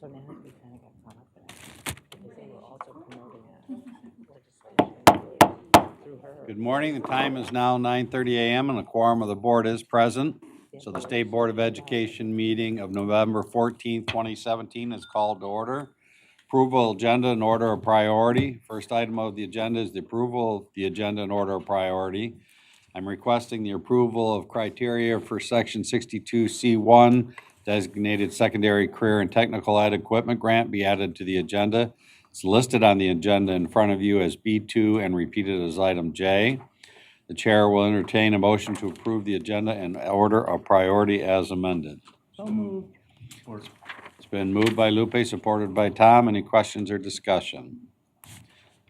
So now we kind of got caught up in it because they were also promoting legislation through her. Good morning. The time is now 9:30 a.m. and the quorum of the board is present. So the State Board of Education meeting of November 14th, 2017 is called to order. Approval agenda and order of priority. First item of the agenda is the approval of the agenda and order of priority. I'm requesting the approval of criteria for Section 62C1 designated secondary career and technical ed equipment grant be added to the agenda. It's listed on the agenda in front of you as B2 and repeated as item J. The chair will entertain a motion to approve the agenda and order of priority as amended. So moved. It's been moved by Lupe, supported by Tom. Any questions or discussion?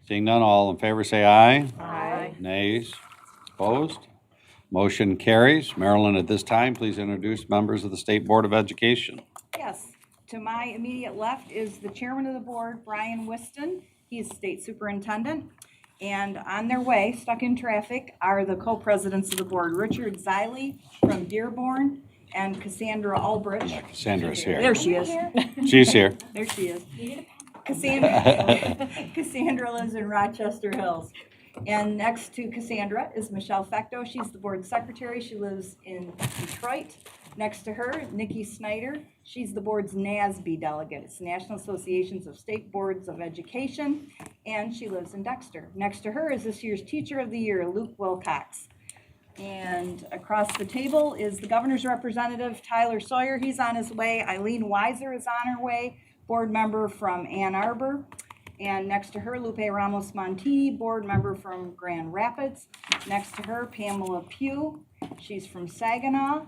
Seeing none, all in favor say aye. Aye. Nays? Opposed? Motion carries. Marilyn, at this time, please introduce members of the State Board of Education. Yes, to my immediate left is the chairman of the board, Brian Whiston. He's state superintendent. And on their way, stuck in traffic, are the co-presidents of the board, Richard Ziley from Dearborn and Cassandra Albridge. Cassandra's here. There she is. She's here. There she is. Cassandra lives in Rochester Hills. And next to Cassandra is Michelle Fecto. She's the board secretary. She lives in Detroit. Next to her, Nikki Snyder. She's the board's NASB delegate. It's National Associations of State Boards of Education, and she lives in Dexter. Next to her is this year's Teacher of the Year, Luke Wilcox. And across the table is the governor's representative, Tyler Sawyer. He's on his way. Eileen Weiser is on her way, board member from Ann Arbor. And next to her, Lupe Ramos Monti, board member from Grand Rapids. Next to her, Pamela Pugh. She's from Saginaw.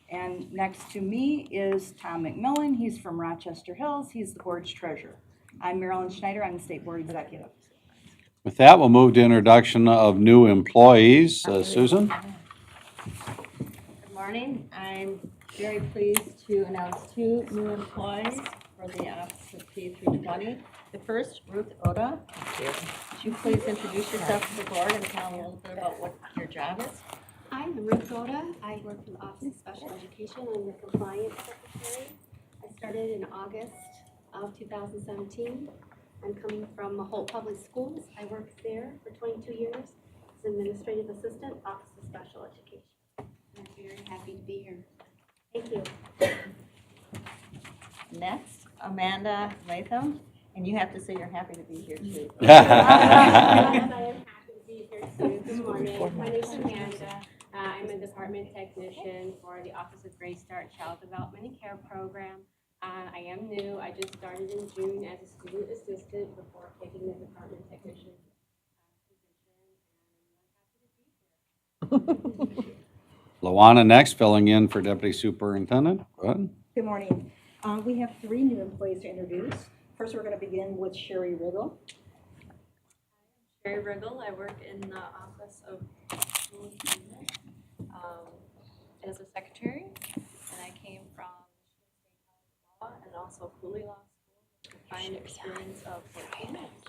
And next to me is Tom McMillan. He's from Rochester Hills. He's the board's treasurer. I'm Marilyn Schneider. I'm the state board executive. With that, we'll move to introduction of new employees. Susan? Good morning. I'm very pleased to announce two new employees for the Office of K through 20. The first, Ruth Oda. Would you please introduce yourself to the board and tell me a little bit about what your job is? Hi, I'm Ruth Goda. I work for the Office of Special Education. I'm the Compliance Secretary. I started in August of 2017. I'm coming from Holt Public Schools. I worked there for 22 years as Administrative Assistant, Office of Special Education. I'm very happy to be here. Thank you. Next, Amanda Latham. And you have to say you're happy to be here too. Yes, I am happy to be here too. Good morning. My name is Amanda. I'm a department technician for the Office of Grade Start Child Development and Care Program. I am new. I just started in June as a student assistant before taking the department technician position. And I'm happy to be here. Lawana next, filling in for Deputy Superintendent. Go ahead. Good morning. We have three new employees to introduce. First, we're going to begin with Sherry Riggle. Sherry Riggle. I work in the Office of Superintendent as a secretary, and I came from Michigan State College of Law and also Cooley Law School with a combined experience of 14 years.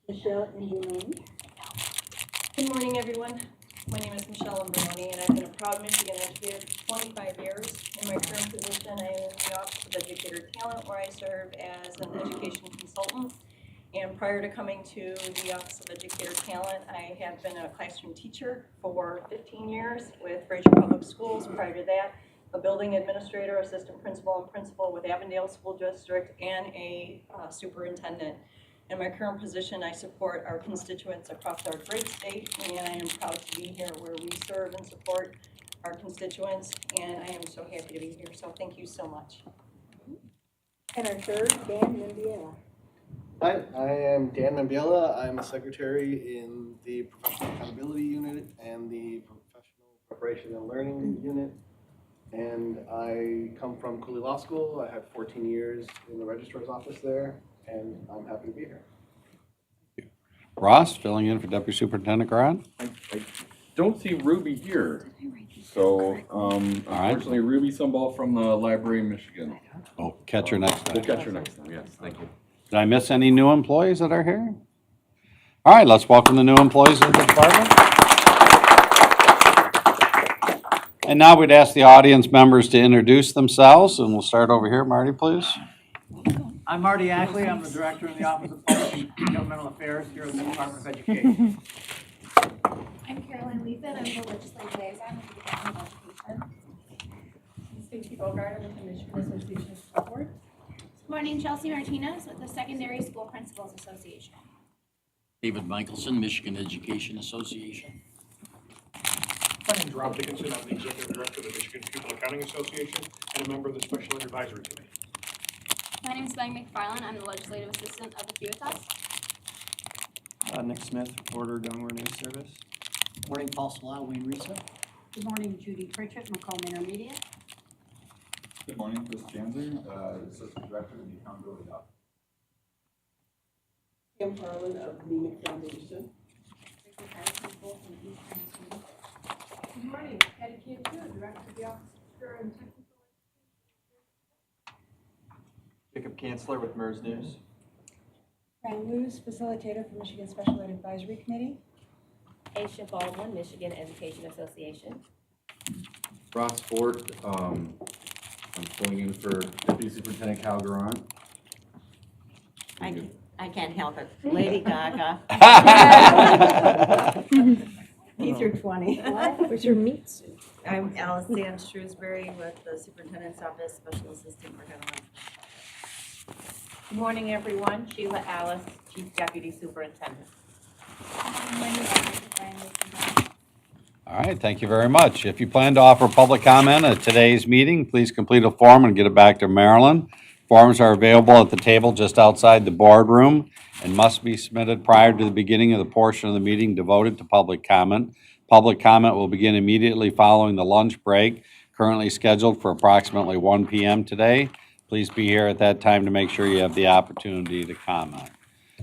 Michelle Imbrunoni. Good morning, everyone. My name is Michelle Imbrunoni, and I've been a proud Michigan educator for 25 years. In my current position, I am in the Office of Educator Talent, where I serve as an education consultant. And prior to coming to the Office of Educator Talent, I have been a classroom teacher for 15 years with Fraser Public Schools. Prior to that, a building administrator, assistant principal, and principal with Avondale School District, and a superintendent. In my current position, I support our constituents across our great state, and I am proud to be here where we serve and support our constituents, and I am so happy to be here. So thank you so much. And our third, Dan Mendiela. Hi, I am Dan Mambiela. I'm a secretary in the Professional Accountability Unit and the Professional Preparation and Learning Unit. And I come from Cooley Law School. I have 14 years in the registrar's office there, and I'm happy to be here. Ross, filling in for Deputy Superintendent Grant. I don't see Ruby here. So, unfortunately, Ruby Sumball from the Library of Michigan. Oh, catch her next time. We'll catch her next time, yes, thank you. Did I miss any new employees that are here? All right, let's welcome the new employees of the department. And now we'd ask the audience members to introduce themselves, and we'll start over here. Marty, please. I'm Marty Ackley. I'm the Director in the Office of Public and Governmental Affairs here at the Department of Education. I'm Carolyn Leafen. I'm the Legislative Liaison with the Department of Education. Stacy Bogart with the Michigan Association of School Boards. Good morning, Chelsea Martinez with the Secondary School Principals Association. David Michelson, Michigan Education Association. My name is Rob Dickinson. I'm the Executive Director of the Michigan Pupil Accounting Association and a member of the Special Ed Advisory Committee. My name is Meg McFarland. I'm the Legislative Assistant of the QSS. Nick Smith, reporter, Donor News Service. Morning, Paul Salah, Wayne Risa. Good morning, Judy Pritchett, Macomb Intermediate. Good morning, Chris Janzer, Assistant Director of the Accountability Office. Kim Harlan of the Nemic Foundation. Good morning, Patty Cantu, Director of the Office of Career and Technical Jacob Kanzler with MERS News. Fran Luz, Facilitator for Michigan Special Ed Advisory Committee. Aisha Baldwin, Michigan Education Association. Ross Fort, I'm filling in for Deputy Superintendent Calgaron. I can't help it. Lady Gaga. These are 20. What? Where's your meat suit? I'm Alice Ann Shrewsbury with the Superintendent's Office, Special Assistant for Head On. Good morning, everyone. Sheila Alice, Chief Deputy Superintendent. All right, thank you very much. If you plan to offer public comment at today's meeting, please complete a form and get it back to Marilyn. Forms are available at the table just outside the boardroom and must be submitted prior to the beginning of the portion of the meeting devoted to public comment. Public comment will begin immediately following the lunch break, currently scheduled for approximately 1 p.m. today. Please be here at that time to make sure you have the opportunity to comment.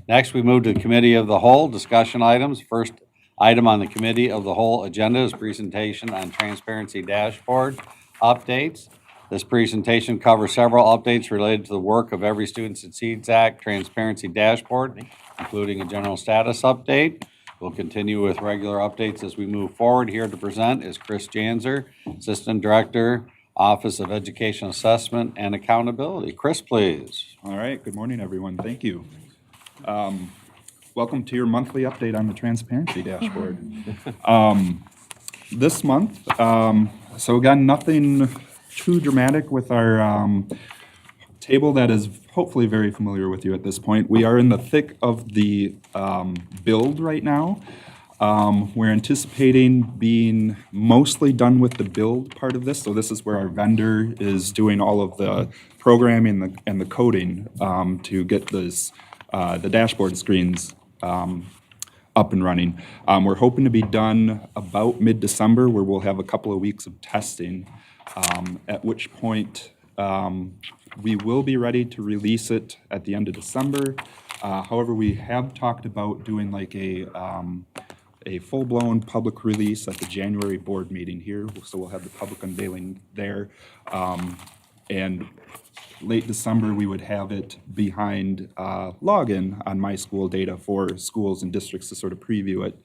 Next, we move to the Committee of the Whole discussion items. First item on the Committee of the Whole agenda is presentation on Transparency Dashboard updates. This presentation covers several updates related to the work of Every Student Succeeds Act Transparency Dashboard, including a general status update. We'll continue with regular updates as we move forward. Here to present is Chris Janzer, Assistant Director, Office of Education Assessment and Accountability. Chris, please. All right, good morning, everyone. Thank you. Welcome to your monthly update on the Transparency Dashboard. This month, so again, nothing too dramatic with our table that is hopefully very familiar with you at this point. We are in the thick of the build right now. We're anticipating being mostly done with the build part of this. So this is where our vendor is doing all of the programming and the coding to get this the dashboard screens up and running. We're hoping to be done about mid-December, where we'll have a couple of weeks of testing, at which point we will be ready to release it at the end of December. However, we have talked about doing like a full-blown public release at the January board meeting here, so we'll have the public unveiling there. And late December, we would have it behind login on My School Data for schools and districts to sort of preview it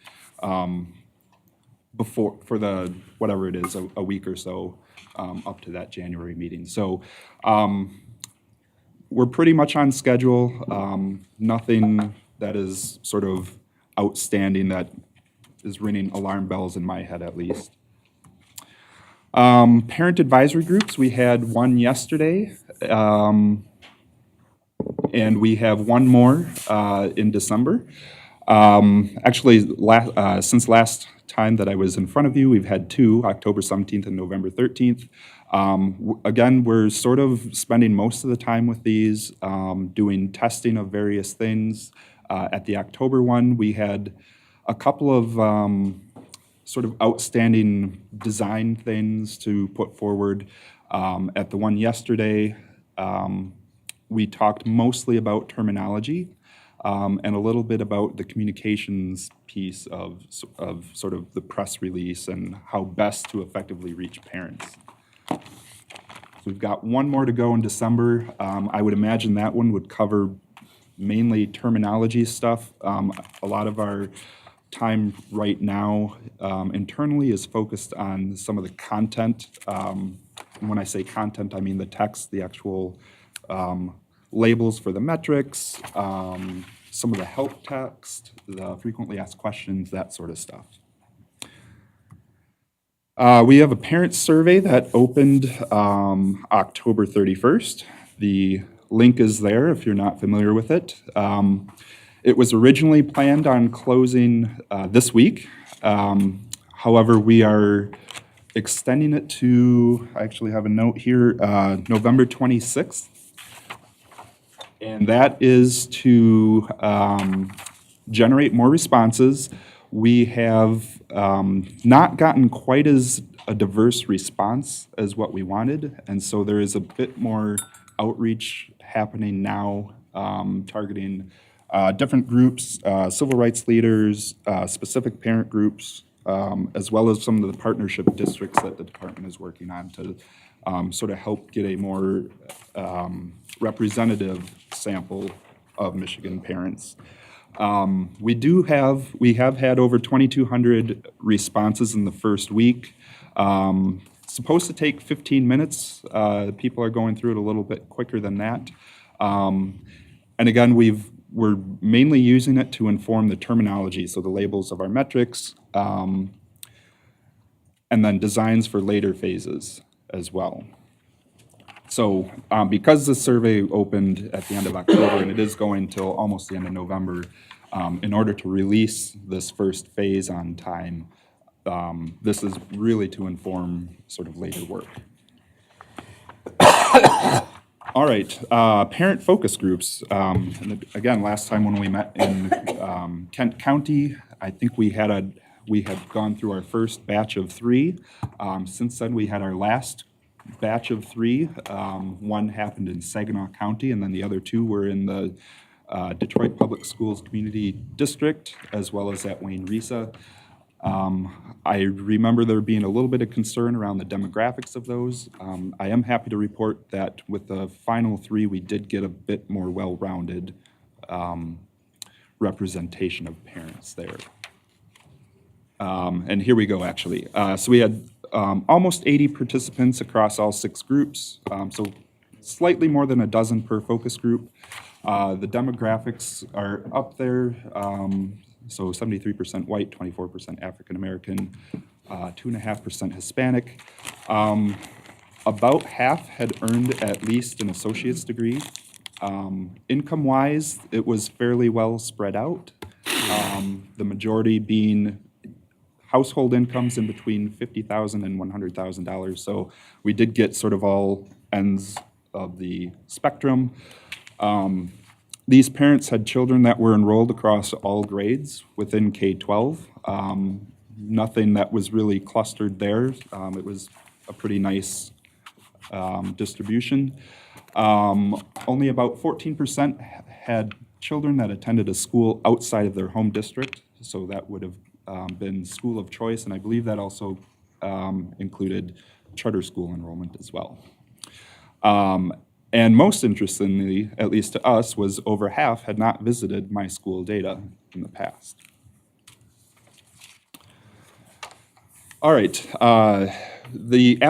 before, for the, whatever it is, a week or so up to that January meeting. So we're pretty much on schedule. Nothing that is sort of outstanding that is ringing alarm bells in my head, at least. Parent advisory groups, we had one yesterday, and we have one more in December. Actually, since last time that I was in front of you, we've had two, October 17th and November 13th. Again, we're sort of spending most of the time with these, doing testing of various things. At the October one, we had a couple of sort of outstanding design things to put forward. At the one yesterday, we talked mostly about terminology and a little bit about the communications piece of sort of the press release and how best to effectively reach parents. So we've got one more to go in December. I would imagine that one would cover mainly terminology stuff. A lot of our time right now internally is focused on some of the content. And when I say content, I mean the text, the actual labels for the metrics, some of the help text, the frequently asked questions, that sort of stuff. We have a parent survey that opened October 31st. The link is there if you're not familiar with it. It was originally planned on closing this week. However, we are extending it to, I actually have a note here, November 26th. And that is to generate more responses. We have not gotten quite as a diverse response as what we wanted, and so there is a bit more outreach happening now, targeting different groups, civil rights leaders, specific parent groups, as well as some of the partnership districts that the department is working on to sort of help get a more representative sample of Michigan parents. We have had over 2,200 responses in the first week. Supposed to take 15 minutes. People are going through it a little bit quicker than that. And again, we're mainly using it to inform the terminology, so the labels of our metrics, and then designs for later phases as well. So because the survey opened at the end of October and it is going till almost the end of November, in order to release this first phase on time, this is really to inform sort of later work. All right, parent focus groups. And again, last time when we met in Kent County, I think we had gone through our first batch of 3. Since then, we had our last batch of 3. One happened in Saginaw County, and then the other 2 were in the Detroit Public Schools Community District, as well as at Wayne-Risa. I remember there being a little bit of concern around the demographics of those. I am happy to report that with the final 3, we did get a bit more well-rounded representation of parents there. And here we go, actually. So we had almost 80 participants across all 6 groups, so slightly more than a dozen per focus group. The demographics are up there. So 73% white, 24% African American, 2.5% Hispanic. About half had earned at least an associate's degree. Income-wise, it was fairly well spread out. The majority being household incomes in between $50,000 and $100,000. So we did get sort of all ends of the spectrum. These parents had children that were enrolled across all grades within K-12. Nothing that was really clustered there. It was a pretty nice distribution. Only about 14% had children that attended a school outside of their home district, so that would have been school of choice, and I believe that also included charter school enrollment as well. And most interestingly, at least to us, was over half had not visited My School Data in the past. All right, at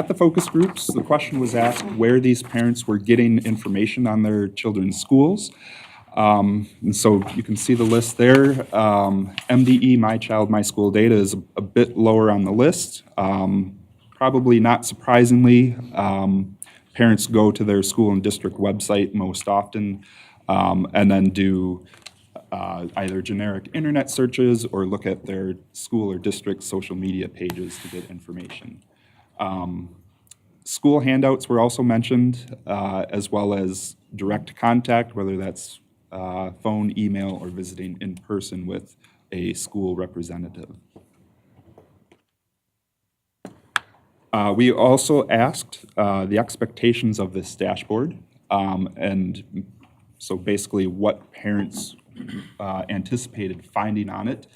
the focus groups, the question was asked where these parents were getting information on their children's schools. And so you can see the list there. MDE, My Child, My School Data is a bit lower on the list. Probably not surprisingly, parents go to their school and district website most often and then do either generic internet searches or look at their school or district social media pages to get information. School handouts were also mentioned, as well as direct contact, whether that's phone, email, or visiting in person with a school representative. We also asked the expectations of this dashboard, and so basically what parents anticipated finding on it.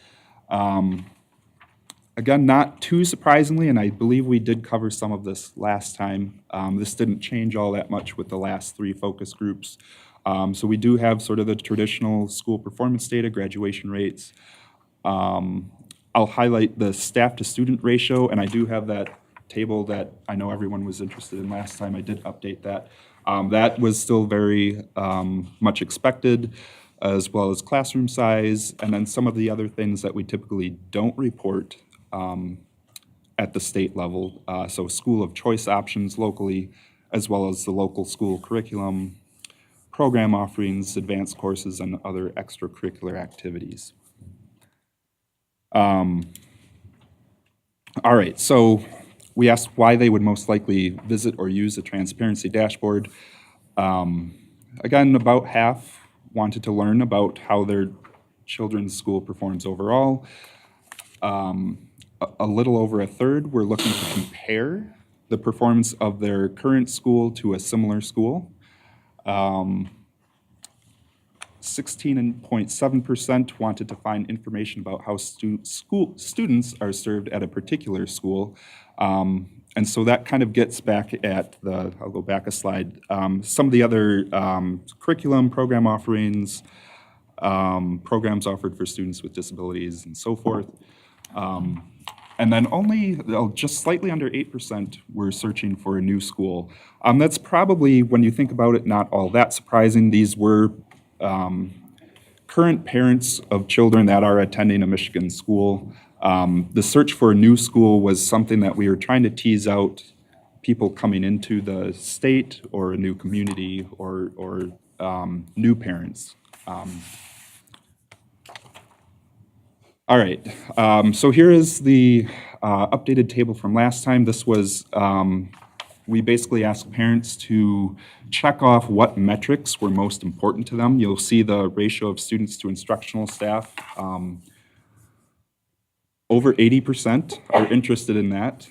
Again, not too surprisingly, and I believe we did cover some of this last time, this didn't change all that much with the last 3 focus groups. So we do have sort of the traditional school performance data, graduation rates, I'll highlight the staff to student ratio, and I do have that table that I know everyone was interested in last time. I did update that. That was still very much expected, as well as classroom size, and then some of the other things that we typically don't report at the state level. So school of choice options locally, as well as the local school curriculum, program offerings, advanced courses, and other extracurricular activities. All right, so we asked why they would most likely visit or use the transparency dashboard. Again, about half wanted to learn about how their children's school performs overall. A little over a third were looking to compare the performance of their current school to a similar school. 16.7% wanted to find information about how students are served at a particular school. And so that kind of gets back at I'll go back a slide, some of the other curriculum, program offerings, programs offered for students with disabilities and so forth. And then only just slightly under 8% were searching for a new school. That's probably, when you think about it, not all that surprising. These were current parents of children that are attending a Michigan school. The search for a new school was something that we were trying to tease out people coming into the state or a new community or new parents. All right, so here is the updated table from last time. This was, we basically asked parents to check off what metrics were most important to them. You'll see the ratio of students to instructional staff. Over 80% are interested in that.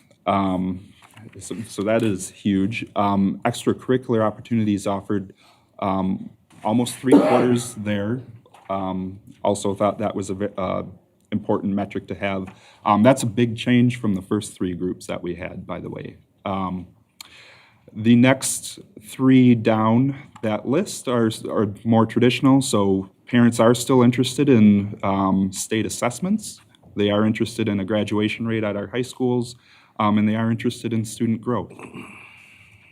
So that is huge. Extracurricular opportunities offered, almost 3/4 there. Also thought that was a important metric to have. That's a big change from the first three groups that we had, by the way. The next three down that list are more traditional, so parents are still interested in state assessments. They are interested in a graduation rate at our high schools, and they are interested in student growth.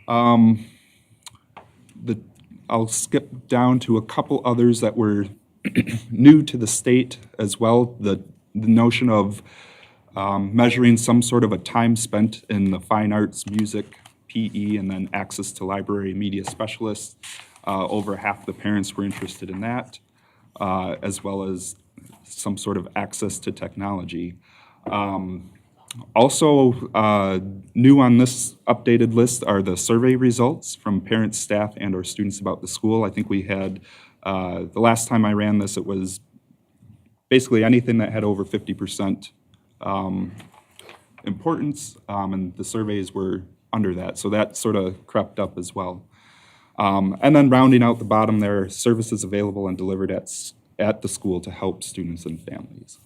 I'll skip down to a couple others that were new to the state as well. The notion of measuring some sort of a time spent in the fine arts, music, PE, and then access to library media specialists. Over half the parents were interested in that, as well as some sort of access to technology. Also, new on this updated list are the survey results from parents, staff, and/or students about the school. I think we had, the last time I ran this, it was basically anything that had over 50% importance, and the surveys were under that, so that sort of crept up as well. And then rounding out the bottom there, services available and delivered at the school to help students and families.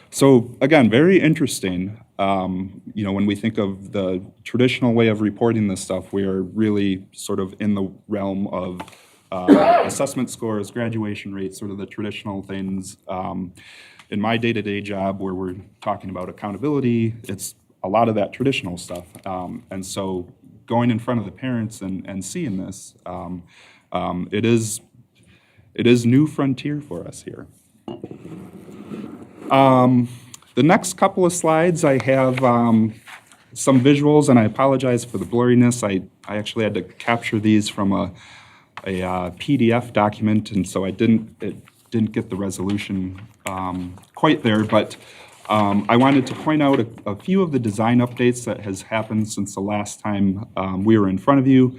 So again, very interesting. When we think of the traditional way of reporting this stuff, we are really sort of in the realm of assessment scores, graduation rates, sort of the traditional things. In my day-to-day job where we're talking about accountability, it's a lot of that traditional stuff. And so going in front of the parents and seeing this, it is new frontier for us here. The next couple of slides, I have some visuals, and I apologize for the blurriness. I actually had to capture these from a PDF document, and so it didn't get the resolution quite there, but I wanted to point out a few of the design updates that has happened since the last time we were in front of you.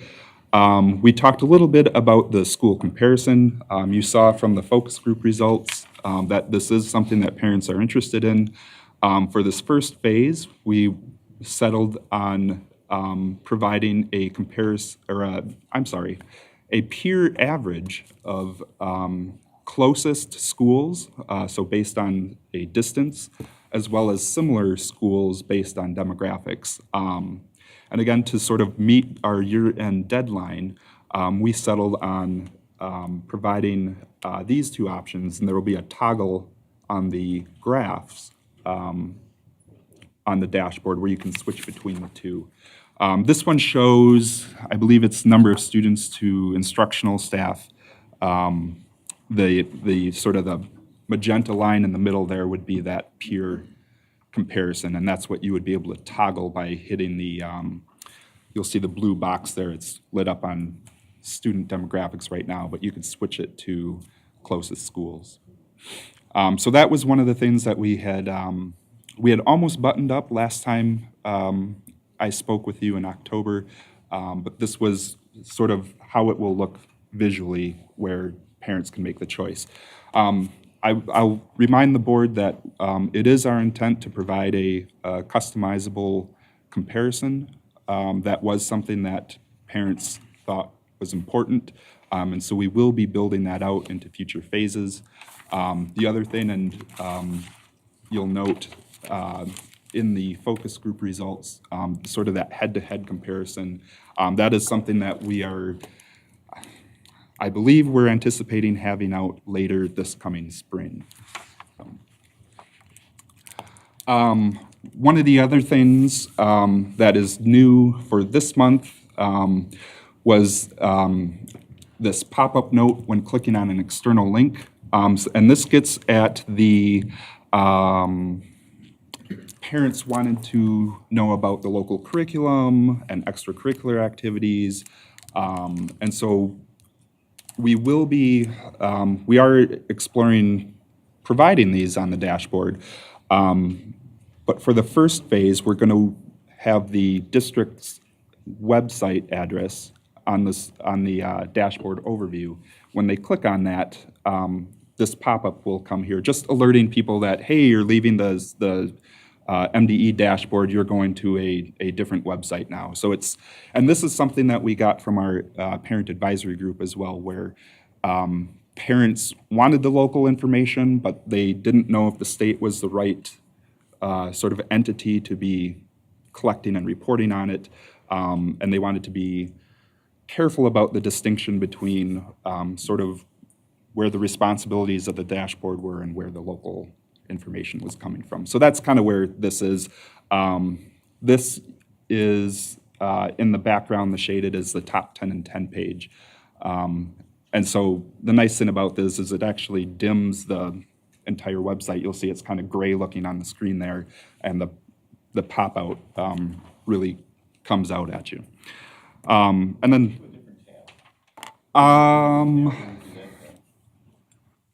We talked a little bit about the school comparison. You saw from the focus group results that this is something that parents are interested in. For this first phase, we settled on providing a peer average of closest schools, so based on a distance, as well as similar schools based on demographics. And again, to sort of meet our year-end deadline, we settled on providing these two options, and there will be a toggle on the graphs on the dashboard where you can switch between the two. This one shows, I believe it's number of students to instructional staff. The sort of the magenta line in the middle there would be that peer comparison, and that's what you would be able to toggle by hitting the, you'll see the blue box there. It's lit up on student demographics right now, but you could switch it to closest schools. So that was one of the things that we had almost buttoned up last time I spoke with you in October, but this was sort of how it will look visually where parents can make the choice. I'll remind the board that it is our intent to provide a customizable comparison. That was something that parents thought was important, and so we will be building that out into future phases. The other thing, and you'll note in the focus group results, sort of that head-to-head comparison, that is something that we are, I believe we're anticipating having out later this coming spring. One of the other things that is new for this month was this pop-up note when clicking on an external link. And this gets at the parents wanted to know about the local curriculum and extracurricular activities. And so we will be, we are exploring providing these on the dashboard. But for the first phase, we're going to have the district's website address on the dashboard overview. When they click on that, this pop-up will come here, just alerting people that, hey, you're leaving the MDE dashboard, you're going to a different website now. So it's, and this is something that we got from our parent advisory group as well, where parents wanted the local information, but they didn't know if the state was the right sort of entity to be collecting and reporting on it, and they wanted to be careful about the distinction between sort of where the responsibilities of the dashboard were and where the local information was coming from. So that's kind of where this is. This is in the background, the shaded is the top 10 and 10 page. And so the nice thing about this is it actually dims the entire website. You'll see it's kind of gray looking on the screen there, and the pop-out really comes out at you. And then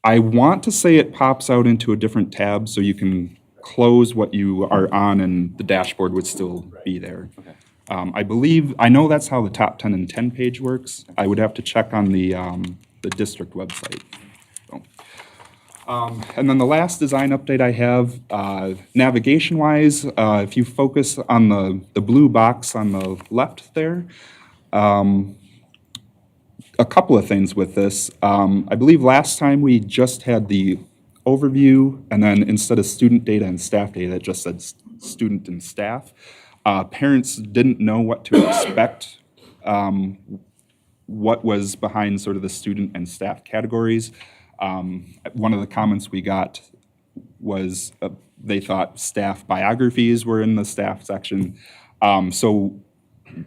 I want to say it pops out into a different tab, so you can close what you are on and the dashboard would still be there. Okay. I know that's how the top 10 and 10 page works. I would have to check on the district website. So, and then the last design update I have, navigation-wise, if you focus on the blue box on the left there, a couple of things with this. I believe last time we just had the overview, and then instead of student data and staff data, it just said student and staff. Parents didn't know what to expect, what was behind sort of the student and staff categories. One of the comments we got was they thought staff biographies were in the staff section. So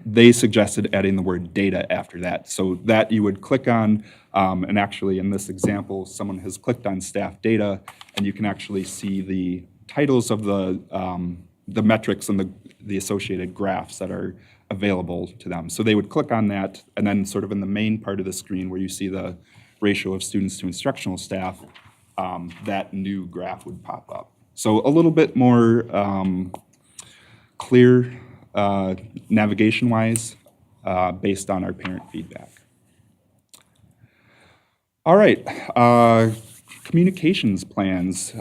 they suggested adding the word data after that, so that you would click on, and actually in this example, someone has clicked on staff data, and you can actually see the titles of the metrics and the associated graphs that are available to them. So they would click on that, and then sort of in the main part of the screen where you see the ratio of students to instructional staff, that new graph would pop up. So a little bit more clear navigation-wise, based on our parent feedback. All right, communications plans.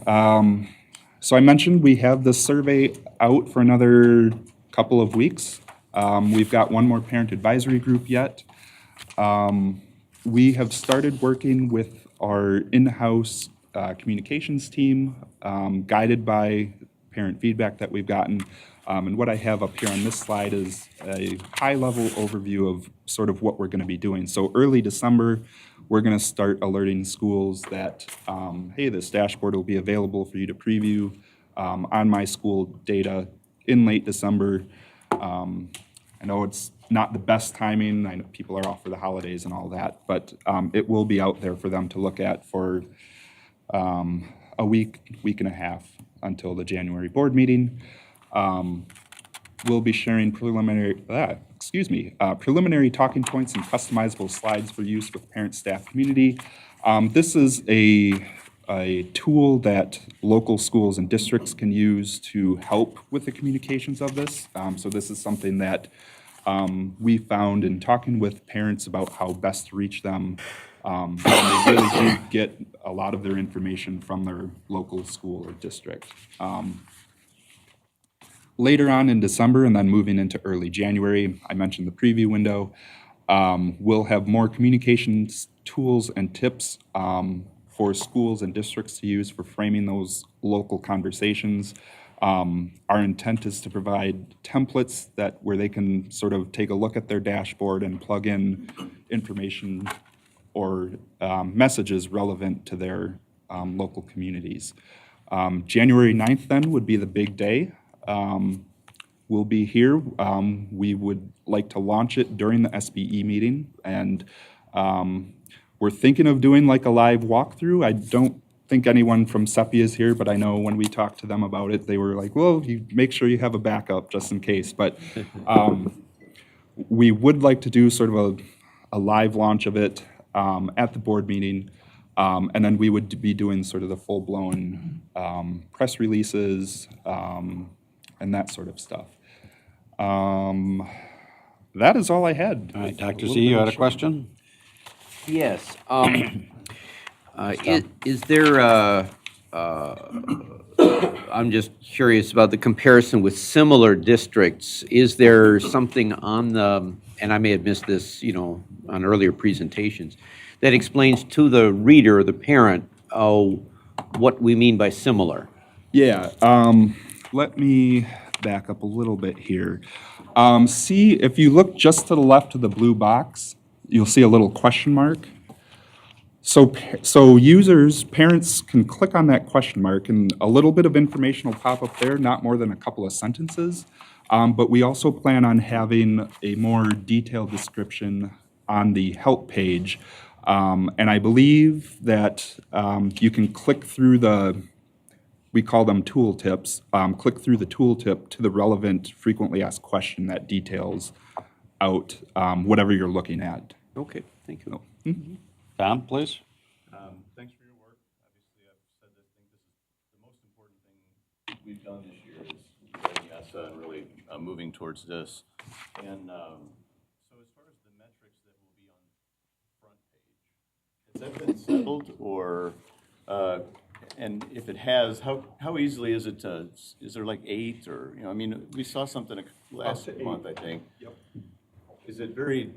So I mentioned we have the survey out for another couple of weeks. We've got one more parent advisory group yet. We have started working with our in-house communications team, guided by parent feedback that we've gotten. And what I have up here on this slide is a high-level overview of sort of what we're going to be doing. So early December, we're going to start alerting schools that, hey, this dashboard will be available for you to preview on my school data in late December. I know it's not the best timing. I know people are off for the holidays and all that, but it will be out there for them to look at for a week and a half until the January board meeting. We'll be sharing preliminary talking points and customizable slides for use with parent, staff, community. This is a tool that local schools and districts can use to help with the communications of this. So this is something that we found in talking with parents about how best to reach them. And they really do get a lot of their information from their local school or district. Later on in December and then moving into early January, I mentioned the preview window, we'll have more communications tools and tips for schools and districts to use for framing those local conversations. Our intent is to provide templates where they can sort of take a look at their dashboard and plug in information or messages relevant to their local communities. January 9th then would be the big day. We'll be here. We would like to launch it during the SBE meeting, and we're thinking of doing like a live walkthrough. I don't think anyone from Sepia is here, but I know when we talked to them about it, they were like, well, you make sure you have a backup just in case. But we would like to do sort of a live launch of it at the board meeting. And then we would be doing sort of the full-blown press releases and that sort of stuff. That is all I had. All right, Dr. Z, you had a question? Yes. Is there, I'm just curious about the comparison with similar districts. Is there something on the, and I may have missed this, on earlier presentations, that explains to the reader or the parent what we mean by similar? Yeah, let me back up a little bit here. See, if you look just to the left of the blue box, you'll see a little question mark. So parents can click on that question mark and a little bit of information will pop up there, not more than a couple of sentences. But we also plan on having a more detailed description on the help page. And I believe that you can click through we call them tooltips, click through the tooltip to the relevant frequently asked question that details out whatever you're looking at. Okay, thank you. Mm-hmm. Tom, please. Thanks for your work. Obviously, I've said this, I think this is the most important thing we've done this year is getting ESSA and really moving towards this. And so as far as the metrics that will be on the front page, has that been settled or, and if it has, how easily is it to, is there like 8 or, we saw something last month, I think. Yep. Is it very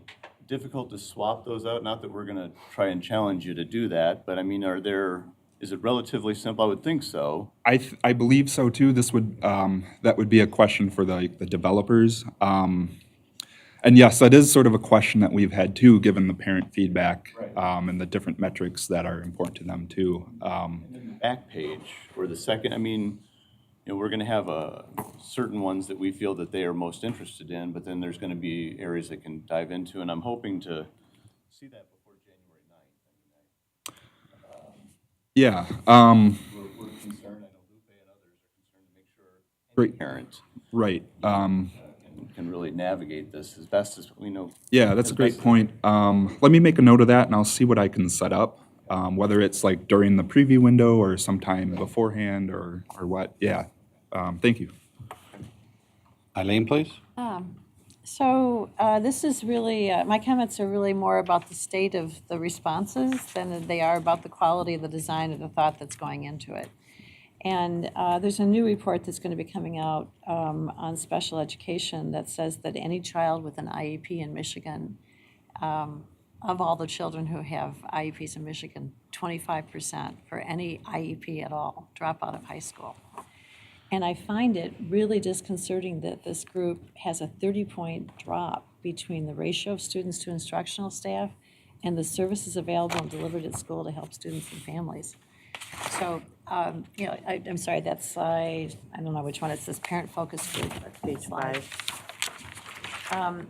difficult to swap those out? Not that we're going to try and challenge you to do that, but is it relatively simple? I would think so. I believe so too. That would be a question for the developers. And yes, that is sort of a question that we've had too, given the parent feedback, right, and the different metrics that are important to them too. And then the back page or the second, we're going to have certain ones that we feel that they are most interested in, but then there's going to be areas they can dive into, and I'm hoping to see that before January 9th. Yeah. We're concerned, I know Lupe and others are concerned to make sure any parent can really navigate this as best as we know. Yeah, that's a great point. Let me make a note of that, and I'll see what I can set up. Whether it's like during the preview window or sometime beforehand or what. Yeah. Thank you. Eileen, please. This is really, my comments are really more about the state of the responses than they are about the quality of the design or the thought that's going into it. And there's a new report that's going to be coming out on special education that says that any child with an IEP in Michigan, of all the children who have IEPs in Michigan, 25% for any IEP at all drop out of high school. And I find it really disconcerting that this group has a 30-point drop between the ratio of students to instructional staff and the services available and delivered at school to help students and families. So, you know, I'm sorry, that's slide, I don't know which one, it's this parent focus group. Page 5.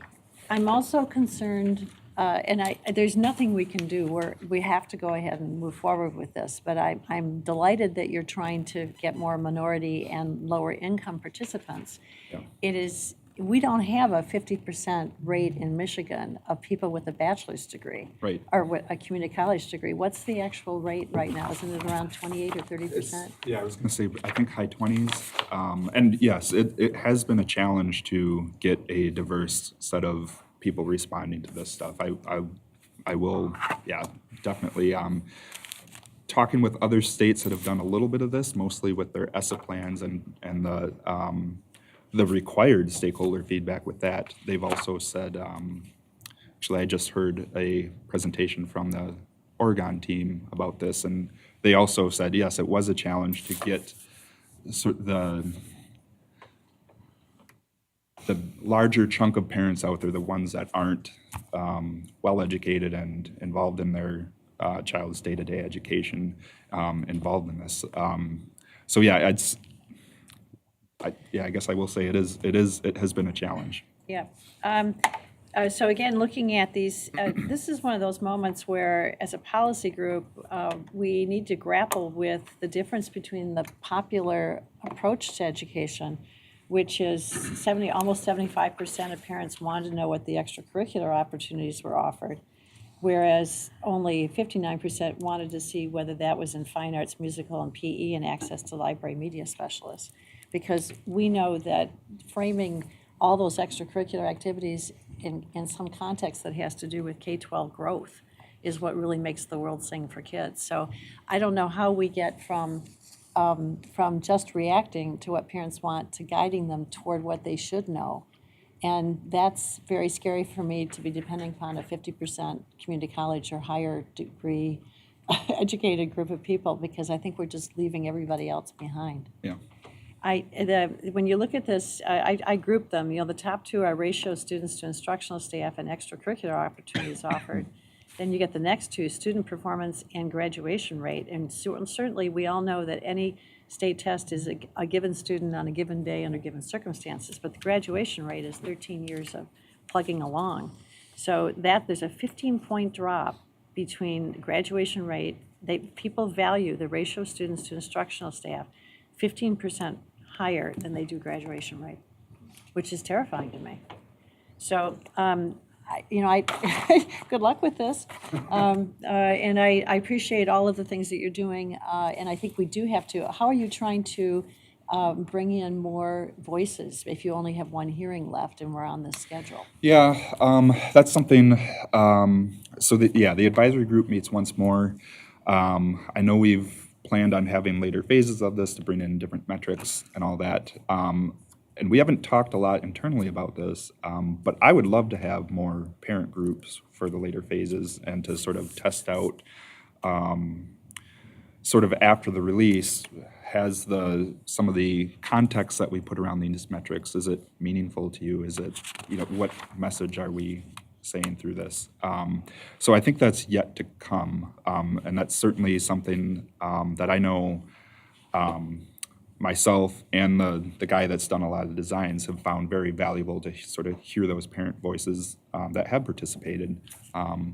I'm also concerned, and there's nothing we can do. We have to go ahead and move forward with this, but I'm delighted that you're trying to get more minority and lower income participants. Yeah. We don't have a 50% rate in Michigan of people with a bachelor's degree. Right. Or with a community college degree. What's the actual rate right now? Isn't it around 28 or 30%? Yeah, I was going to say, I think high 20s. And yes, it has been a challenge to get a diverse set of people responding to this stuff. I will, yeah, definitely. Talking with other states that have done a little bit of this, mostly with their ESSA plans and the required stakeholder feedback with that, they've also said, actually I just heard a presentation from the Oregon team about this, and they also said, yes, it was a challenge to get the larger chunk of parents out there, the ones that aren't well-educated and involved in their child's day-to-day education, involved in this. So yeah, I guess I will say it has been a challenge. Yeah. So again, looking at these, this is one of those moments where, as a policy group, we need to grapple with the difference between the popular approach to education, which is almost 75% of parents wanted to know what the extracurricular opportunities were offered, whereas only 59% wanted to see whether that was in fine arts, musical, and PE, and access to library media specialists. Because we know that framing all those extracurricular activities in some context that has to do with K-12 growth is what really makes the world sing for kids. So I don't know how we get from just reacting to what parents want to guiding them toward what they should know. And that's very scary for me, to be depending upon a 50% community college or higher degree educated group of people, because I think we're just leaving everybody else behind. Yeah. When you look at this, I group them. You know, the top two are ratio of students to instructional staff and extracurricular opportunities offered. Then you get the next two, student performance and graduation rate. And certainly we all know that any state test is a given student on a given day under given circumstances, but the graduation rate is 13 years of plugging along. So there's a 15-point drop between graduation rate. People value the ratio of students to instructional staff 15% higher than they do graduation rate, which is terrifying to me. So, good luck with this. And I appreciate all of the things that you're doing. And I think we do have to, how are you trying to bring in more voices if you only have one hearing left and we're on this schedule? Yeah, that's something, the advisory group meets once more. I know we've planned on having later phases of this to bring in different metrics and all that. And we haven't talked a lot internally about this, but I would love to have more parent groups for the later phases and to sort of test out, sort of after the release, has some of the context that we put around these metrics, is it meaningful to you? Is it, what message are we saying through this? So I think that's yet to come, and that's certainly something that I know myself and the guy that's done a lot of the designs have found very valuable, to sort of hear those parent voices that have participated. So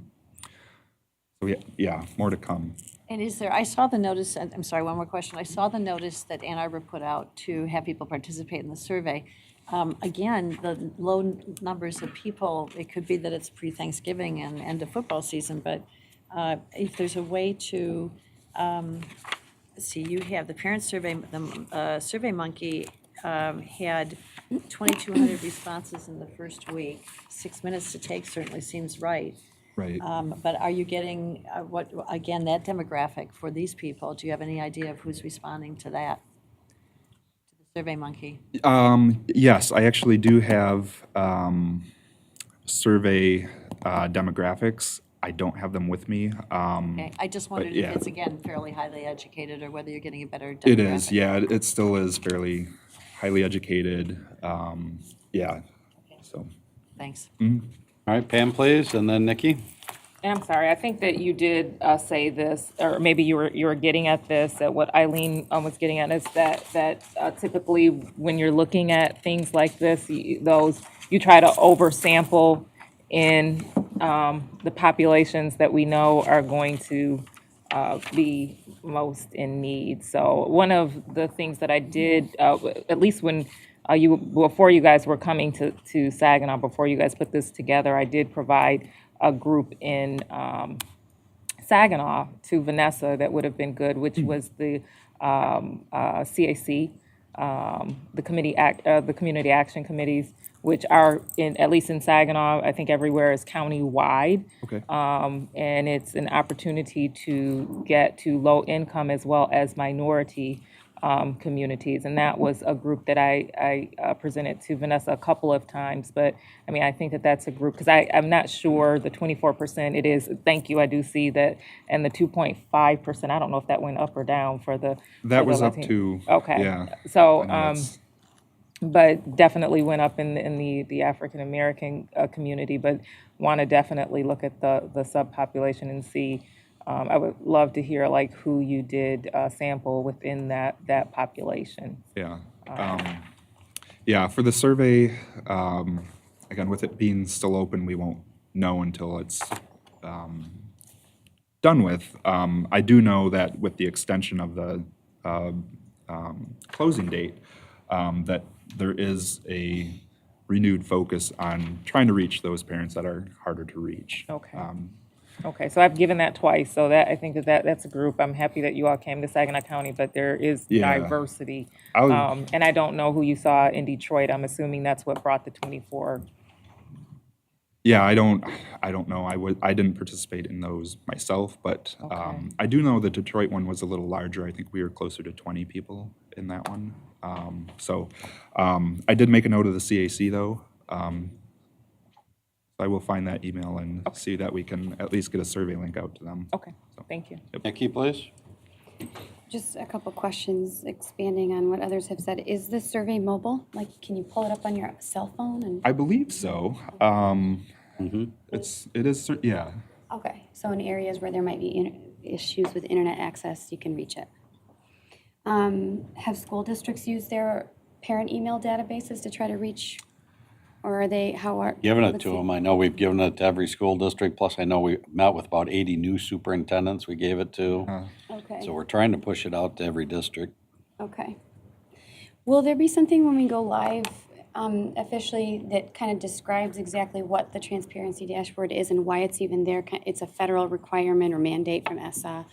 yeah, more to come. And I saw the notice, I'm sorry, one more question. I saw the notice that Ann Arbor put out to have people participate in the survey. Again, the low numbers of people, it could be that it's pre-Thanksgiving and end of football season, but if there's a way to, let's see, you have the parent survey, the Survey Monkey had 2,200 responses in the first week. 6 minutes to take certainly seems right. Right. But are you getting, that demographic for these people? Do you have any idea of who's responding to that? Survey Monkey? Yes, I actually do have survey demographics. I don't have them with me. Okay, I just wondered if it's, again, fairly highly educated, or whether you're getting a better demographic. It is, yeah. It still is fairly highly educated. Yeah. Okay. So. Thanks. All right, Pam, please, and then Nikki. And I'm sorry, I think that you did say this, or maybe you were getting at this, that what Eileen was getting at is that typically when you're looking at things like this, you try to oversample in the populations that we know are going to be most in need. So one of the things that I did, at least when before you guys were coming to Saginaw, before you guys put this together, I did provide a group in Saginaw to Vanessa that would have been good, which was the CAC, the community action committees, which are at least in Saginaw, I think everywhere is county-wide. Okay. And it's an opportunity to get to low income as well as minority communities. And that was a group that I presented to Vanessa a couple of times. But I mean, I think that that's a group, because I'm not sure the 24% it is. Thank you. I do see that. And the 2.5%, I don't know if that went up or down for the. That for was the up Latino. to, Okay. yeah. So, I know that's- but definitely went up in the African American community, but want to definitely look at the subpopulation and see. I would love to hear like who you did sample within that population. Yeah. Yeah, for the survey, again, with it being still open, we won't know until it's done with. I do know that with the extension of the closing date, that there is a renewed focus on trying to reach those parents that are harder to reach. Okay. Okay, so I've given that twice, so that I think that's a group. I'm happy that you all came to Saginaw County, but there is diversity. And I don't know who you saw in Detroit. I'm assuming that's what brought the 24. Yeah, I don't know. I didn't participate in those myself, but I do know the Detroit one was a little larger. I think we were closer to 20 people in that one. I did make a note of the CAC though. I will find that email and see that we can at least get a survey link out to them. Okay, thank you. Nikki, please. Just a couple questions expanding on what others have said. Is this survey mobile? Like, can you pull it up on your cell phone? And I believe so. It is, yeah. okay, so in areas where there might be issues with internet access, you can reach it. Have school districts used their parent email databases to try to reach, or are they, Giving it to them. I know we've given it to every school district, plus I know we met with about 80 new superintendents we gave it to. Okay. So we're trying to push it out to every district. Okay. Will there be something when we go live officially that kind of describes exactly what the transparency dashboard is and why it's even there? It's a federal requirement or mandate from ESSA.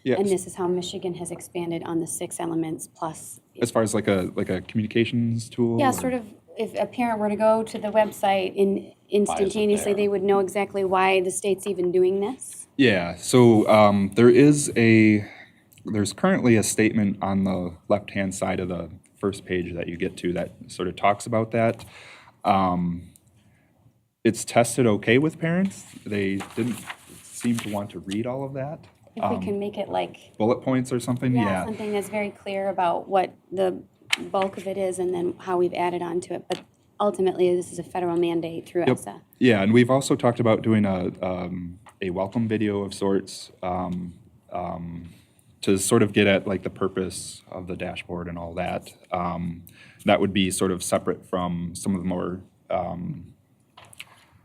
Yes. And this is how Michigan has expanded on the 6 elements plus. As far as like a communications tool? Yeah, sort of, if a parent were to go to the website instantaneously, they would know exactly why the state's even doing this? Yeah, so there's currently a statement on the left-hand side of the first page that you get to that sort of talks about that. It's tested okay with parents. They didn't seem to want to read all of that. If we can make it like. Bullet points or something, yeah. Something that's very clear about what the bulk of it is and then how we've added on to it. But ultimately, this is a federal mandate through ESSA. Yeah, and we've also talked about doing a welcome video of sorts to sort of get at like the purpose of the dashboard and all that. That would be sort of separate from some of the more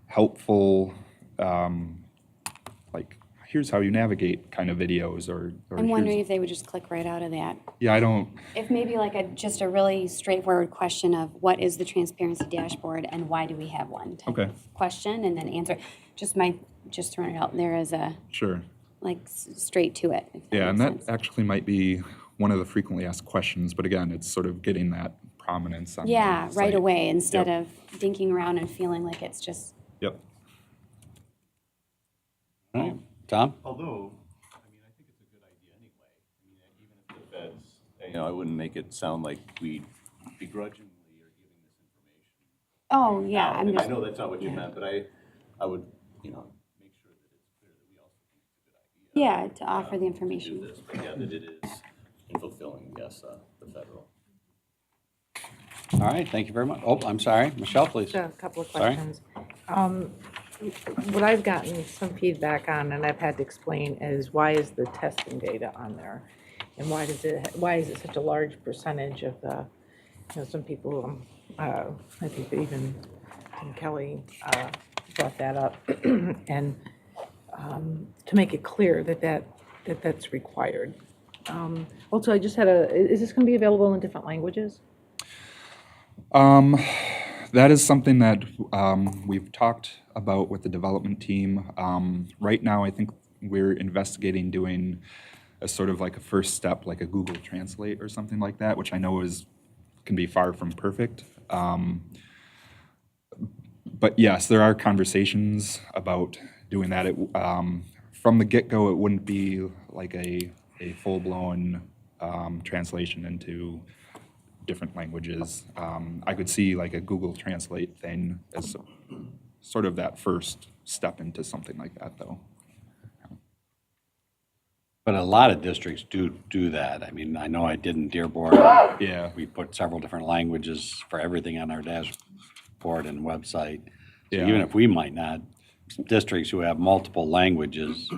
helpful, like here's how you navigate kind of videos or I'm wondering if they would just click right out of that. Yeah, I don't. If maybe like just a really straightforward question of what is the transparency dashboard and why do we have one type of question and then answer. Just throwing it out there as a like straight to it. Yeah, and that actually might be one of the frequently asked questions, but again, it's sort of getting that prominence on the right site. away instead of dinking around and feeling like it's just. Yep. All right, Tom? Although, I mean, I think it's a good idea anyway. I mean, even if the feds, I wouldn't make it sound like we begrudgingly are giving this information. Oh, yeah. I know that's not what you meant, but I would, make sure that it's clear that we also think it's a good idea. Yeah, to offer the information. To do this, but yeah, that it is in fulfilling, yes, the federal. All right, thank you very much. Oh, I'm sorry. Michelle, please. A couple of Sorry. questions. what I've gotten some feedback on, and I've had to explain, is why is the testing data on there? And why is it such a large percentage of the, some people, I think that even Tim Kelly brought that up. And to make it clear that's required. Also, I just had is this going to be available in different languages? That is something that we've talked about with the development team. Right now, I think we're investigating doing a sort of like a first step, like a Google Translate or something like that, which I know can be far from perfect. But yes, there are conversations about doing that. From the get-go, it wouldn't be like a full-blown translation into different languages. I could see like a Google Translate thing as sort of that first step into something like that, though. But a lot of districts do that. I mean, I know I did in Dearborn. Yeah. We put several different languages for everything on our dashboard and website. So Yeah. even if we might not, districts who have multiple languages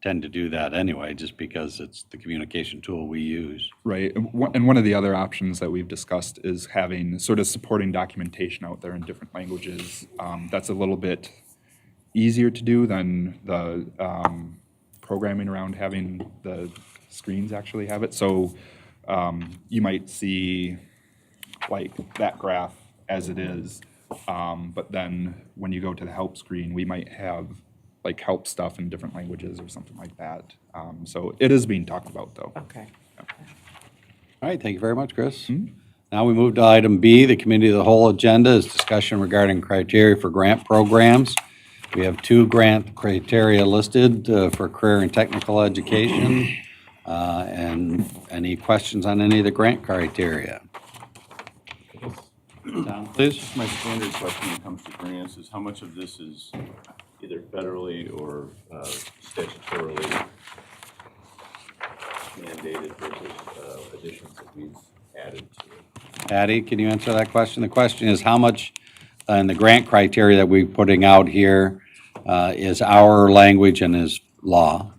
tend to do that anyway, just because it's the communication tool we use. Right, and one of the other options that we've discussed is having sort of supporting documentation out there in different languages. That's a little bit easier to do than the programming around having the screens actually have it. So you might see like that graph as it is, but then when you go to the help screen, we might have like help stuff in different languages or something like that. So it is being talked about, though. Okay. All right, thank you very much, Chris. Now we move to item B, the committee of the whole agenda is discussion regarding criteria for grant programs. We have 2 grant criteria listed for career and technical education. And any questions on any of the grant criteria? Tom, please. My standard question when it comes to grants is how much of this is either federally or statutorily mandated versus additions that we've added to it. Patty, can you answer that question? The question is how much in the grant criteria that we're putting out here is our language and is law?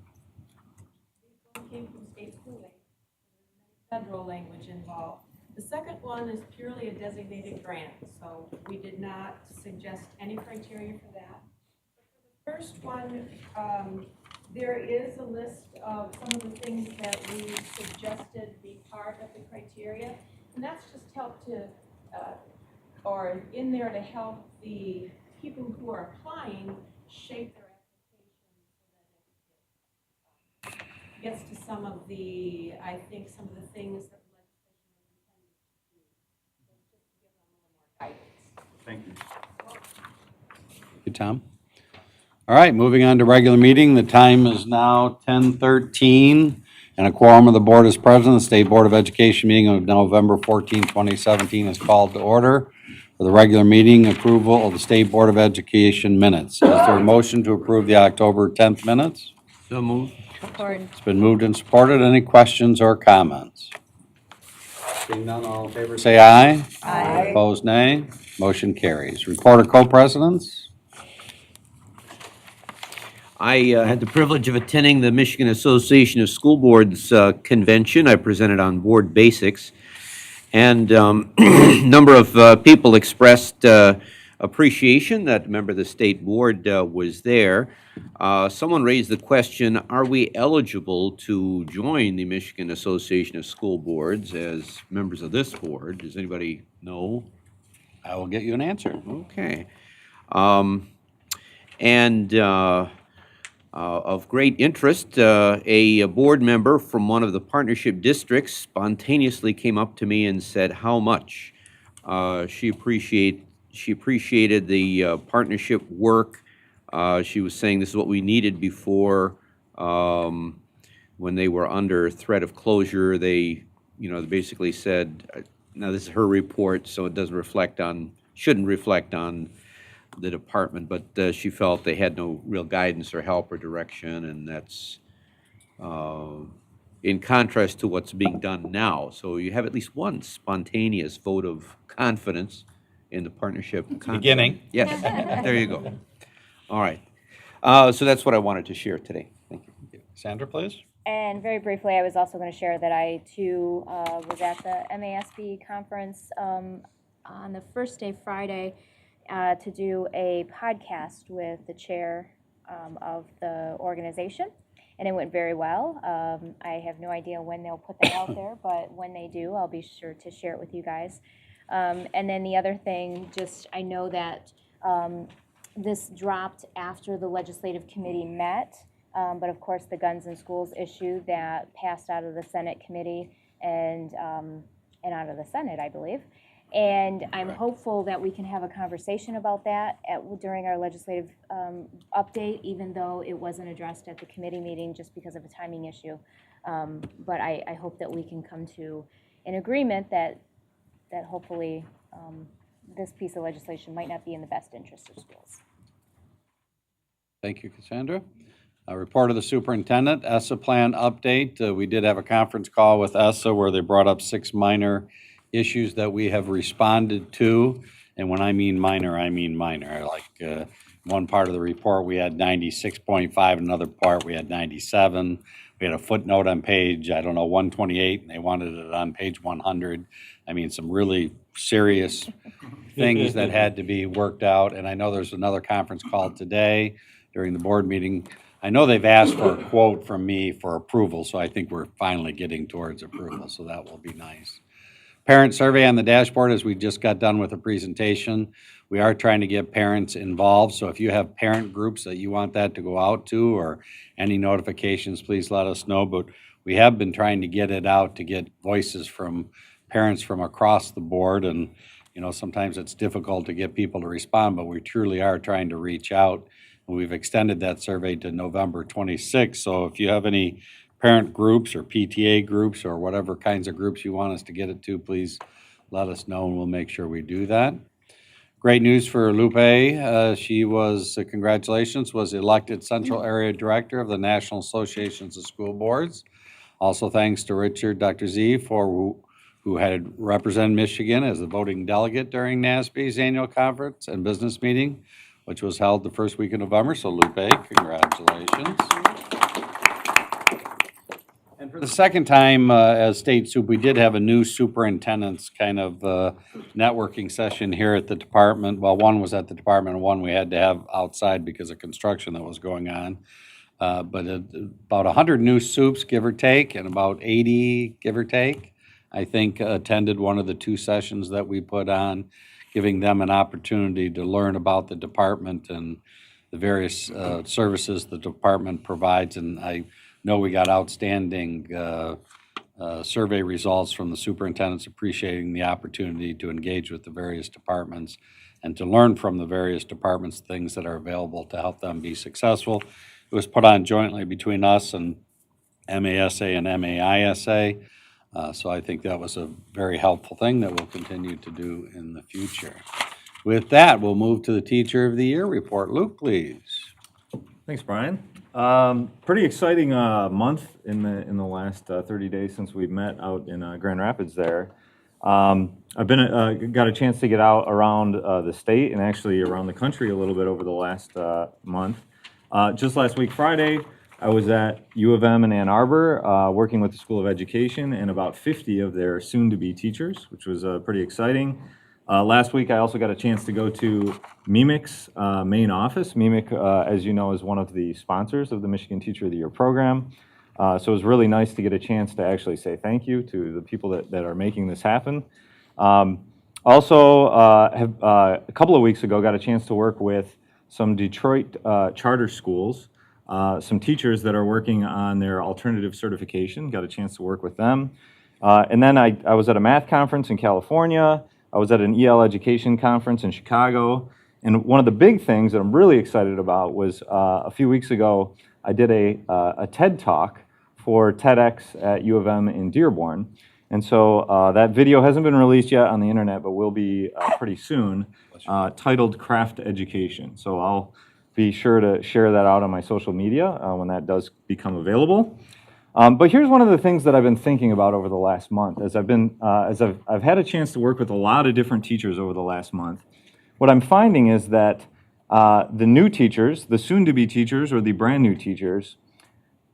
Came from state schooling. Federal language involved. The second one is purely a designated grant, so we did not suggest any criteria for that. For the first one, there is a list of some of the things that we suggested be part of the criteria, and that's just help to, or in there to help the people who are applying shape their application so that it gets to some of the, I think, some of the things that Thank you. Thank you, Tom. All right, moving on to regular meeting. The time is now 10:13, and a quorum of the board is present. The State Board of Education meeting of November 14, 2017 is called to order. For the regular meeting, approval of the State Board of Education minutes. Is there a motion to approve the October 10th minutes? So moved. It's been moved and supported. Any questions or comments? Seeing none, all in favor say aye. Aye. Opposed, nay. Motion carries. Report of co-presidents. I had the privilege of attending the Michigan Association of School Boards convention. I presented on board basics. And a number of people expressed appreciation that a member of the state board was there. Someone raised the question, are we eligible to join the Michigan Association of School Boards as members of this board? Does anybody know? I will get you an answer. Okay. Of great interest, a board member from one of the partnership districts spontaneously came up to me and said how much she appreciated the partnership work. She was saying this is what we needed before when they were under threat of closure. They basically said, now this is her report, so it doesn't reflect on, shouldn't reflect on the department, but she felt they had no real guidance or help or direction, and that's in contrast to what's being done now. So you have at least one spontaneous vote of confidence in the partnership. Beginning. Yes, there you go. All right. So that's what I wanted to share today. Thank you. Sandra, please. And very briefly, I was also going to share that I too was at the MASB conference on the first day, Friday, to do a podcast with the chair of the organization. And it went very well. I have no idea when they'll put that out there, but when they do, I'll be sure to share it with you guys. And then the other thing, just I know that this dropped after the legislative committee met, but of course the guns in schools issue that passed out of the Senate committee and out of the Senate, I believe. And I'm hopeful that we can have a conversation about that during our legislative update, even though it wasn't addressed at the committee meeting just because of a timing issue. But I hope that we can come to an agreement that hopefully this piece of legislation might not be in the best interest of schools. Thank you, Cassandra. A report of the superintendent, ESSA plan update. We did have a conference call with ESSA where they brought up 6 minor issues that we have responded to. And when I mean minor, I mean minor. Like one part of the report, we had 96.5, another part we had 97. We had a footnote on page, 128, and they wanted it on page 100. I mean, some really serious things that had to be worked out. And I know there's another conference call today during the board meeting. I know they've asked for a quote from me for approval, so I think we're finally getting towards approval, so that will be nice. Parent survey on the dashboard, as we just got done with a presentation. We are trying to get parents involved, so if you have parent groups that you want that to go out to or any notifications, please let us know. But we have been trying to get it out to get voices from parents from across the board, and sometimes it's difficult to get people to respond, but we truly are trying to reach out. And we've extended that survey to November 26th, so if you have any parent groups or PTA groups or whatever kinds of groups you want us to get it to, please let us know and we'll make sure we do that. Great news for Lupe. She was, congratulations, was elected Central Area Director of the National Associations of School Boards. Also thanks to Richard, Dr. Z, who had represented Michigan as the voting delegate during NASB's annual conference and business meeting, which was held the first week of November. So Lupe, congratulations. And for the second time as State Soup, we did have a new superintendent's kind of networking session here at the department. Well, one was at the department and one we had to have outside because of construction that was going on. But about 100 new soups, give or take, and about 80, give or take, I think attended one of the 2 sessions that we put on, giving them an opportunity to learn about the department and the various services the department provides. And I know we got outstanding survey results from the superintendents appreciating the opportunity to engage with the various departments and to learn from the various departments things that are available to help them be successful. It was put on jointly between us and MASA and MAISA. So I think that was a very helpful thing that we'll continue to do in the future. With that, we'll move to the Teacher of the Year report. Luke, please. Thanks, Brian. Pretty exciting month in the last 30 days since we've met out in Grand Rapids there. I've been got a chance to get out around the state and actually around the country a little bit over the last month. Just last week, Friday, I was at U of M in Ann Arbor working with the School of Education and about 50 of their soon-to-be teachers, which was pretty exciting. Last week, I also got a chance to go to MEMIC's main office. MEMIC, as you know, is one of the sponsors of the Michigan Teacher of the Year program. So it was really nice to get a chance to actually say thank you to the people that are making this happen. Also, a couple of weeks ago, got a chance to work with some Detroit charter schools, some teachers that are working on their alternative certification, got a chance to work with them. And then I was at a math conference in California. I was at an EL education conference in Chicago. And one of the big things that I'm really excited about was a few weeks ago, I did a TED Talk for TEDx at U of M in Dearborn. And so that video hasn't been released yet on the internet, but will be pretty soon, titled Craft Education. So I'll be sure to share that out on my social media when that does become available. But here's one of the things that I've been thinking about over the last month, as I've had a chance to work with a lot of different teachers over the last month. What I'm finding is that the new teachers, the soon-to-be teachers or the brand-new teachers,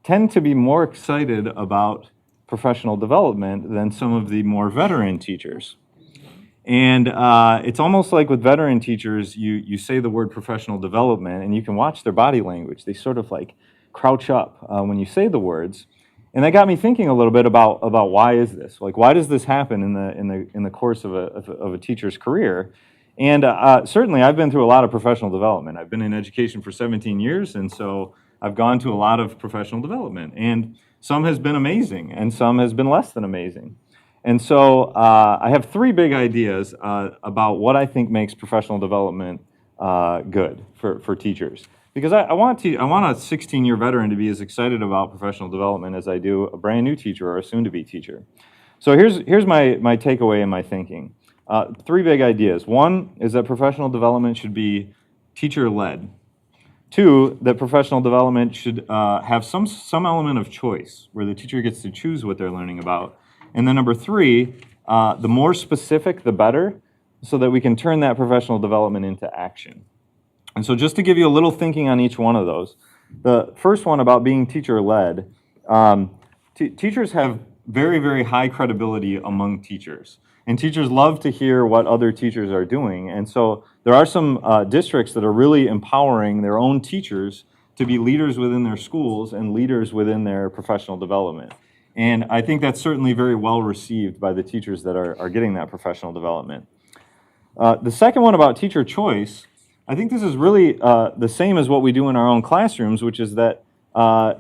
tend to be more excited about professional development than some of the more veteran teachers. And it's almost like with veteran teachers, you say the word professional development and you can watch their body language. They sort of like crouch up when you say the words. And that got me thinking a little bit about why is this? Like, why does this happen in the course of a teacher's career? And certainly I've been through a lot of professional development. I've been in education for 17 years, and so I've gone to a lot of professional development. And some has been amazing, and some has been less than amazing. And so I have three big ideas about what I think makes professional development good for teachers. Because I want a 16-year veteran to be as excited about professional development as I do a brand new teacher or a soon-to-be teacher. So here's my takeaway and my thinking. Three big ideas. One is that professional development should be teacher-led. Two, that professional development should have some element of choice, where the teacher gets to choose what they're learning about. And then number three, the more specific, the better, so that we can turn that professional development into action. And so just to give you a little thinking on each one of those, the first one about being teacher-led, teachers have very, very high credibility among teachers. And teachers love to hear what other teachers are doing. And so there are some districts that are really empowering their own teachers to be leaders within their schools and leaders within their professional development. And I think that's certainly very well received by the teachers that are getting that professional development. The second one about teacher choice, I think this is really the same as what we do in our own classrooms, which is that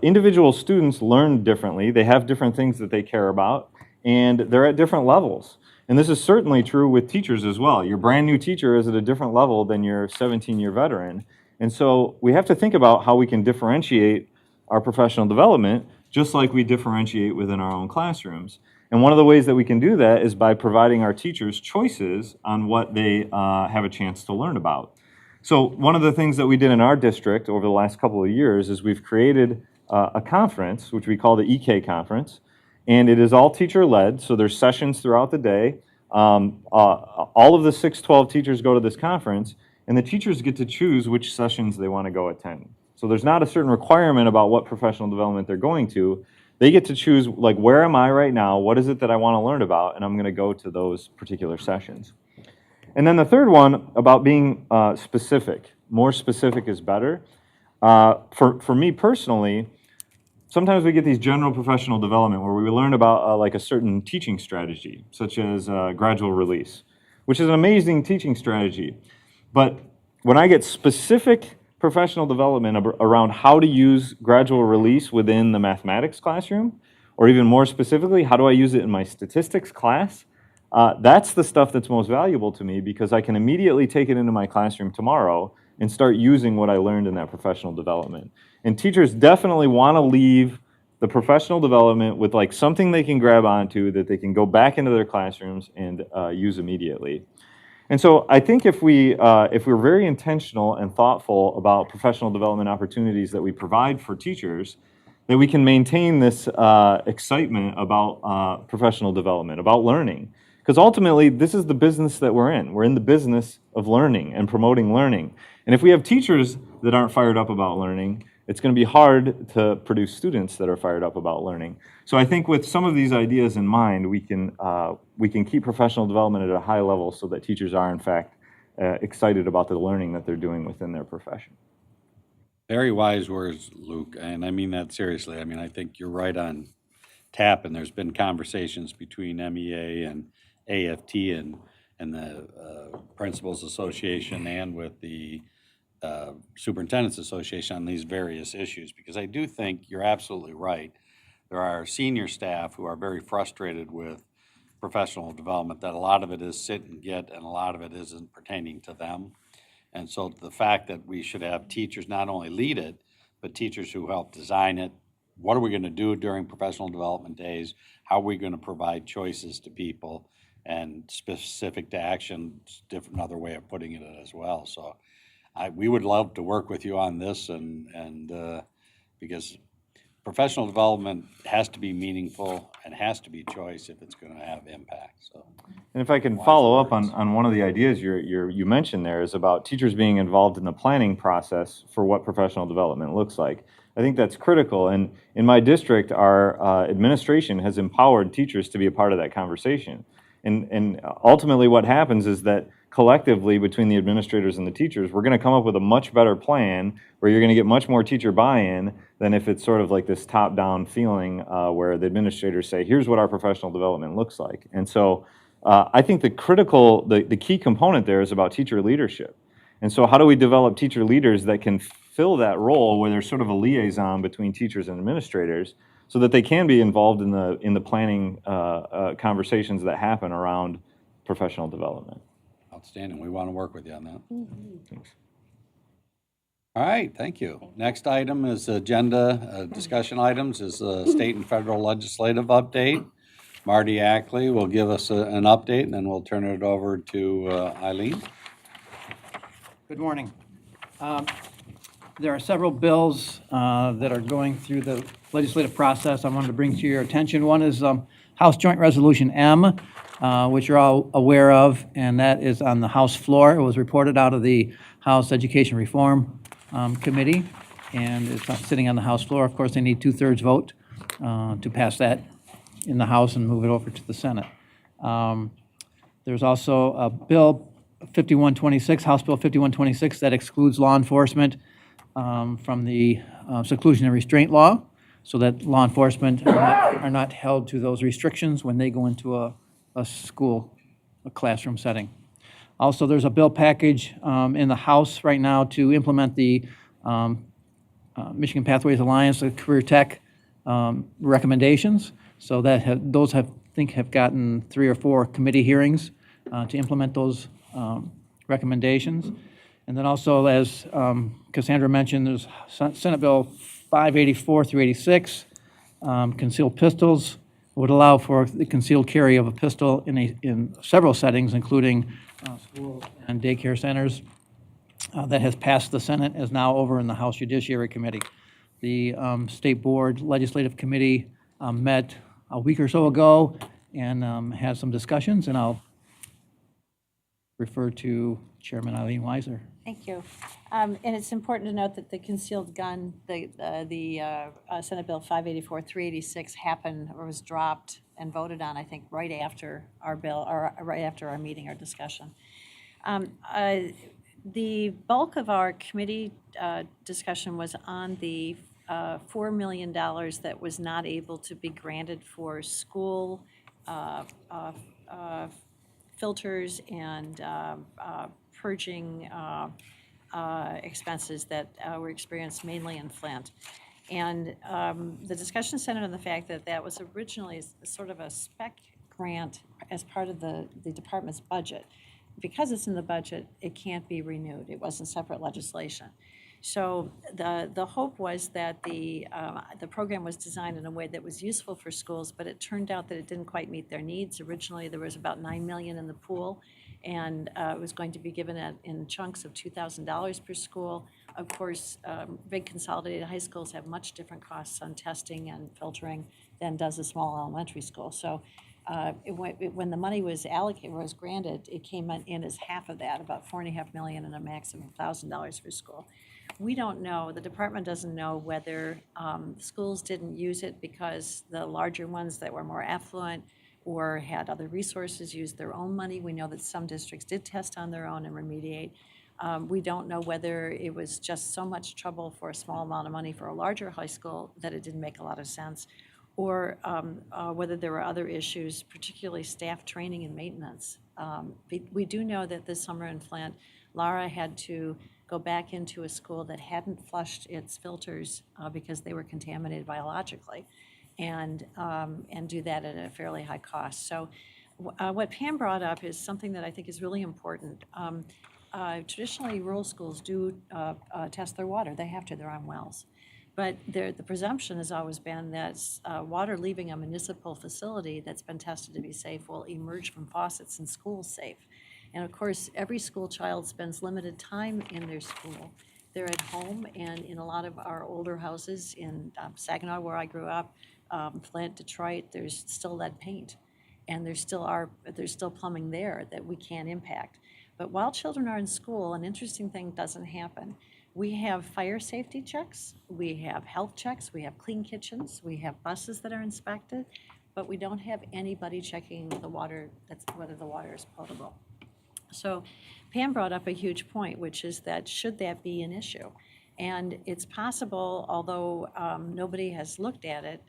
individual students learn differently. They have different things that they care about, and they're at different levels. And this is certainly true with teachers as well. Your brand new teacher is at a different level than your 17-year veteran. And so we have to think about how we can differentiate our professional development just like we differentiate within our own classrooms. And one of the ways that we can do that is by providing our teachers choices on what they have a chance to learn about. So one of the things that we did in our district over the last couple of years is we've created a conference, which we call the EK Conference, and it is all teacher-led, so there's sessions throughout the day. All of the 612 teachers go to this conference, and the teachers get to choose which sessions they want to go attend. So there's not a certain requirement about what professional development they're going to. They get to choose, like, where am I right now? What is it that I want to learn about? And I'm going to go to those particular sessions. And then the third one about being specific. More specific is better. For me personally, sometimes we get these general professional development where we learn about like a certain teaching strategy, such as gradual release, which is an amazing teaching strategy. But when I get specific professional development around how to use gradual release within the mathematics classroom, or even more specifically, how do I use it in my statistics class, that's the stuff that's most valuable to me, because I can immediately take it into my classroom tomorrow and start using what I learned in that professional development. And teachers definitely want to leave the professional development with like something they can grab onto that they can go back into their classrooms and use immediately. And so I think if we're very intentional and thoughtful about professional development opportunities that we provide for teachers, that we can maintain this excitement about professional development, about learning. Because ultimately, this is the business that we're in. We're in the business of learning and promoting learning. And if we have teachers that aren't fired up about learning, it's going to be hard to produce students that are fired up about learning. So I think with some of these ideas in mind, we can keep professional development at a high level so that teachers are, in fact, excited about the learning that they're doing within their profession. Very wise words, Luke, and I mean that seriously. I mean, I think you're right on tap, and there's been conversations between MEA and AFT and the Principals Association and with the Superintendent's Association on these various issues, because I do think you're absolutely right. There are senior staff who are very frustrated with professional development, that a lot of it is sit and get and a lot of it isn't pertaining to them. And so the fact that we should have teachers not only lead it, but teachers who help design it. What are we going to do during professional development days? How are we going to provide choices to people and specific to action? Different other way of putting it as well. So we would love to work with you on this, and because professional development has to be meaningful it has to be choice if it's gonna have impact, so. And if I can follow up on one of the ideas you mentioned there is about teachers being involved in the planning process for what professional development looks like. I think that's critical, and in my district, our administration has empowered teachers to be a part of that conversation. And ultimately what happens is that collectively between the administrators and the teachers, we're gonna come up with a much better plan where you're gonna get much more teacher buy-in than if it's sort of like this top-down feeling where the administrators say, here's what our professional development looks like. And so I think the key component there is about teacher leadership. And so how do we develop teacher leaders that can fill that role where there's sort of a liaison between teachers and administrators so that they can be involved in the planning conversations that happen around professional development. Outstanding. We want to work with you on that. Thanks. All right, thank you. Next item is agenda discussion items is state and federal legislative update. Marty Ackley will give us an update, and then we'll turn it over to Eileen. Good morning. There are several bills that are going through the legislative process I wanted to bring to your attention. One is House Joint Resolution M, which you're all aware of, and that is on the House floor. It was reported out of the House Education Reform Committee, and it's sitting on the House floor. Of course, they need 2/3 vote to pass that in the House and move it over to the Senate. There's also a bill 5126, House Bill 5126, that excludes law enforcement from the seclusion and restraint law, so that law enforcement are not held to those restrictions when they go into a school, a classroom setting. Also, there's a bill package in the House right now to implement the Michigan Pathways Alliance, the Career Tech recommendations. So that those have gotten 3 or 4 committee hearings to implement those recommendations. And then also, as Cassandra mentioned, there's Senate Bill 584 through 86, concealed pistols would allow for the concealed carry of a pistol in several settings, including schools and daycare centers. That has passed the Senate, is now over in the House Judiciary Committee. The State Board Legislative Committee met a week or so ago and had some discussions, and I'll refer to Chairman Eileen Weiser. Thank you. And it's important to note that the concealed gun, the Senate Bill 584-386 happened or was dropped and voted on, I think, right after our bill, or right after our meeting, our discussion. The bulk of our committee discussion was on the $4 million that was not able to be granted for school filters and purging expenses that were experienced mainly in Flint. And the discussion centered on the fact that that was originally sort of a spec grant as part of the department's budget. Because it's in the budget, it can't be renewed. It wasn't separate legislation. So the hope was that the program was designed in a way that was useful for schools, but it turned out that it didn't quite meet their needs. Originally, there was about $9 million in the pool, and it was going to be given in chunks of $2,000 per school. Of course, big consolidated high schools have much different costs on testing and filtering than does a small elementary school. So when the money was allocated, was granted, it came in as half of that, about $4.5 million and a maximum of $1,000 per school. We don't know, the department doesn't know whether schools didn't use it because the larger ones that were more affluent or had other resources used their own money. We know that some districts did test on their own and remediate. We don't know whether it was just so much trouble for a small amount of money for a larger high school that it didn't make a lot of sense, or whether there were other issues, particularly staff training and maintenance. We do know that this summer in Flint, Laura had to go back into a school that hadn't flushed its filters because they were contaminated biologically, and do that at a fairly high cost. So what Pam brought up is something that I think is really important. Traditionally, rural schools do test their water. They have to, they're on wells. But the presumption has always been that water leaving a municipal facility that's been tested to be safe will emerge from faucets in schools safe. And of course, every school child spends limited time in their school. They're at home, and in a lot of our older houses in Saginaw, where I grew up, Flint, Detroit, there's still lead paint. And there's still plumbing there that we can't impact. But while children are in school, an interesting thing doesn't happen. We have fire safety checks, we have health checks, we have clean kitchens, we have buses that are inspected, but we don't have anybody checking the water, whether the water is potable. So Pam brought up a huge point, which is that should that be an issue? And it's possible, although nobody has looked at it,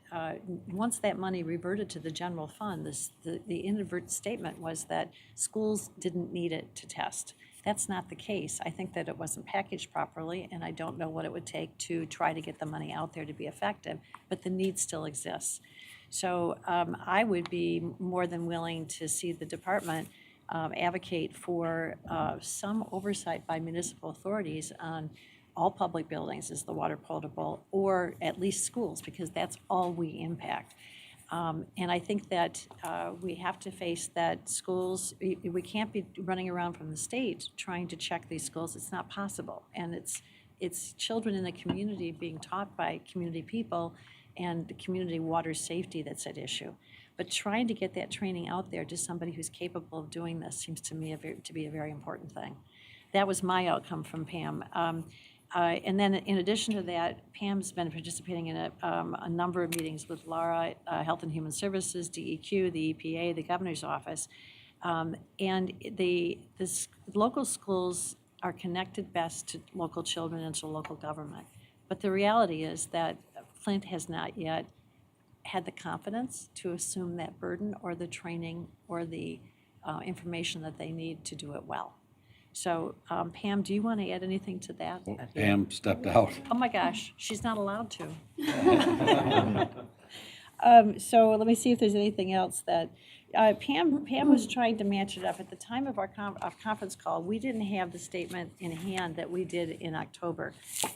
once that money reverted to the general fund, the inadvertent statement was that schools didn't need it to test. That's not the case. I think that it wasn't packaged properly, and I don't know what it would take to try to get the money out there to be effective, but the need still exists. So I would be more than willing to see the department advocate for some oversight by municipal authorities on all public buildings, is the water potable, or at least schools, because that's all we impact. And I think that we have to face that schools, we can't be running around from the state trying to check these schools. It's not possible. And it's children in the community being taught by community people and community water safety that's at issue. But trying to get that training out there to somebody who's capable of doing this seems to me to be a very important thing. That was my outcome from Pam. And then in addition to that, Pam's been participating in a number of meetings with Laura, Health and Human Services, DEQ, the EPA, the Governor's Office. And the local schools are connected best to local children and to local government. But the reality is that Flint has not yet had the confidence to assume that burden or the training or the information that they need to do it well. So Pam, do you want to add anything to that? Pam stepped out. Oh my gosh, she's not allowed to. So let me see if there's anything else that, Pam was trying to match it up. At the time of our conference call, we didn't have the statement in hand that we did in October.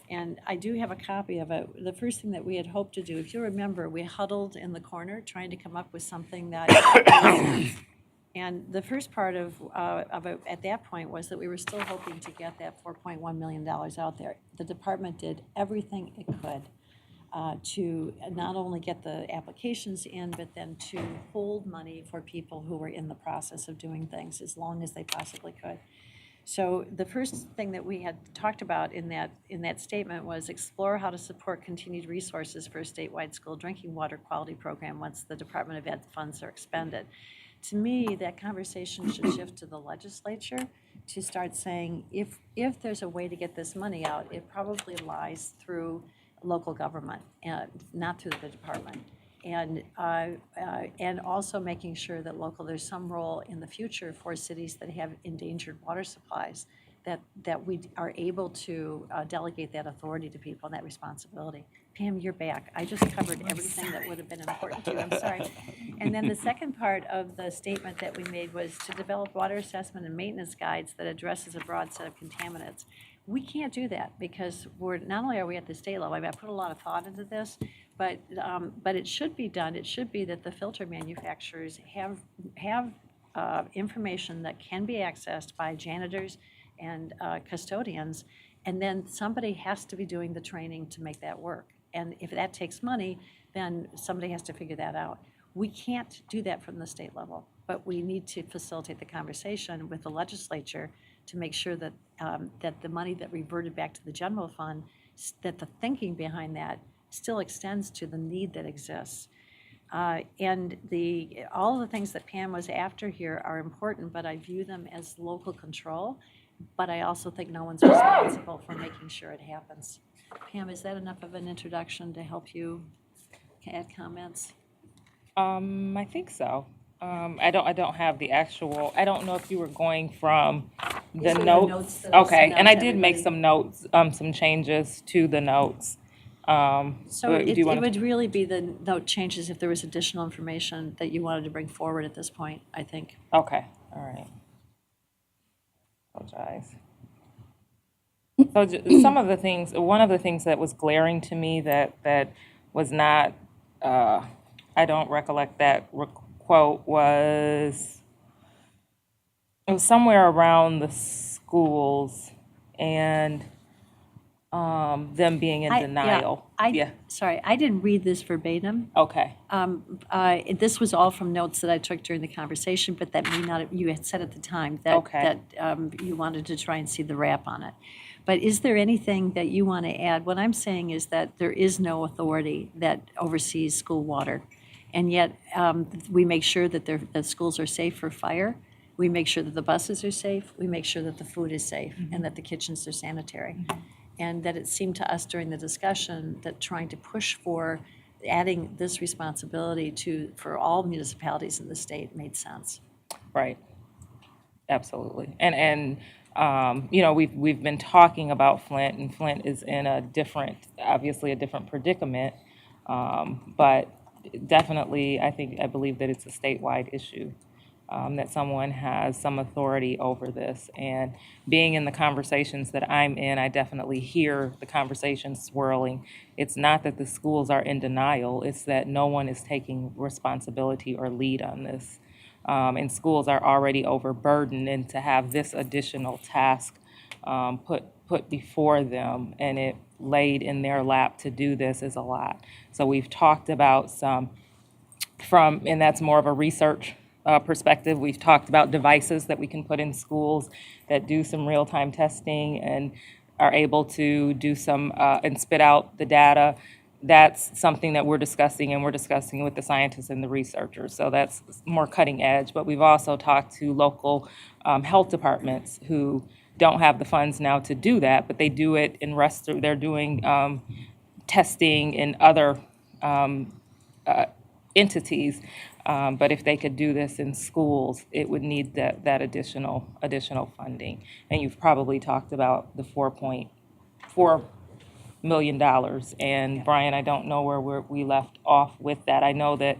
And I do have a copy of it. The first thing that we had hoped to do, if you remember, we huddled in the corner trying to come up with something that and the first part of it at that point was that we were still hoping to get that $4.1 million out there. The department did everything it could to not only get the applications in, but then to hold money for people who were in the process of doing things as long as they possibly could. So the first thing that we had talked about in that statement was explore how to support continued resources for a statewide school drinking water quality program once the Department of Ed funds are expended. To me, that conversation should shift to the legislature to start saying, if there's a way to get this money out, it probably lies through local government and not through the department. And also making sure that there's some role in the future for cities that have endangered water supplies, that we are able to delegate that authority to people and that responsibility. Pam, you're back. I just covered everything that would have been important to you. I'm sorry. And then the second part of the statement that we made was to develop water assessment and maintenance guides that addresses a broad set of contaminants. We can't do that because not only are we at the state level, I mean, I put a lot of thought into this, but it should be done. It should be that the filter manufacturers have information that can be accessed by janitors and custodians, and then somebody has to be doing the training to make that work. And if that takes money, then somebody has to figure that out. We can't do that from the state level, but we need to facilitate the conversation with the legislature to make sure that that the money that reverted back to the general fund, that the thinking behind that still extends to the need that exists. And all of the things that Pam was after here are important, but I view them as local control. But I also think no one's responsible for making sure it happens. Pam, is that enough of an introduction to help you add comments? I think so. I don't have the actual. I don't know if you were going from the notes. Okay, and I did make some notes, some changes to the notes. So it would really be the note changes if there was additional information that you wanted to bring forward at this point, I think. Okay, all right. Apologize. So some of the things, one of the things that was glaring to me that was not, I don't recollect that quote was, it was somewhere around the schools, and them being in denial. Yeah. Sorry, I didn't read this verbatim. Okay. This was all from notes that I took during the conversation, but that may not, you had said at the time that, Okay. you wanted to try and see the wrap on it. But is there anything that you want to add? What I'm saying is that there is no authority that oversees school water. And yet, we make sure that the schools are safe for fire. We make sure that the buses are safe. We make sure that the food is safe and that the kitchens are sanitary. And that it seemed to us during the discussion that trying to push for adding this responsibility for all municipalities in the state made sense. Right. Absolutely. And you know, we've been talking about Flint, and Flint is in obviously a different predicament. But definitely, I believe that it's a statewide issue. That someone has some authority over this. And being in the conversations that I'm in, I definitely hear the conversations swirling. It's not that the schools are in denial, it's that no one is taking responsibility or lead on this. And schools are already overburdened, and to have this additional task put before them and it laid in their lap to do this is a lot. So we've talked about and that's more of a research perspective. We've talked about devices that we can put in schools that do some real-time testing and are able to do some and spit out the data. That's something that we're discussing, and we're discussing with the scientists and the researchers. So that's more cutting edge. But we've also talked to local health departments who don't have the funds now to do that, but they do it in they're doing testing in other entities. But if they could do this in schools, it would need that additional funding. And you've probably talked about the $4.4 million. And Brian, I don't know where we left off with that. I know that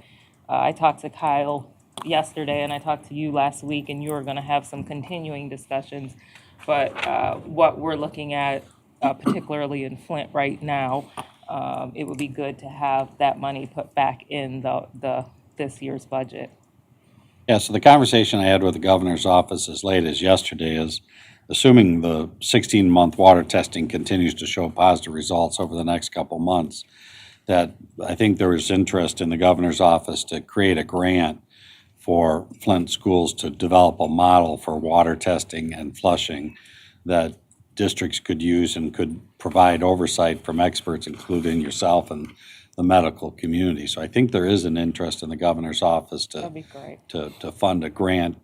I talked to Kyle yesterday, and I talked to you last week, and you were going to have some continuing discussions. But what we're looking at, particularly in Flint right now, it would be good to have that money put back in this year's budget. Yeah, so the conversation I had with the governor's office as late as yesterday is, assuming the 16-month water testing continues to show positive results over the next couple months, that I think there is interest in the governor's office to create a grant for Flint schools to develop a model for water testing and flushing that districts could use and could provide oversight from experts, including yourself and the medical community. So I think there is an interest in the governor's office That'd be great. to fund a grant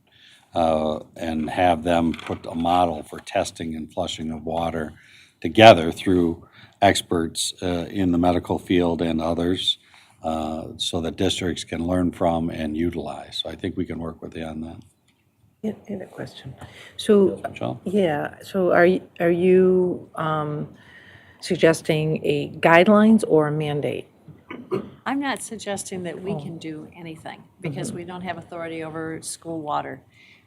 and have them put a model for testing and flushing of water together through experts in the medical field and others, so that districts can learn from and utilize. So I think we can work with you on that. Yeah, I have a question. So, Michelle? yeah, so are you suggesting a guidelines or a mandate? I'm not suggesting that we can do anything because we don't have authority over school water.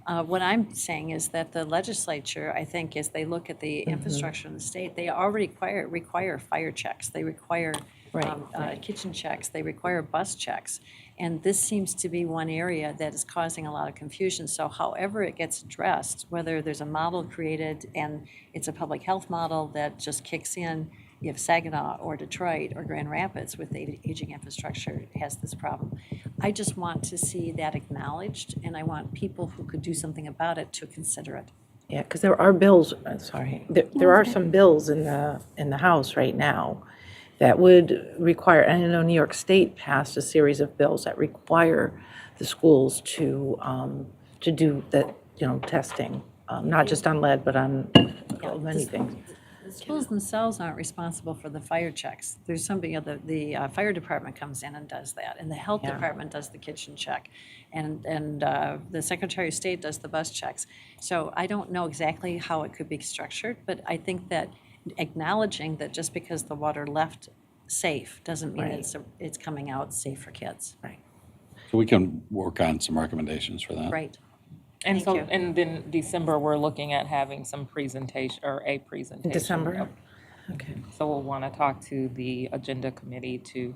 What I'm saying is that the legislature, I think, as they look at the infrastructure in the state, they already require fire checks. They require kitchen checks. They require bus checks. And this seems to be one area that is causing a lot of confusion. So however it gets addressed, whether there's a model created and it's a public health model that just kicks in if Saginaw or Detroit or Grand Rapids with the aging infrastructure has this problem. I just want to see that acknowledged, and I want people who could do something about it to consider it. Yeah, because there are bills, there are some bills in the House right now that would require, and I know New York State passed a series of bills that require the schools to do that, testing, not just on lead, but on many things. The schools themselves aren't responsible for the fire checks. There's somebody, the fire department comes in and does that, and the health department does the kitchen check, and the Secretary of State does the bus checks. So I don't know exactly how it could be structured, but I think that acknowledging that just because the water left safe doesn't mean it's coming out safe for kids. Right. So we can work on some recommendations for that. Right. And Thank so, you. and then December, we're looking at having some presentation or a presentation. December? Okay. So we'll want to talk to the agenda committee to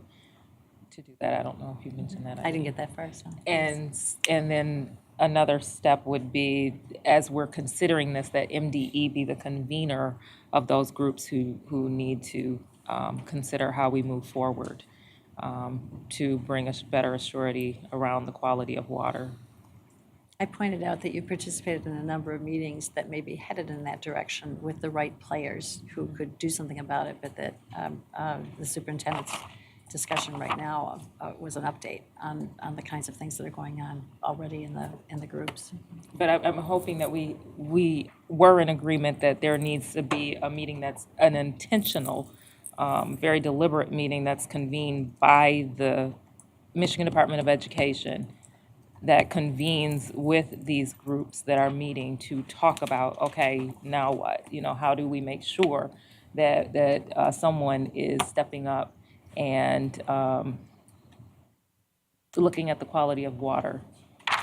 do that. I don't know if you mentioned that. I didn't get that far, so. And then another step would be, as we're considering this, that MDE be the convener of those groups who need to consider how we move forward to bring us better assurity around the quality of water. I pointed out that you participated in a number of meetings that may be headed in that direction with the right players who could do something about it, but that the superintendent's discussion right now was an update on the kinds of things that are going on already in the groups. But I'm hoping that we were in agreement that there needs to be a meeting that's an intentional, very deliberate meeting that's convened by the Michigan Department of Education that convenes with these groups that are meeting to talk about, okay, now what? How do we make sure that someone is stepping up and looking at the quality of water?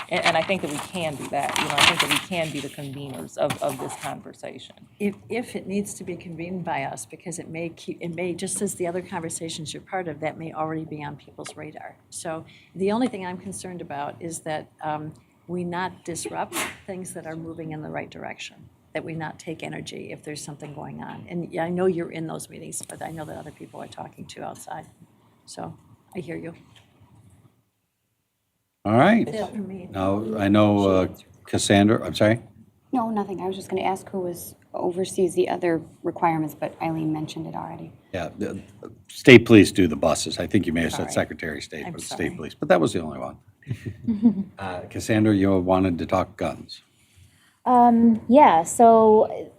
And I think that we can do that. I think that we can be the conveners of this conversation. If it needs to be convened by us, because it may, just as the other conversations you're part of, that may already be on people's radar. So the only thing I'm concerned about is that we not disrupt things that are moving in the right direction, that we not take energy if there's something going on. And I know you're in those meetings, but I know that other people are talking to outside. So I hear you. All right. That's it for me. Now, I know Cassandra, I'm sorry? No, nothing. I was just going to ask who oversees the other requirements, but Eileen mentioned it already. Yeah, the state police do the buses. I think you may have said Sorry. Secretary of State, I'm but it's sorry. state police. But that was the only one. Cassandra, you wanted to talk guns. Yeah, so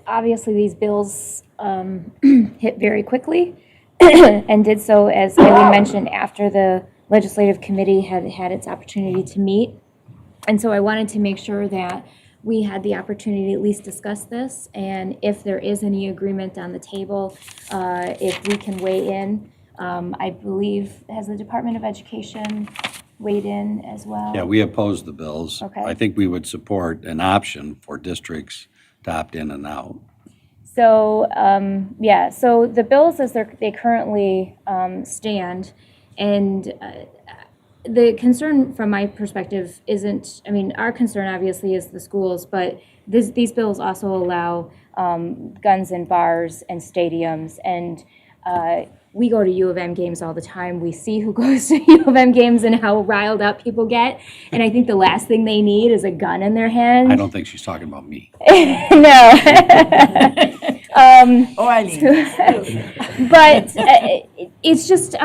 obviously these bills hit very quickly and did so, as Eileen mentioned, after the legislative committee had its opportunity to meet. And so I wanted to make sure that we had the opportunity to at least discuss this, and if there is any agreement on the table, if we can weigh in. I believe, has the Department of Education weighed in as well? Yeah, we oppose the bills. Okay. I think we would support an option for districts to opt in and out. So, so the bills as they currently stand, and the concern from my perspective isn't, our concern obviously is the schools, but these bills also allow guns in bars and stadiums, and we go to U of M games all the time. We see who goes to U of M games and how riled up people get, and I think the last thing they need is a gun in their hand. I don't think she's talking about me. No. But it's just,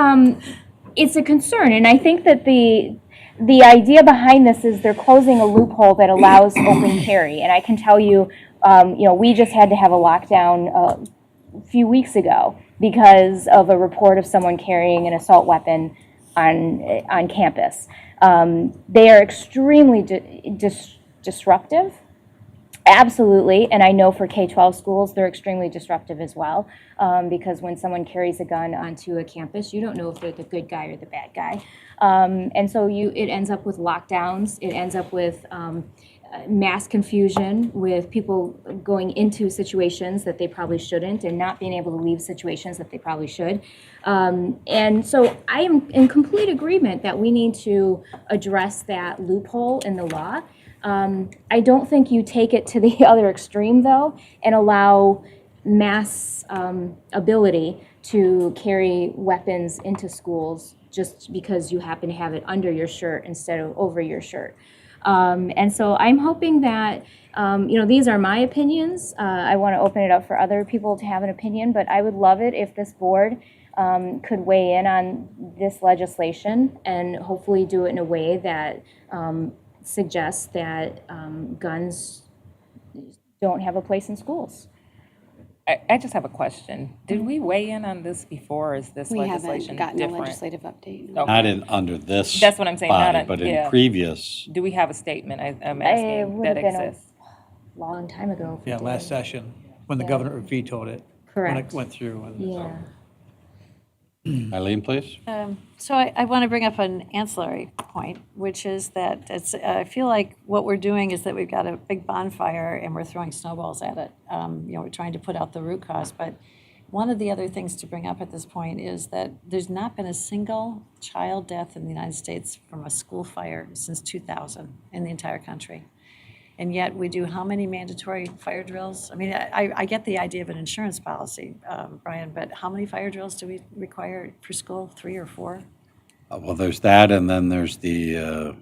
it's a concern, and I think that the idea behind this is they're closing a loophole that allows open carry, and I can tell you, we just had to have a lockdown a few weeks ago because of a report of someone carrying an assault weapon on campus. They are extremely disruptive. Absolutely, and I know for K-12 schools, they're extremely disruptive as well, because when someone carries a gun onto a campus, you don't know if they're the good guy or the bad guy. And so it ends up with lockdowns, it ends up with mass confusion, with people going into situations that they probably shouldn't and not being able to leave situations that they probably should. And so I am in complete agreement that we need to address that loophole in the law. I don't think you take it to the other extreme, though, and allow mass ability to carry weapons into schools just because you happen to have it under your shirt instead of over your shirt. And so I'm hoping that, these are my opinions. I want to open it up for other people to have an opinion, but I would love it if this board could weigh in on this legislation and hopefully do it in a way that suggests that guns don't have a place in schools. I just have a question. Did we weigh in on this before, or is this We legislation haven't gotten different? a legislative update. Okay. Not under this That's what I'm saying, body, not on- but yeah. in previous. Do we have a statement, I'm It asking, would that have been a exists? long time ago. if we Yeah, did. last session, when the Yeah. governor vetoed it. When Correct. it went through. And Yeah. Eileen, please. So I want to bring up an ancillary point, which is that I feel like what we're doing is that we've got a big bonfire and we're throwing snowballs at it. We're trying to put out the root cause, but One of the other things to bring up at this point is that there's not been a single child death in the United States from a school fire since 2000 in the entire country. And yet we do how many mandatory fire drills? I mean, I get the idea of an insurance policy, Brian, but how many fire drills do we require for school? 3 or 4? Well, there's that, and then there's the,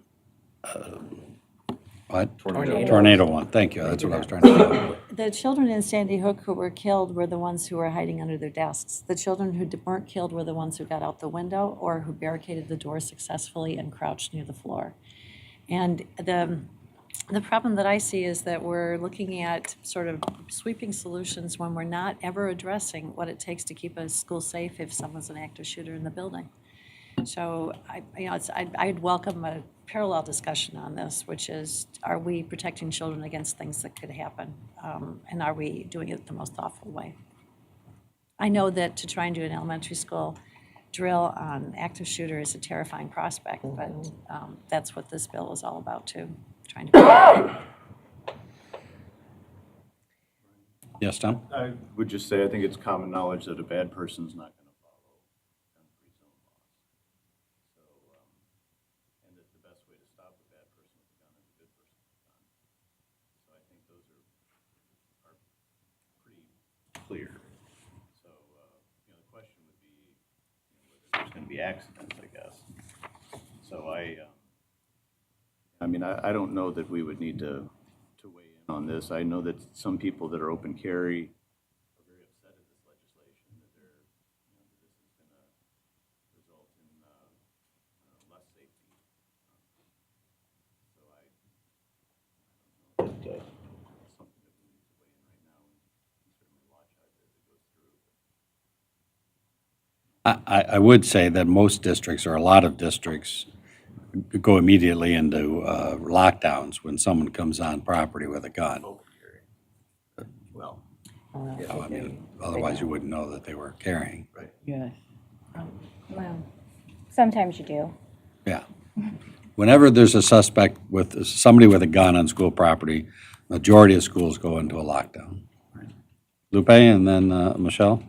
what? Tornado one. Thank you. That's what I was trying to say. The children in Sandy Hook who were killed were the ones who were hiding under their desks. The children who weren't killed were the ones who got out the window or who barricaded the door successfully and crouched near the floor. And the problem that I see is that we're looking at sort of sweeping solutions when we're not ever addressing what it takes to keep a school safe if someone's an active shooter in the building. So I'd welcome a parallel discussion on this, which is, are we protecting children against things that could happen? And are we doing it the most thoughtful way? I know that to try and do an elementary school drill on active shooter is a terrifying prospect, but that's what this bill is all about too, trying to. Yes, Tom? I would just say, I think it's common knowledge that a bad person's not going to follow gun-free zone laws. So, and that the best way to stop a bad person with a gun is a good person with a gun. So I think those are pretty clear. So, the question would be, whether there's going to be accidents, I guess. So I don't know that we would need to weigh in on this. I know that some people that are open carry are very upset at this legislation, that this is going to result in less safety. So I don't know that it's something that we need to weigh in right now and certainly watch as it goes through. I would say that most districts, or a lot of districts, go immediately into lockdowns when someone comes on property with a gun. Well, I mean, otherwise you wouldn't know that they were carrying. Right. Yes. Well, sometimes you do. Yeah. Whenever there's a suspect with somebody with a gun on school property, majority of schools go into a lockdown. Lupe and then Michelle?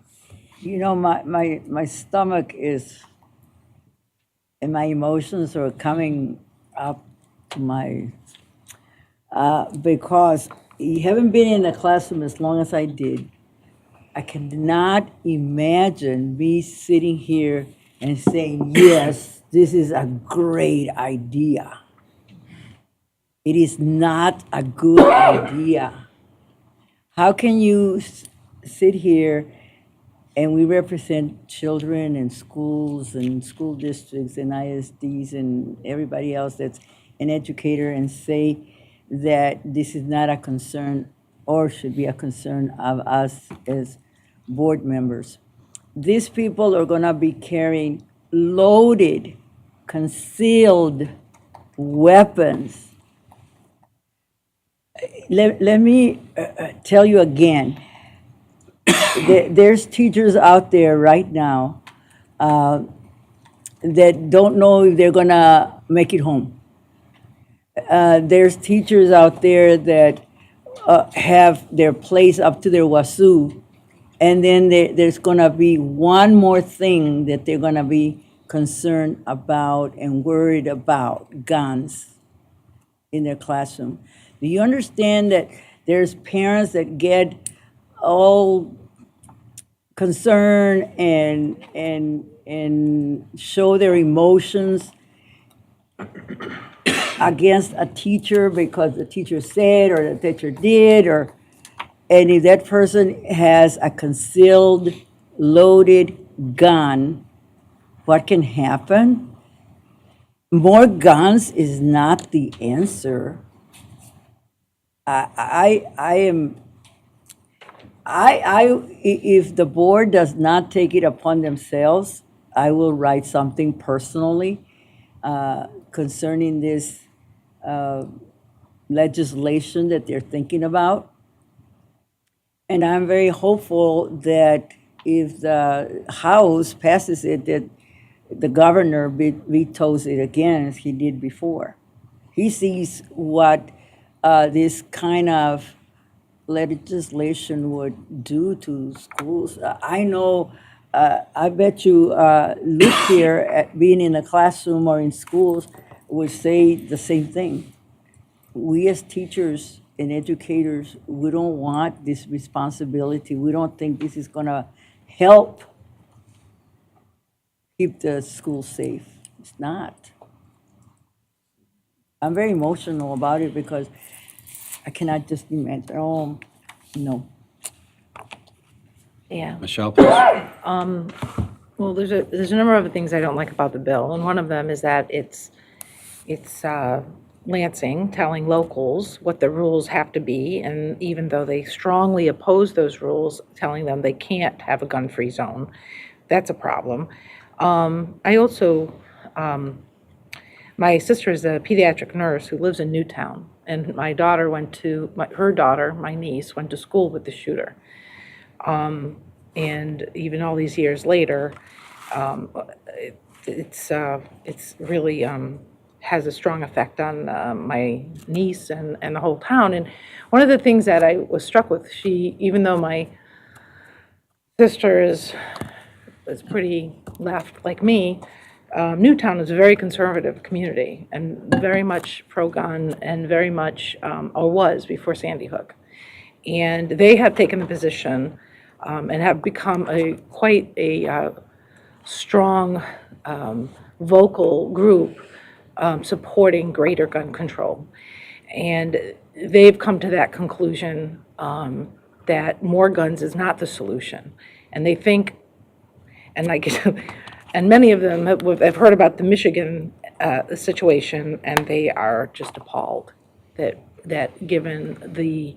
You know, my stomach is, and my emotions are coming up to my, because you haven't been in a classroom as long as I did. I cannot imagine me sitting here and saying, yes, this is a great idea. It is not a good idea. How can you sit here and we represent children and schools and school districts and ISDs and everybody else that's an educator and say that this is not a concern or should be a concern of us as board members? These people are going to be carrying loaded, concealed weapons. Let me tell you again. There's teachers out there right now that don't know if they're going to make it home. There's teachers out there that have their place up to their wazoo, and then there's going to be one more thing that they're going to be concerned about and worried about: guns in their classroom. Do you understand that there's parents that get all concern and show their emotions against a teacher because the teacher said or the teacher did, and if that person has a concealed, loaded gun, what can happen? More guns is not the answer. If the board does not take it upon themselves, I will write something personally concerning this legislation that they're thinking about. And I'm very hopeful that if the House passes it, that the governor vetoes it again as he did before. He sees what this kind of legislation would do to schools. I know, I bet you Luke here, at being in a classroom or in schools, would say the same thing. We as teachers and educators, we don't want this responsibility. We don't think this is gonna help keep the school safe. It's not. I'm very emotional about it because I cannot just imagine, oh, no. Yeah. Michelle, please. Well, there's a number of things I don't like about the bill, and one of them is that it's Lansing telling locals what the rules have to be, and even though they strongly oppose those rules, telling them they can't have a gun-free zone. That's a problem. I also, my sister is a pediatric nurse who lives in Newtown, and my daughter her daughter, my niece, went to school with the shooter. And even all these years later, it's really has a strong effect on my niece and the whole town. And one of the things that I was struck with, even though my sister is pretty left like me, Newtown is a very conservative community and very much pro-gun and very much, or was before Sandy Hook. And they have taken the position and have become quite a strong, vocal group supporting greater gun control. And they've come to that conclusion that more guns is not the solution. And they think, and many of them have heard about the Michigan situation, and they are just appalled that given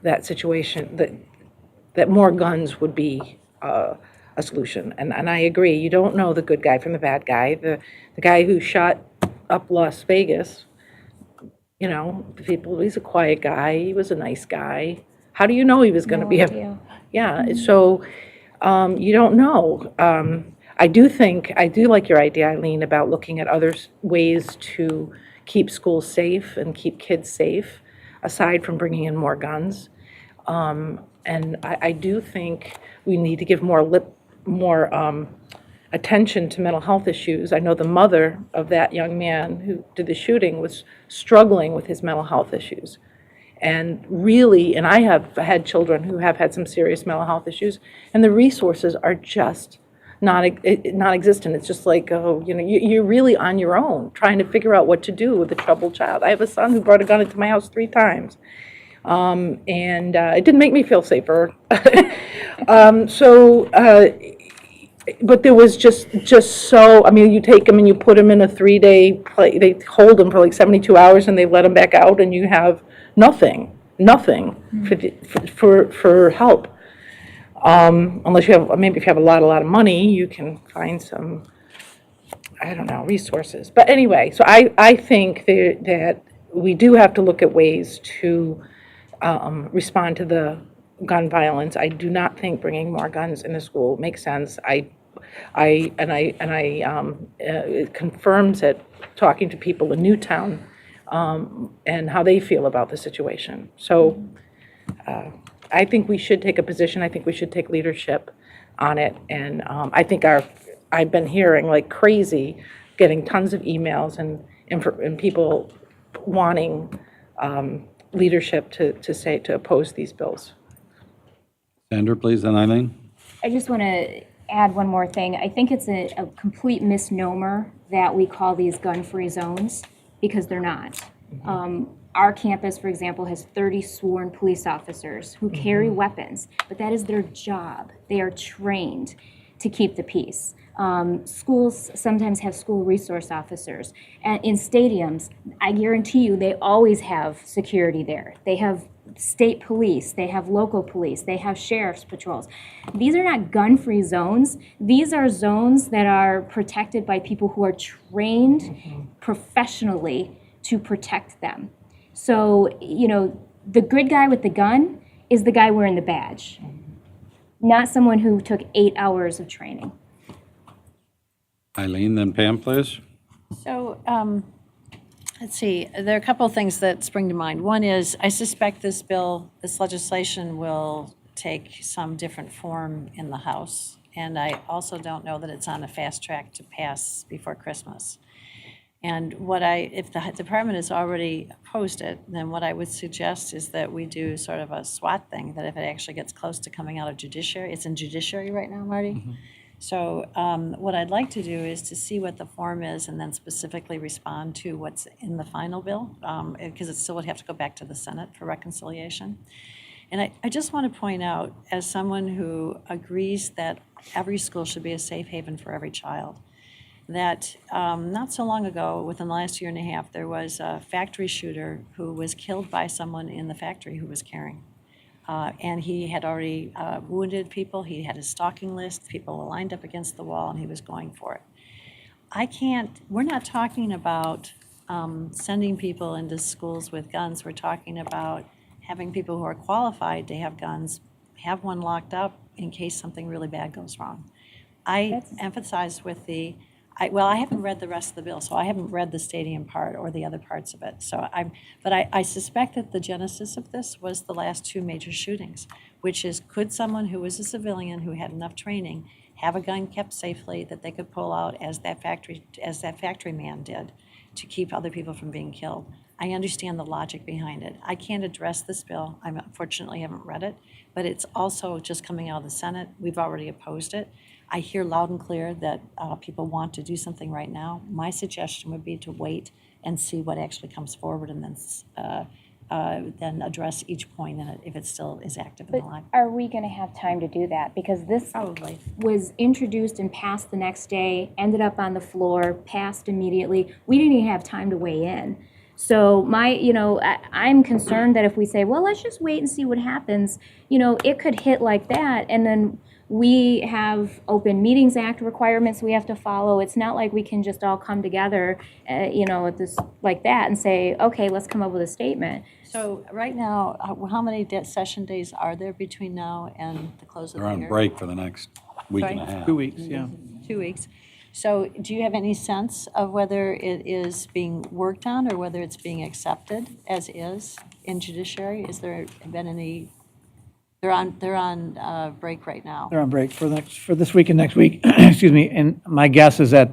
that situation, that more guns would be a solution. And I agree, you don't know the good guy from the bad guy. The guy who shot up Las Vegas, he's a quiet guy, he was a nice guy. How do you know he was going to be Yeah, so you don't know. I do like your idea, Eileen, about looking at other ways to keep schools safe and keep kids safe, aside from bringing in more guns. And I do think we need to give more attention to mental health issues. I know the mother of that young man who did the shooting was struggling with his mental health issues. And really, and I have had children who have had some serious mental health issues, and the resources are just non-existent. It's just like, you're really on your own trying to figure out what to do with a troubled child. I have a son who brought a gun into my house 3 times. And it didn't make me feel safer. But there was just so, you take them and you put them in a 3-day play, they hold them for like 72 hours and they let them back out, and you have nothing for help. Unless you have, maybe if you have a lot of money, you can find some, resources. But anyway, so I think that we do have to look at ways to respond to the gun violence. I do not think bringing more guns in the school makes sense. It confirms it talking to people in Newtown and how they feel about the situation. So I think we should take a position. I think we should take leadership on it. And I think I've been hearing like crazy, getting tons of emails and people wanting leadership to oppose these bills. Sandra, please, and Eileen. I just want to add one more thing. I think it's a complete misnomer that we call these gun-free zones, because they're not. Our campus, for example, has 30 sworn police officers who carry weapons, but that is their job. They are trained to keep the peace. Schools sometimes have school resource officers. And in stadiums, I guarantee you, they always have security there. They have state police, they have local police, they have sheriff's patrols. These are not gun-free zones. These are zones that are protected by people who are trained professionally to protect them. So, the good guy with the gun is the guy wearing the badge, not someone who took 8 hours of training. Eileen, then Pam, please. So Let's see, there are a couple of things that spring to mind. One is, I suspect this legislation will take some different form in the House. And I also don't know that it's on a fast track to pass before Christmas. And if the department has already opposed it, then what I would suggest is that we do sort of a SWAT thing, that if it actually gets close to coming out of judiciary, it's in judiciary right now, Marty? So what I'd like to do is to see what the form is and then specifically respond to what's in the final bill, because it still would have to go back to the Senate for reconciliation. And I just want to point out, as someone who agrees that every school should be a safe haven for every child, that not so long ago, within the last year and a half, there was a factory shooter who was killed by someone in the factory who was carrying. And he had already wounded people. He had his stalking list. People were lined up against the wall, and he was going for it. We're not talking about sending people into schools with guns. We're talking about having people who are qualified to have guns, have one locked up in case something really bad goes wrong. I emphasize with I haven't read the rest of the bill, so I haven't read the stadium part or the other parts of it. But I suspect that the genesis of this was the last two major shootings, which is, could someone who was a civilian who had enough training have a gun kept safely that they could pull out as that factory man did to keep other people from being killed? I understand the logic behind it. I can't address this bill. I unfortunately haven't read it, but it's also just coming out of the Senate. We've already opposed it. I hear loud and clear that people want to do something right now. My suggestion would be to wait and see what actually comes forward, and then address each point in it if it still is active and alive. Are we going to have time to do that? Because this was introduced and passed the next day, ended up on the floor, passed immediately. We didn't even have time to weigh in. So I'm concerned that if we say, well, let's just wait and see what happens, it could hit like that, and then we have Open Meetings Act requirements we have to follow. It's not like we can just all come together, at this like that and say, okay, let's come up with a statement. So right now, how many session days are there between now and the close of the year? They're on break for the next week and a half. 2 weeks, yeah. 2 weeks. So do you have any sense of whether it is being worked on or whether it's being accepted as is in judiciary? Is there been any? They're on break right now. They're on break for this week and next week, excuse me, and my guess is that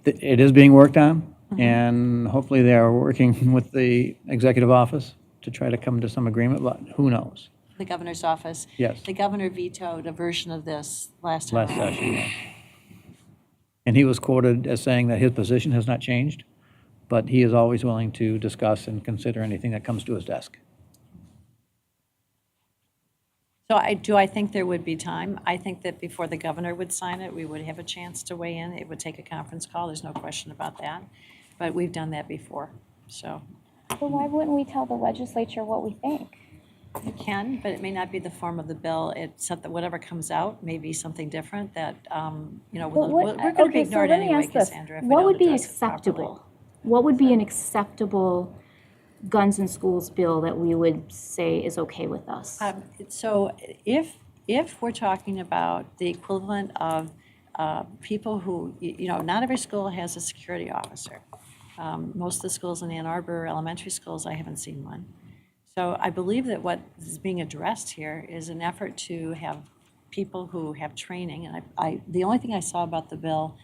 it is being worked on, and hopefully they are working with the executive office to try to come to some agreement, but who knows? The governor's office? Yes. The governor vetoed a version of this last time. Last session, yeah. And he was quoted as saying that his position has not changed, but he is always willing to discuss and consider anything that comes to his desk. So I think there would be time. I think that before the governor would sign it, we would have a chance to weigh in. It would take a conference call, there's no question about that. But we've done that before, so. But why wouldn't we tell the legislature what we think? You can, but it may not be the form of the bill. It's something, whatever comes out may be something different that, we're going to be ignored anyway, Cassandra, if we What don't would be address it properly. acceptable? What would be an acceptable guns in schools bill that we would say is okay with us? So if we're talking about the equivalent of people who, not every school has a security officer. Most of the schools in Ann Arbor, elementary schools, I haven't seen one. So I believe that what is being addressed here is an effort to have people who have training. And the only thing I saw about the bill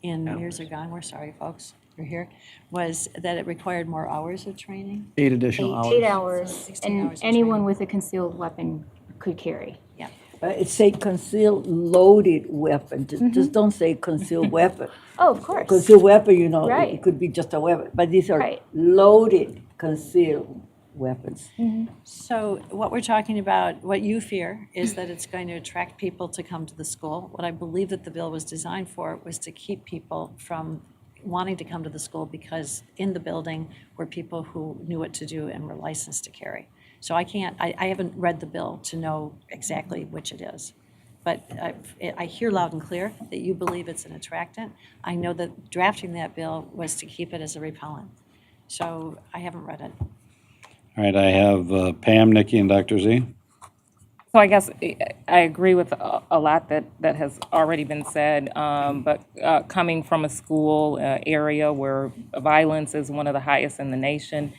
in years ago, we're sorry, folks, you're here, was that it required more hours of training. 8 additional hours. 8 hours, So 16 and hours of anyone training. with a concealed weapon could carry. Yeah. It say concealed loaded weapon. Just don't say concealed weapon. Oh, of course. Concealed weapon, Right. it could be just a weapon, but these are Right. loaded concealed weapons. So what we're talking about, what you fear, is that it's going to attract people to come to the school. What I believe that the bill was designed for was to keep people from wanting to come to the school because in the building were people who knew what to do and were licensed to carry. So I haven't read the bill to know exactly which it is. But I hear loud and clear that you believe it's an attractant. I know that drafting that bill was to keep it as a repellent. So I haven't read it. All right, I have Pam, Nikki, and Dr. Z. So So I guess I agree with a lot that has already been said, but coming from a school area where violence is one of the highest in the nation,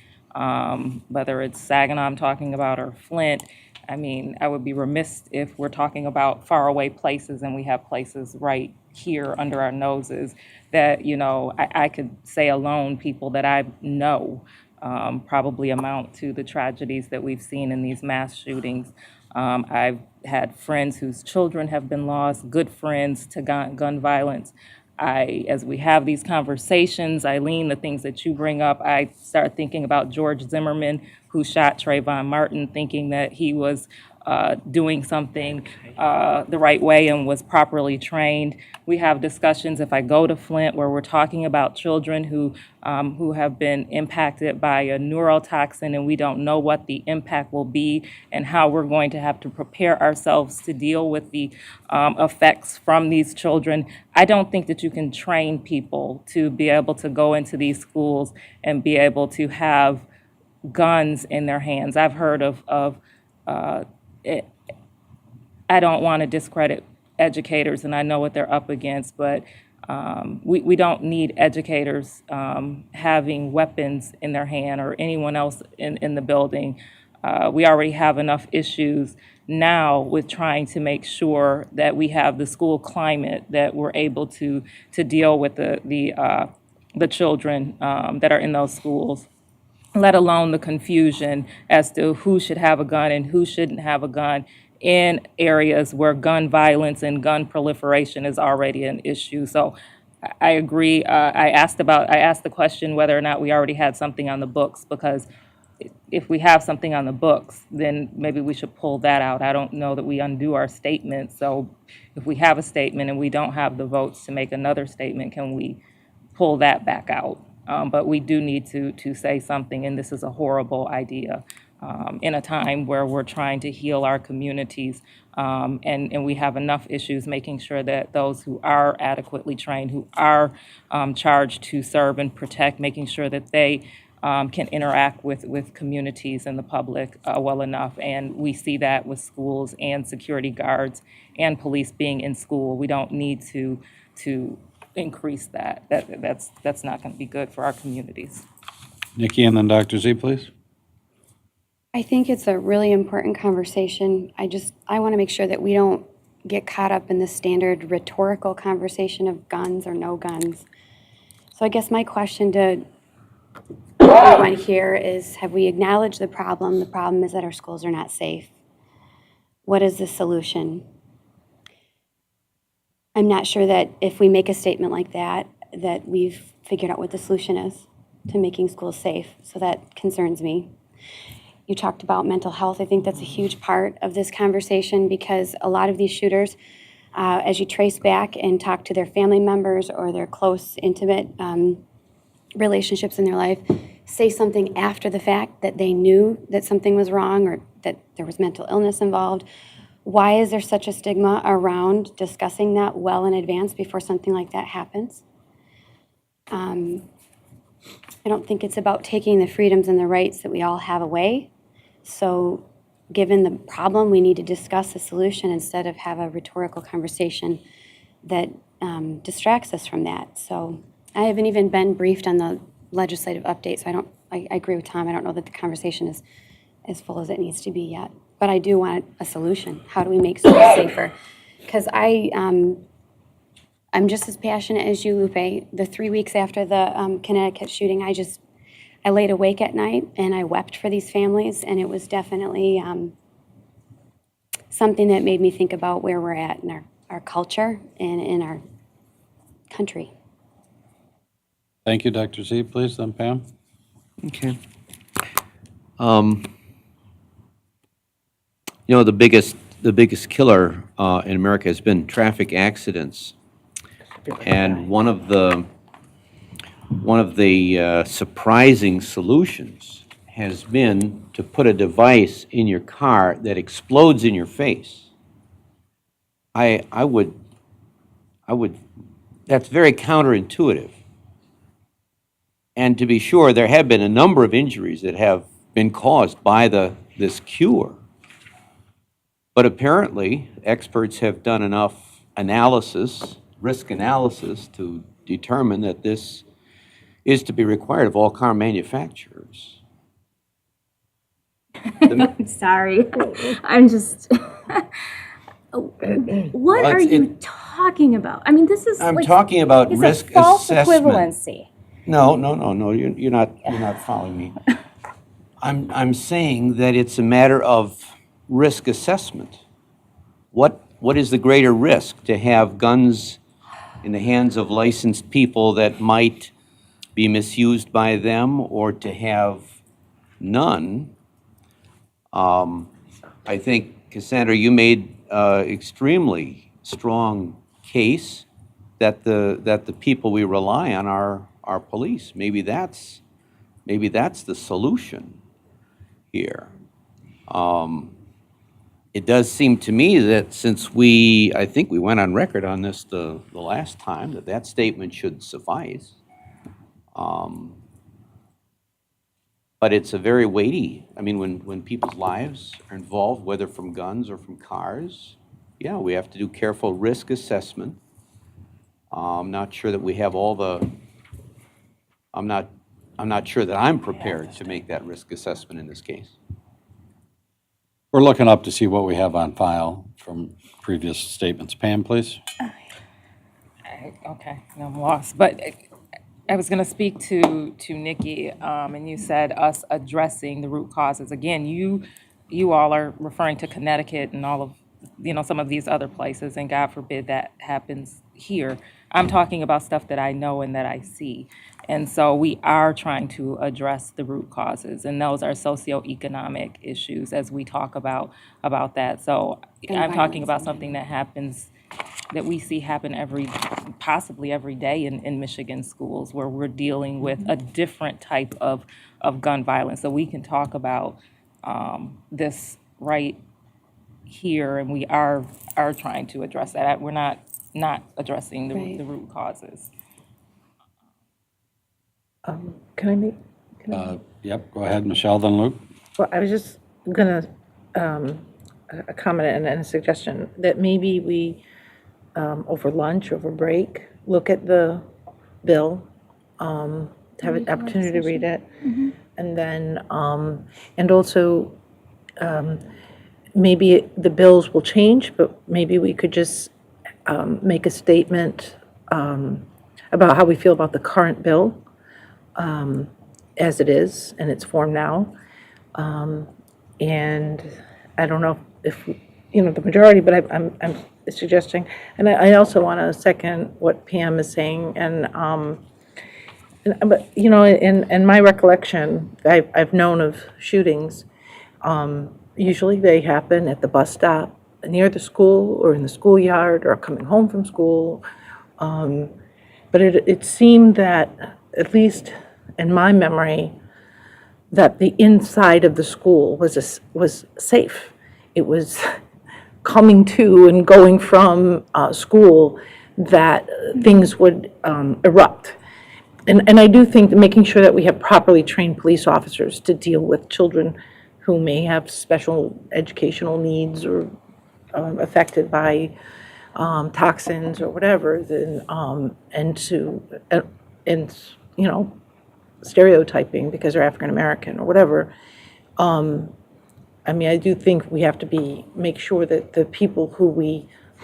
whether it's Saginaw I'm talking about or Flint, I mean, I would be remiss if we're talking about faraway places and we have places right here under our noses that, you know, I could say alone people that I know probably amount to the tragedies that we've seen in these mass shootings. I've had friends whose children have been lost, good friends to gun violence. As we have these conversations, Eileen, the things that you bring up, I start thinking about George Zimmerman, who shot Trayvon Martin, thinking that he was doing something the right way and was properly trained. We have discussions, if I go to Flint, where we're talking about children who have been impacted by a neurotoxin, and we don't know what the impact will be and how we're going to have to prepare ourselves to deal with the effects from these children. I don't think that you can train people to be able to go into these schools and be able to have guns in their hands. I've heard of I don't want to discredit educators, and I know what they're up against, but we don't need educators having weapons in their hand or anyone else in the building. We already have enough issues now with trying to make sure that we have the school climate that we're able to deal with the children that are in those schools, let alone the confusion as to who should have a gun and who shouldn't have a gun in areas where gun violence and gun proliferation is already an issue. So I agree. I asked the question whether or not we already had something on the books, because if we have something on the books, then maybe we should pull that out. I don't know that we undo our statement. So if we have a statement and we don't have the votes to make another statement, can we pull that back out? But we do need to say something, and this is a horrible idea in a time where we're trying to heal our communities, and we have enough issues making sure that those who are adequately trained, who are charged to serve and protect, making sure that they can interact with communities and the public well enough. And we see that with schools and security guards and police being in school. We don't need to increase that. That's not going to be good for our communities. Nikki and then Dr. Z, please. I think it's a really important conversation. I want to make sure that we don't get caught up in the standard rhetorical conversation of guns or no guns. So I guess my question to everyone here is, have we acknowledged the problem? The problem is that our schools are not safe. What is the solution? I'm not sure that if we make a statement like that, that we've figured out what the solution is to making schools safe. So that concerns me. You talked about mental health. I think that's a huge part of this conversation, because a lot of these shooters, as you trace back and talk to their family members or their close, intimate relationships in their life, say something after the fact that they knew that something was wrong or that there was mental illness involved. Why is there such a stigma around discussing that well in advance before something like that happens? I don't think it's about taking the freedoms and the rights that we all have away. So given the problem, we need to discuss a solution instead of have a rhetorical conversation that distracts us from that. So I haven't even been briefed on the legislative update, so I agree with Tom. I don't know that the conversation is as full as it needs to be yet. But I do want a solution. How do we make schools safer? Because I'm just as passionate as you, Lupe. The 3 weeks after the Connecticut shooting, I laid awake at night and I wept for these families, and it was definitely something that made me think about where we're at in our culture and in our country. Thank you, Dr. Z. Please, then Pam. Okay. You know, the biggest killer in America has been traffic accidents, and one of the surprising solutions has been to put a device in your car that explodes in your face. I would. That's very counterintuitive. And to be sure, there have been a number of injuries that have been caused by this cure. But apparently, experts have done enough analysis, risk analysis, to determine that this is to be required of all car manufacturers. I'm sorry. I'm just. What are you talking about? I mean, this is. I'm like, talking about it's risk a false assessment. equivalency. No, you're not following me. I'm saying that it's a matter of risk assessment. What is the greater risk, to have guns in the hands of licensed people that might be misused by them, or to have none? I think, Cassandra, you made extremely strong case that the people we rely on are police. Maybe that's the solution here. It does seem to me that since I think we went on record on this the last time, that statement should suffice. But it's a very weighty, I mean, when people's lives are involved, whether from guns or from cars, yeah, we have to do careful risk assessment. I'm not sure that we have all the, I'm not sure that I'm prepared to make that risk assessment in this case. We're looking up to see what we have on file from previous statements. Pam, please. Okay, I'm lost, but I was going to speak to Nikki, and you said us addressing the root causes. Again, you all are referring to Connecticut and all of, some of these other places, and God forbid that happens here. I'm talking about stuff that I know and that I see. And so we are trying to address the root causes, and those are socioeconomic issues as we talk about that. So I'm talking about something that happens, that we see happen possibly every day in Michigan schools, where we're dealing with a different type of gun violence. So we can talk about this right here, and we are trying to address that. We're not addressing the root causes. Can I Yep, go ahead, Michelle, then Luke. Well, I was just gonna, a comment and a suggestion that maybe we, over lunch, over break, look at the bill, have an opportunity to read it, and then, and also, maybe the bills will change, but maybe we could just make a statement about how we feel about the current bill, as it is in its form now. And I don't know if the majority, but I'm suggesting, and I also want to second what Pam is saying, but in my recollection, I've known of shootings. Usually they happen at the bus stop, near the school, or in the schoolyard, or coming home from school. But it seemed that, at least in my memory, that the inside of the school was safe. It was coming to and going from school that things would erupt. And I do think that making sure that we have properly trained police officers to deal with children who may have special educational needs, or affected by toxins or whatever, then and stereotyping because they're African American or whatever. I mean, I do think we have to make sure that the people who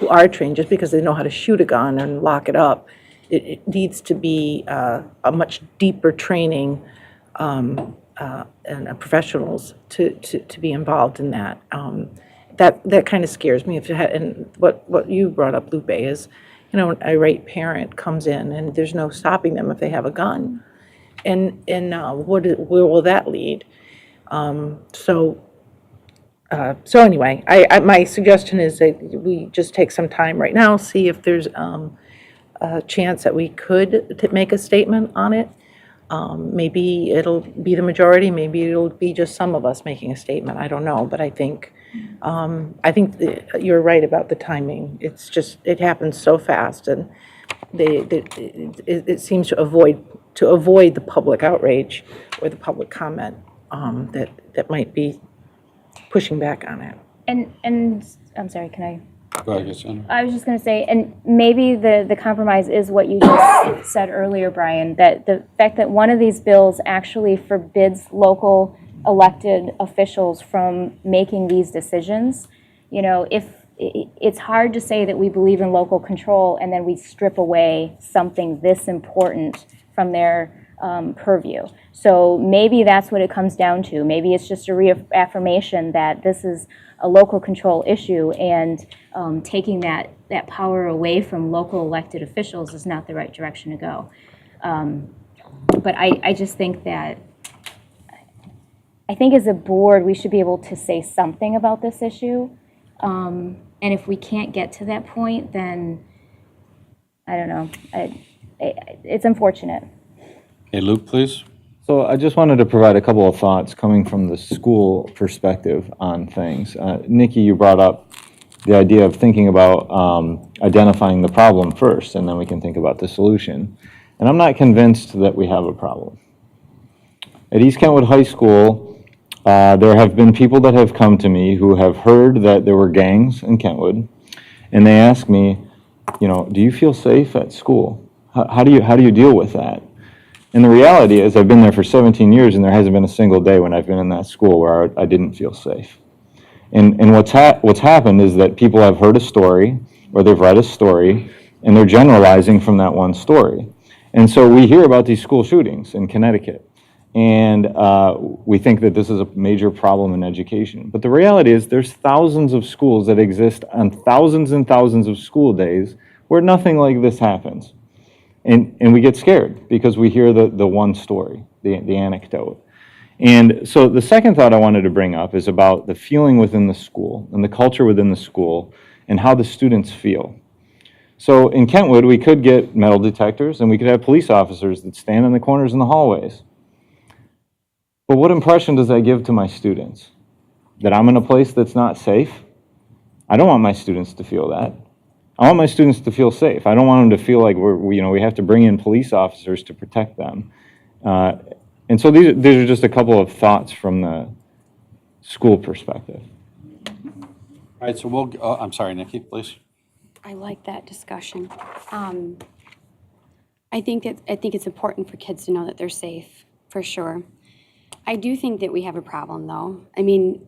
are trained, just because they know how to shoot a gun and lock it up, it needs to be a much deeper training and professionals to be involved in that. That kind of scares me. And what you brought up, Lupe, is, an irate parent comes in and there's no stopping them if they have a gun. And where will that lead? So anyway, my suggestion is that we just take some time right now, see if there's a chance that we could make a statement on it. Maybe it'll be the majority, maybe it'll be just some of us making a statement. I don't know, but I think you're right about the timing. It's just, it happens so fast, and it seems to avoid the public outrage or the public comment that might be pushing back on it. And I'm sorry, can I? Go ahead, Cassandra. I was just going to say, and maybe the compromise is what you just said earlier, Brian, that the fact that one of these bills actually forbids local elected officials from making these decisions. You know, if it's hard to say that we believe in local control and then we strip away something this important from their purview. So maybe that's what it comes down to. Maybe it's just a reaffirmation that this is a local control issue, and taking that power away from local elected officials is not the right direction to go. But I just think that, I think as a board, we should be able to say something about this issue. And if we can't get to that point, then, I don't know, it's unfortunate. Okay, Luke, please. So I just wanted to provide a couple of thoughts coming from the school perspective on things. Nikki, you brought up the idea of thinking about identifying the problem first, and then we can think about the solution. And I'm not convinced that we have a problem. At East Kentwood High School, there have been people that have come to me who have heard that there were gangs in Kentwood, and they ask me, you know, do you feel safe at school? How do you deal with that? And the reality is, I've been there for 17 years, and there hasn't been a single day when I've been in that school where I didn't feel safe. And what's happened is that people have heard a story, or they've read a story, and they're generalizing from that one story. And so we hear about these school shootings in Connecticut, and we think that this is a major problem in education. But the reality is, there's thousands of schools that exist on thousands and thousands of school days where nothing like this happens. And we get scared because we hear the one story, the anecdote. And so the second thought I wanted to bring up is about the feeling within the school and the culture within the school and how the students feel. So in Kentwood, we could get metal detectors and we could have police officers that stand in the corners in the hallways. But what impression does that give to my students? That I'm in a place that's not safe? I don't want my students to feel that. I want my students to feel safe. I don't want them to feel like we have to bring in police officers to protect them. And so these are just a couple of thoughts from the school perspective. All right, so we'll, I'm sorry, Nikki, please. I like that discussion. I think it's important for kids to know that they're safe, for sure. I do think that we have a problem, though. I mean,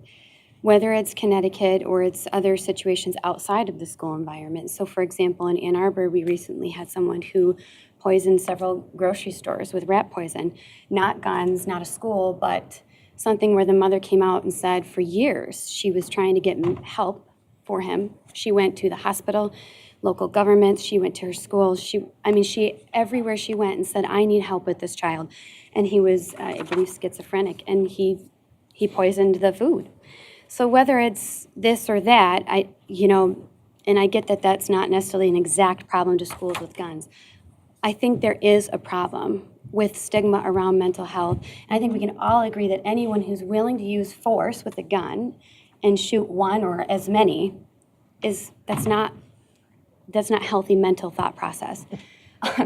whether it's Connecticut or it's other situations outside of the school environment. So, for example, in Ann Arbor, we recently had someone who poisoned several grocery stores with rat poison. Not guns, not a school, but something where the mother came out and said for years she was trying to get help for him. She went to the hospital, local governments, she went to her school. She everywhere she went and said, I need help with this child. And he was, I believe, schizophrenic, and he poisoned the food. So whether it's this or that, and I get that that's not necessarily an exact problem to schools with guns. I think there is a problem with stigma around mental health. And I think we can all agree that anyone who's willing to use force with a gun and shoot one or as many that's not healthy mental thought process.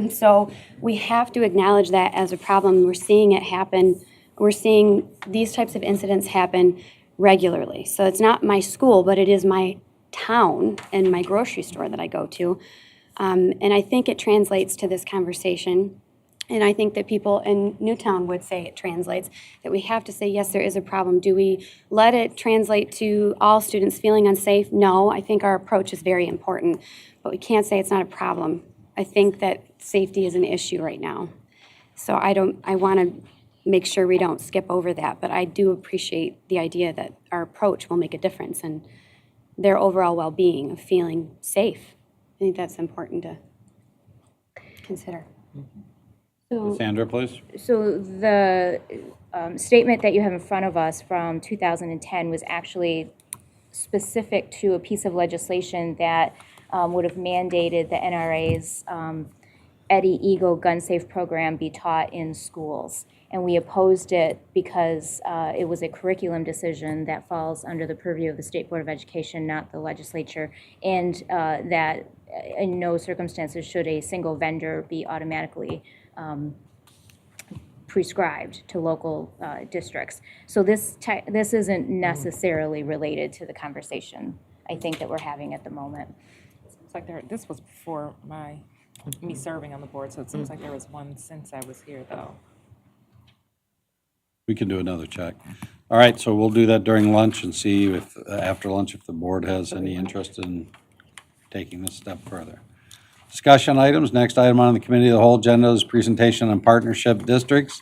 So we have to acknowledge that as a problem. We're seeing it happen. We're seeing these types of incidents happen regularly. So it's not my school, but it is my town and my grocery store that I go to. And I think it translates to this conversation. And I think that people in Newtown would say it translates, that we have to say, yes, there is a problem. Do we let it translate to all students feeling unsafe? No, I think our approach is very important, but we can't say it's not a problem. I think that safety is an issue right now. So I want to make sure we don't skip over that, but I do appreciate the idea that our approach will make a difference in their overall well-being of feeling safe. I think that's important to consider. So, Sandra, please. So the statement that you have in front of us from 2010 was actually specific to a piece of legislation that would have mandated the NRA's Eddie Eagle Gun Safe program be taught in schools. And we opposed it because it was a curriculum decision that falls under the purview of the State Board of Education, not the legislature, and that in no circumstances should a single vendor be automatically prescribed to local districts. So this isn't necessarily related to the conversation. I think that we're having at the moment. It's like this was before me serving on the board, so it seems like there was one since I was here, though. We can do another check. All right, so we'll do that during lunch and see if, after lunch, if the board has any interest in taking this step further. Discussion items. Next item on the committee of the whole agenda is presentation on partnership districts.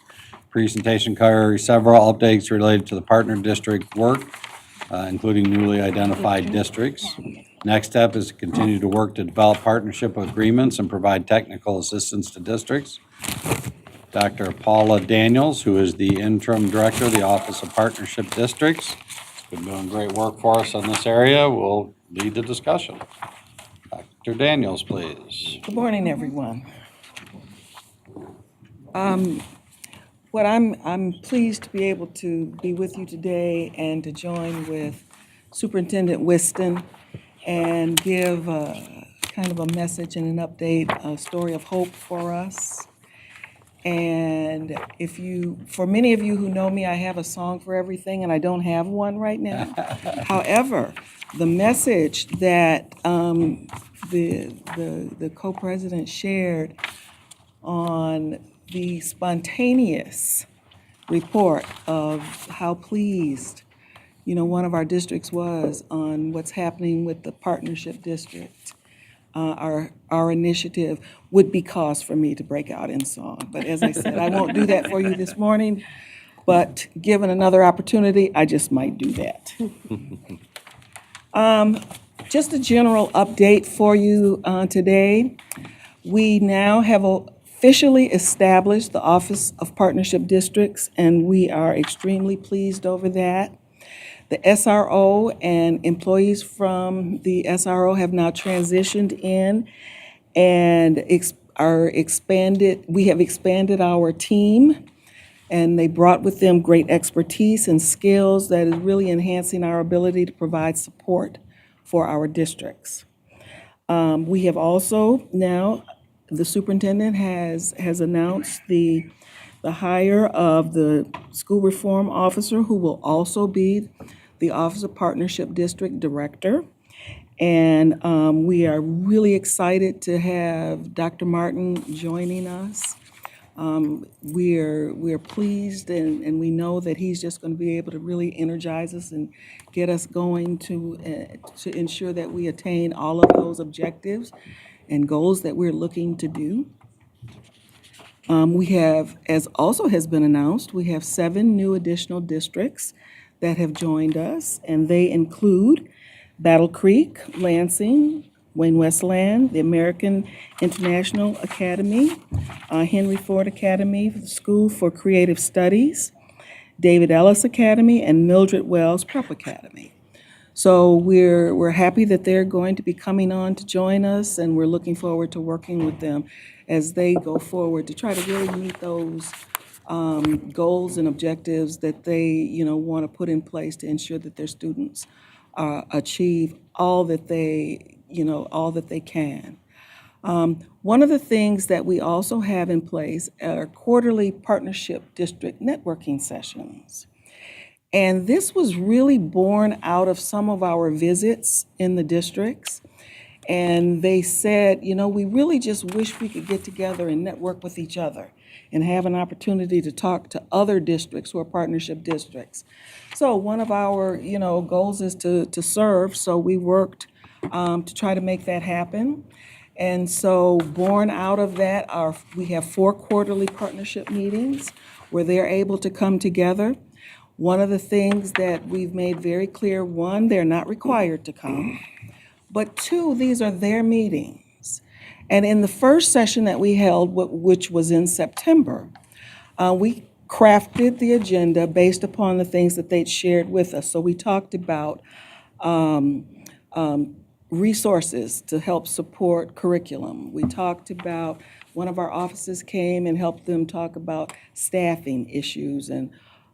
Presentation covers several updates related to the partner district work, including newly identified districts. Next step is to continue to work to develop partnership agreements and provide technical assistance to districts. Dr. Paula Daniels, who is the interim director of the Office of Partnership Districts, been doing great work for us in this area, will lead the discussion. Dr. Daniels, please. Good morning, everyone. What I'm pleased to be able to be with you today and to join with Superintendent Whiston and give kind of a message and an update, a story of hope for us. And for many of you who know me, I have a song for everything, and I don't have one right now. However, the message that the co-president shared on the spontaneous report of how pleased, one of our districts was on what's happening with the partnership district. Our initiative would be cause for me to break out in song. But as I said, I won't do that for you this morning, but given another opportunity, I just might do that. Just a general update for you today. We now have officially established the Office of Partnership Districts, and we are extremely pleased over that. The SRO and employees from the SRO have now transitioned in and we have expanded our team, and they brought with them great expertise and skills that is really enhancing our ability to provide support for our districts. We have also now, the superintendent has announced the hire of the school reform officer, who will also be the Office of Partnership District Director. And we are really excited to have Dr. Martin joining us. We're pleased, and we know that he's just going to be able to really energize us and get us going to ensure that we attain all of those objectives and goals that we're looking to do. We have, as also has been announced, we have 7 new additional districts that have joined us, and they include Battle Creek, Lansing, Wayne Westland, the American International Academy, Henry Ford Academy, the School for Creative Studies, David Ellis Academy, and Mildred Wells Prep Academy. So we're happy that they're going to be coming on to join us, and we're looking forward to working with them as they go forward to try to really meet those goals and objectives that they, want to put in place to ensure that their students achieve all that they can. One of the things that we also have in place are quarterly partnership district networking sessions. And this was really born out of some of our visits in the districts. And they said, we really just wish we could get together and network with each other and have an opportunity to talk to other districts who are partnership districts. So one of our, goals is to serve. So we worked to try to make that happen. And so born out of that, we have 4 quarterly partnership meetings where they're able to come together. One of the things that we've made very clear, 1, they're not required to come, but 2, these are their meetings. And in the first session that we held, which was in September, we crafted the agenda based upon the things that they'd shared with us. So we talked about resources to help support curriculum. We talked about, one of our offices came and helped them talk about staffing issues and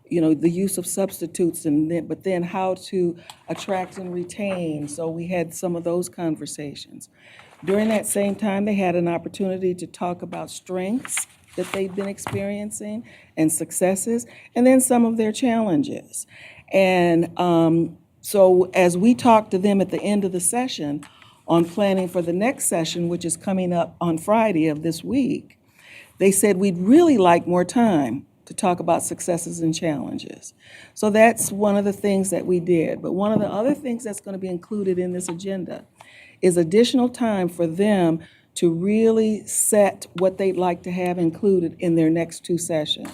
the use of substitutes, but then how to attract and retain. So we had some of those conversations. During that same time, they had an opportunity to talk about strengths that they've been experiencing and successes, and then some of their challenges. And So as we talked to them at the end of the session on planning for the next session, which is coming up on Friday of this week, they said we'd really like more time to talk about successes and challenges. So that's one of the things that we did. But one of the other things that's going to be included in this agenda is additional time for them to really set what they'd like to have included in their next 2 sessions.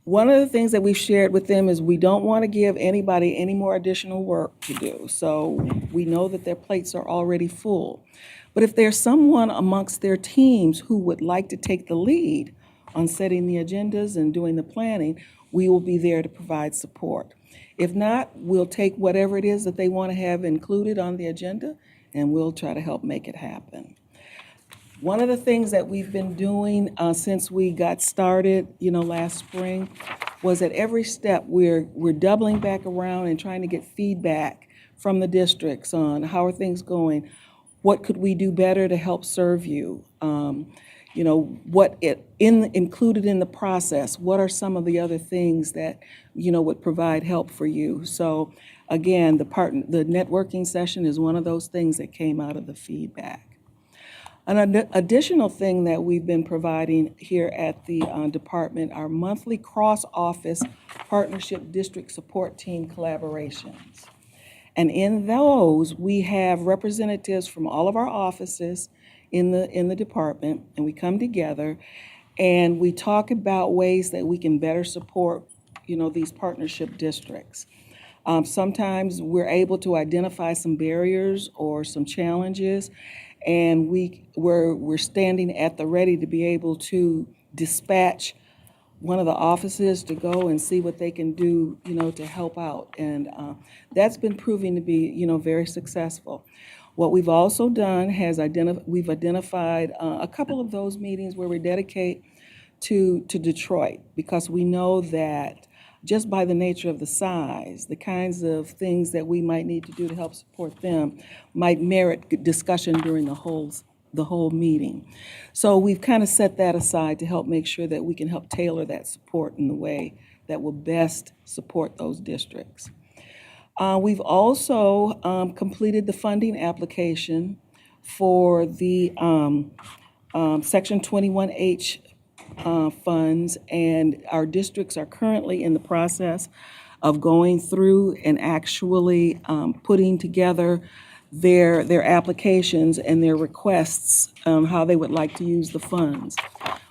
One of the things that we've shared with them is we don't want to give anybody any more additional work to do. So we know that their plates are already full. But if there's someone amongst their teams who would like to take the lead on setting the agendas and doing the planning, we will be there to provide support. If not, we'll take whatever it is that they want to have included on the agenda, and we'll try to help make it happen. One of the things that we've been doing since we got started, last spring, was at every step we're doubling back around and trying to get feedback from the districts on how are things going, what could we do better to help serve you, what included in the process, what are some of the other things that would provide help for you. So again, the networking session is one of those things that came out of the feedback. An additional thing that we've been providing here at the department are monthly cross-office partnership district support team collaborations. And in those, we have representatives from all of our offices in the department, and we come together and we talk about ways that we can better support, these partnership districts. Sometimes we're able to identify some barriers or some challenges, and we're standing at the ready to be able to dispatch one of the offices to go and see what they can do, to help out. And that's been proving to be, very successful. What we've also done is we've identified a couple of those meetings where we dedicate to Detroit, because we know that just by the nature of the size, the kinds of things that we might need to do to help support them might merit discussion during the whole meeting. So we've kind of set that aside to help make sure that we can help tailor that support in the way that will best support those districts. We've also completed the funding application for the Section 21H funds, and our districts are currently in the process of going through and actually putting together their applications and their requests on how they would like to use the funds.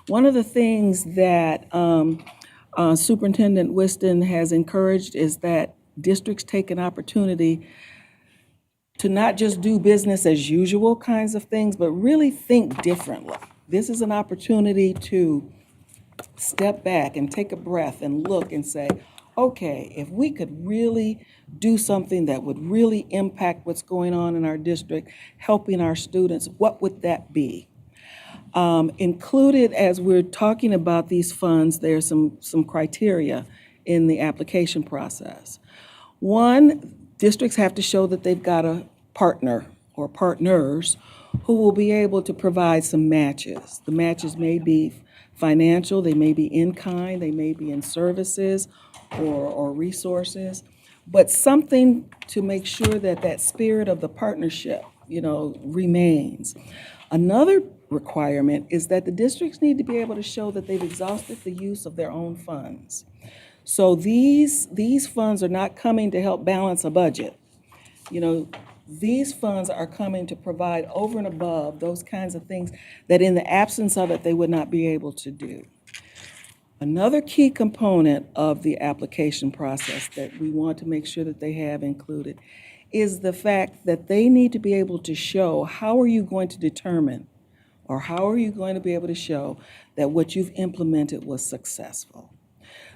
One of the things that Superintendent Whiston has encouraged is that districts take an opportunity to not just do business as usual kinds of things, but really think differently. This is an opportunity to step back and take a breath and look and say, okay, if we could really do something that would really impact what's going on in our district, helping our students, what would that be? Included as we're talking about these funds, there's some criteria in the application process. One, districts have to show that they've got a partner or partners who will be able to provide some matches. The matches may be financial, they may be in kind, they may be in services or resources, but something to make sure that that spirit of the partnership, remains. Another requirement is that the districts need to be able to show that they've exhausted the use of their own funds. So these funds are not coming to help balance a budget. These funds are coming to provide over and above those kinds of things that in the absence of it, they would not be able to do. Another key component of the application process that we want to make sure that they have included is the fact that they need to be able to show how are you going to determine or how are you going to be able to show that what you've implemented was successful.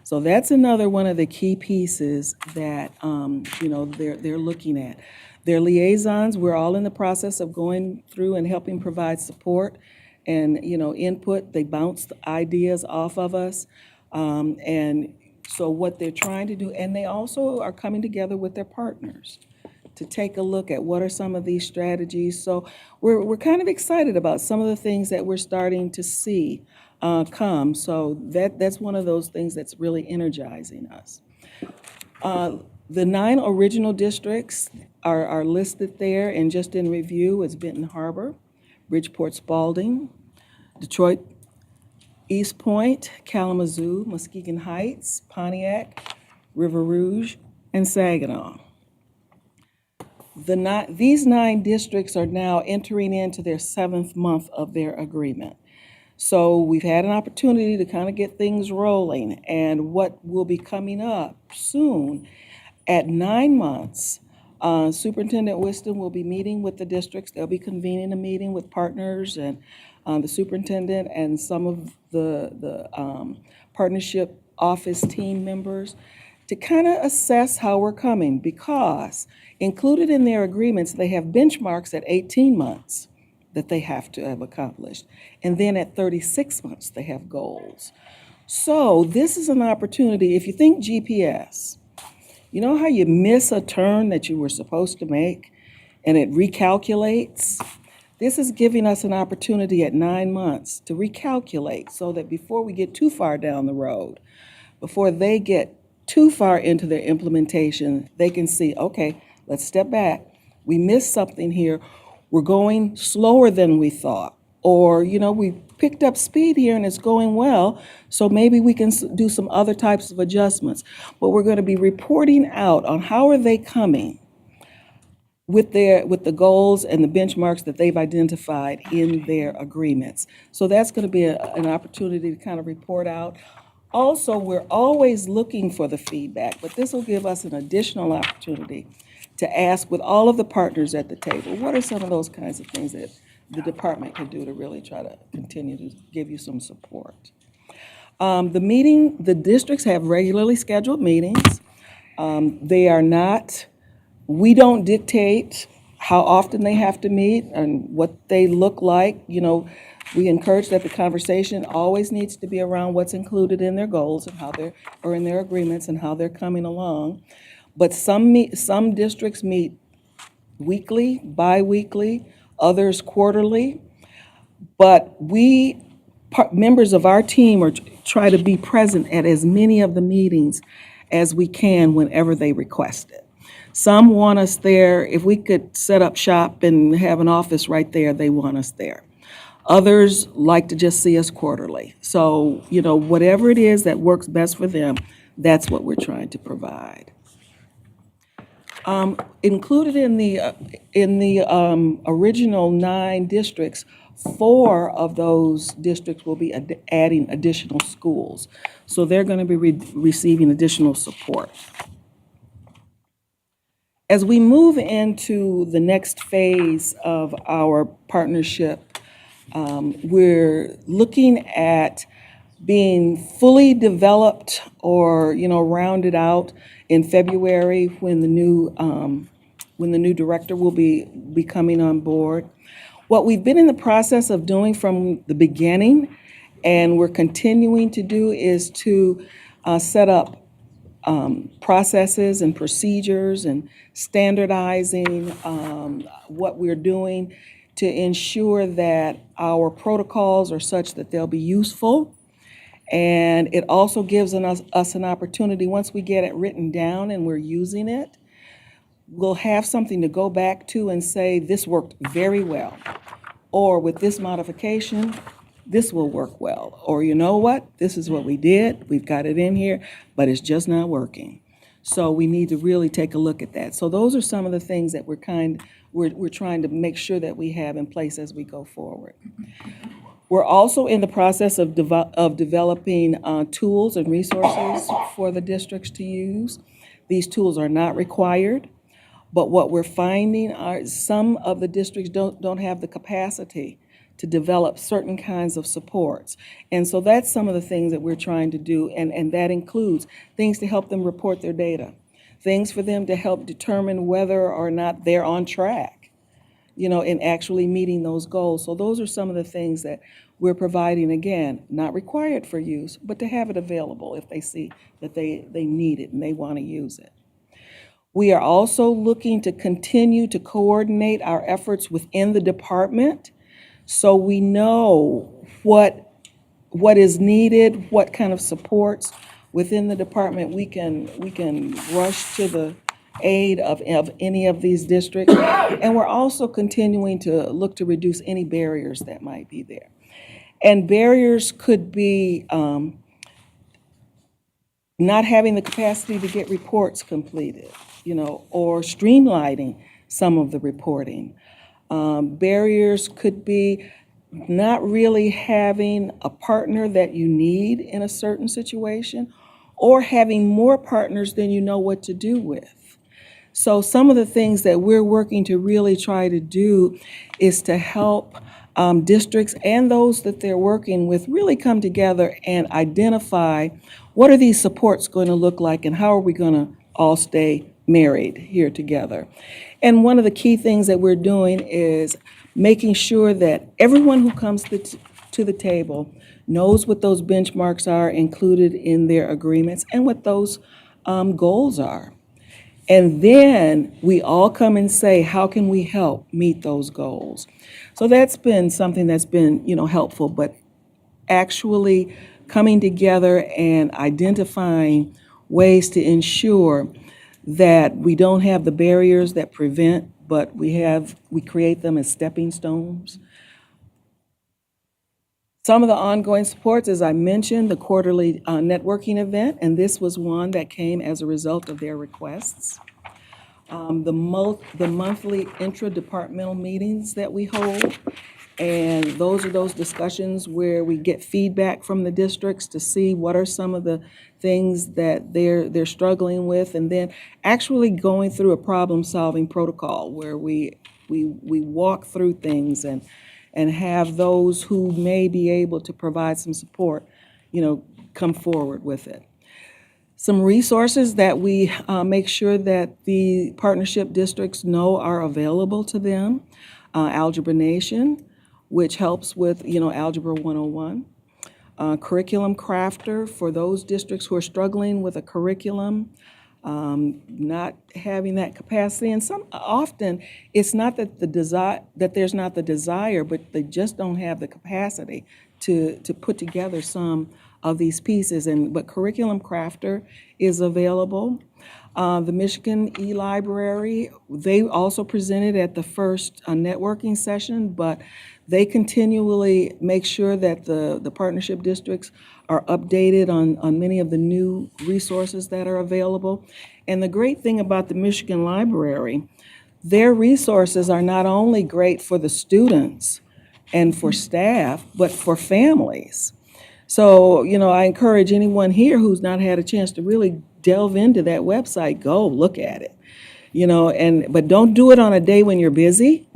So that's another one of the key pieces that they're looking at. Their liaisons, we're all in the process of going through and helping provide support and input. They bounce ideas off of us, and so what they're trying to do, and they also are coming together with their partners to take a look at what are some of these strategies. So we're kind of excited about some of the things that we're starting to see come. So that's one of those things that's really energizing us. The 9 original districts are listed there, and just in review is Benton Harbor, Bridgeport Spalding, Detroit East Point, Kalamazoo, Muskegon Heights, Pontiac, River Rouge, and Saginaw. These 9 districts are now entering into their 7th month of their agreement. So we've had an opportunity to kind of get things rolling, and what will be coming up soon, at 9 months, Superintendent Wisdom will be meeting with the districts. They'll be convening a meeting with partners and the superintendent and some of the partnership office team members to kind of assess how we're coming, because included in their agreements, they have benchmarks at 18 months that they have to have accomplished. And then at 36 months, they have goals. So this is an opportunity. If you think GPS, you know how you miss a turn that you were supposed to make and it recalculates? This is giving us an opportunity at 9 months to recalculate so that before we get too far down the road, before they get too far into their implementation, they can see, okay, let's step back. We missed something here. We're going slower than we thought. Or, we picked up speed here and it's going well, so maybe we can do some other types of adjustments. But we're going to be reporting out on how are they coming with the goals and the benchmarks that they've identified in their agreements. So that's going to be an opportunity to kind of report out. Also, we're always looking for the feedback, but this will give us an additional opportunity to ask with all of the partners at the table, what are some of those kinds of things that the department can do to really try to continue to give you some support. The districts have regularly scheduled meetings. We don't dictate how often they have to meet and what they look like. We encourage that the conversation always needs to be around what's included in their goals and or in their agreements and how they're coming along. But some districts meet weekly, bi-weekly, others quarterly. But members of our team try to be present at as many of the meetings as we can whenever they request it. Some want us there. If we could set up shop and have an office right there, they want us there. Others like to just see us quarterly. So, whatever it is that works best for them, that's what we're trying to provide. Included in the original 9 districts, 4 of those districts will be adding additional schools. So they're going to be receiving additional support. As we move into the next phase of our partnership, we're looking at being fully developed or, rounded out in February when the new director will be coming on board. What we've been in the process of doing from the beginning, and we're continuing to do, is to set up processes and procedures and standardizing what we're doing to ensure that our protocols are such that they'll be useful. And it also gives us an opportunity, once we get it written down and we're using it, we'll have something to go back to and say, this worked very well. Or with this modification, this will work well. Or you know what, this is what we did, we've got it in here, but it's just not working. So we need to really take a look at that. So those are some of the things that we're trying to make sure that we have in place as we go forward. We're also in the process of developing tools and resources for the districts to use. These tools are not required, but what we're finding are some of the districts don't have the capacity to develop certain kinds of supports. And so that's some of the things that we're trying to do, and that includes things to help them report their data, things for them to help determine whether or not they're on track, in actually meeting those goals. So those are some of the things that we're providing, again, not required for use, but to have it available if they see that they need it and they want to use it. We are also looking to continue to coordinate our efforts within the department so we know what is needed, what kind of supports within the department, we can rush to the aid of any of these districts. And we're also continuing to look to reduce any barriers that might be there. And barriers could be not having the capacity to get reports completed, or streamlining some of the reporting. Barriers could be not really having a partner that you need in a certain situation, or having more partners than you know what to do with. So some of the things that we're working to really try to do is to help districts and those that they're working with really come together and identify what are these supports going to look like and how are we going to all stay married here together. And one of the key things that we're doing is making sure that everyone who comes to the table knows what those benchmarks are included in their agreements and what those goals are. And then we all come and say, how can we help meet those goals? So that's been something that's been, helpful, but actually coming together and identifying ways to ensure that we don't have the barriers that prevent, but we create them as stepping stones. Some of the ongoing supports, as I mentioned, the quarterly networking event, and this was one that came as a result of their requests. The monthly intra-departmental meetings that we hold, and those are those discussions where we get feedback from the districts to see what are some of the things that they're struggling with, and then actually going through a problem-solving protocol where we walk through things and have those who may be able to provide some support, come forward with it. Some resources that we make sure that the partnership districts know are available to them. Algebra Nation, which helps with, Algebra 101. Curriculum Crafter for those districts who are struggling with a curriculum, not having that capacity. And often it's not that there's not the desire, but they just don't have the capacity to put together some of these pieces. But Curriculum Crafter is available. The Michigan E-Library, they also presented at the first networking session, but they continually make sure that the partnership districts are updated on many of the new resources that are available. And the great thing about the Michigan Library, their resources are not only great for the students and for staff, but for families. So, I encourage anyone here who's not had a chance to really delve into that website, go look at it. But don't do it on a day when you're busy,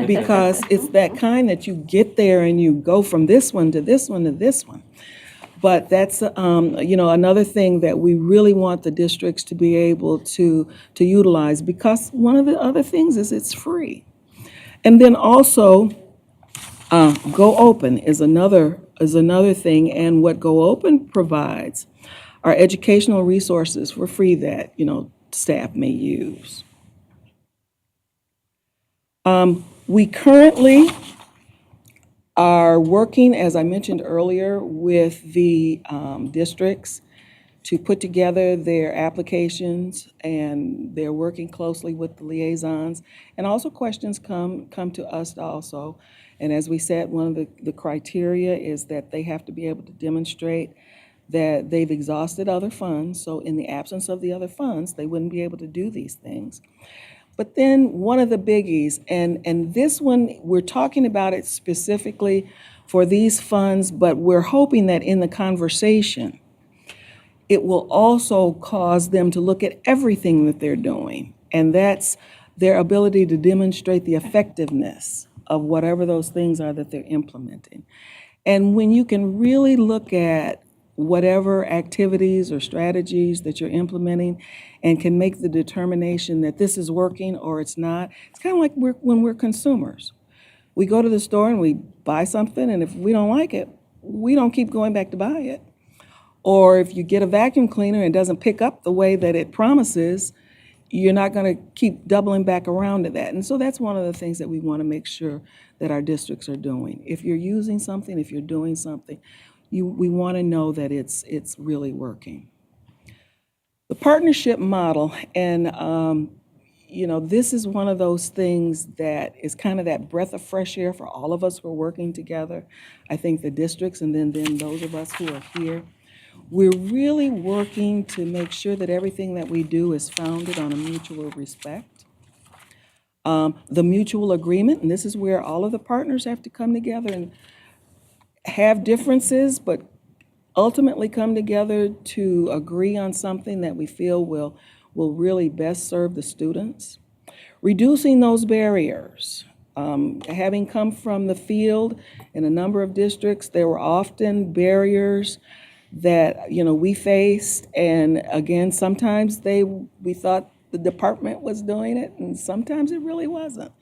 because it's that kind that you get there and you go from this one to this one to this one. But that's, another thing that we really want the districts to be able to utilize, because one of the other things is it's free. And then also, Go Open is another thing, and what Go Open provides are educational resources for free that, staff may use. We currently are working, as I mentioned earlier, with the districts to put together their applications, and they're working closely with the liaisons. And also questions come to us also. And as we said, one of the criteria is that they have to be able to demonstrate that they've exhausted other funds. So in the absence of the other funds, they wouldn't be able to do these things. But then one of the biggies, and this one, we're talking about it specifically for these funds, but we're hoping that in the conversation, it will also cause them to look at everything that they're doing. And that's their ability to demonstrate the effectiveness of whatever those things are that they're implementing. And when you can really look at whatever activities or strategies that you're implementing and can make the determination that this is working or it's not, it's kind of like when we're consumers. We go to the store and we buy something, and if we don't like it, we don't keep going back to buy it. Or if you get a vacuum cleaner and it doesn't pick up the way that it promises, you're not going to keep doubling back around to that. And so that's one of the things that we want to make sure that our districts are doing. If you're using something, if you're doing something, we want to know that it's really working. The partnership model, and this is one of those things that is kind of that breath of fresh air for all of us who are working together. I think the districts and then those of us who are here. We're really working to make sure that everything that we do is founded on a mutual respect. The mutual agreement, and this is where all of the partners have to come together and have differences, but ultimately come together to agree on something that we feel will really best serve the students. Reducing those barriers. Having come from the field in a number of districts, there were often barriers that we faced, and again, sometimes we thought the department was doing it, and sometimes it really wasn't.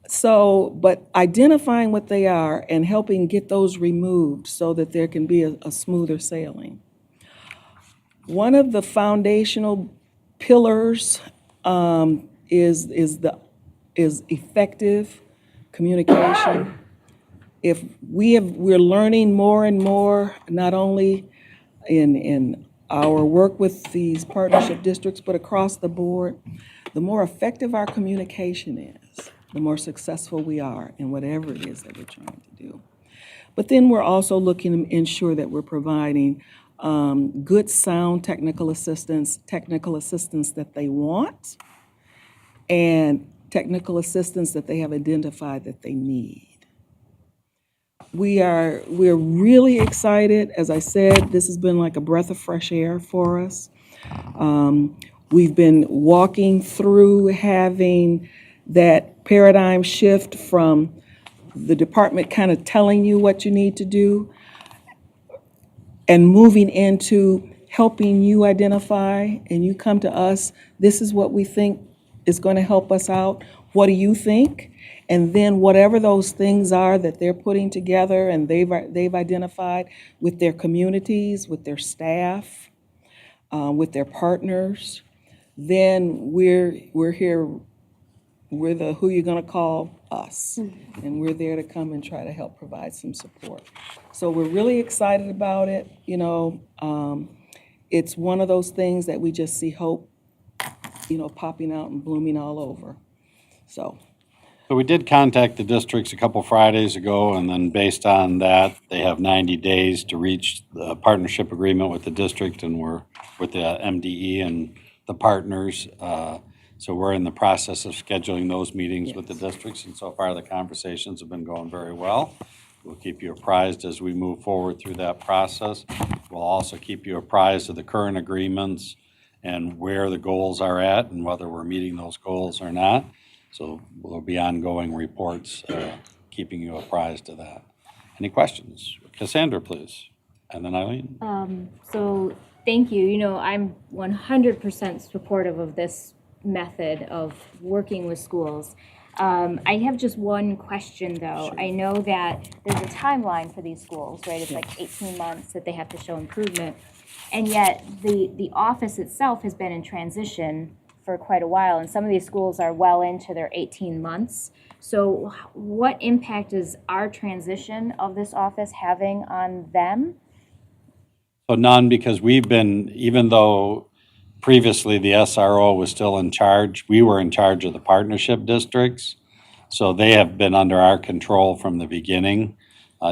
So, but identifying what they are and helping get those removed so that there can be a smoother sailing. One of the foundational pillars is effective communication. If we're learning more and more, not only in our work with these partnership districts, but across the board, the more effective our communication is, the more successful we are in whatever it is that we're trying to do. But then we're also looking to ensure that we're providing good sound technical assistance that they want, and technical assistance that they have identified that they need. We're really excited. As I said, this has been like a breath of fresh air for us. We've been walking through having that paradigm shift from the department kind of telling you what you need to do and moving into helping you identify, and you come to us, this is what we think is going to help us out. What do you think? And then whatever those things are that they're putting together and they've identified with their communities, with their staff, with their partners, then we're here. We're the who you're going to call us, and we're there to come and try to help provide some support. So we're really excited about it. It's one of those things that we just see hope, popping out and blooming all over. So we did contact the districts a couple Fridays ago, and then based on that, they have 90 days to reach the partnership agreement with the district, and we're with the MDE and the partners. So we're in the process of scheduling those meetings with the districts, and so far the conversations have been going very well. We'll keep you apprised as we move forward through that process. We'll also keep you apprised of the current agreements and where the goals are at and whether we're meeting those goals or not. So there'll be ongoing reports keeping you apprised of that. Any questions? Cassandra, please. And then Eileen. So thank you. I'm 100% supportive of this method of working with schools. I have just one question, though. Sure. I know that there's a timeline for these schools, right? It's like 18 months that they have to show improvement. And yet the office itself has been in transition for quite a while, and some of these schools are well into their 18 months. So what impact is our transition of this office having on them? So none, because we've been, even though previously the SRO was still in charge, we were in charge of the partnership districts. So they have been under our control from the beginning,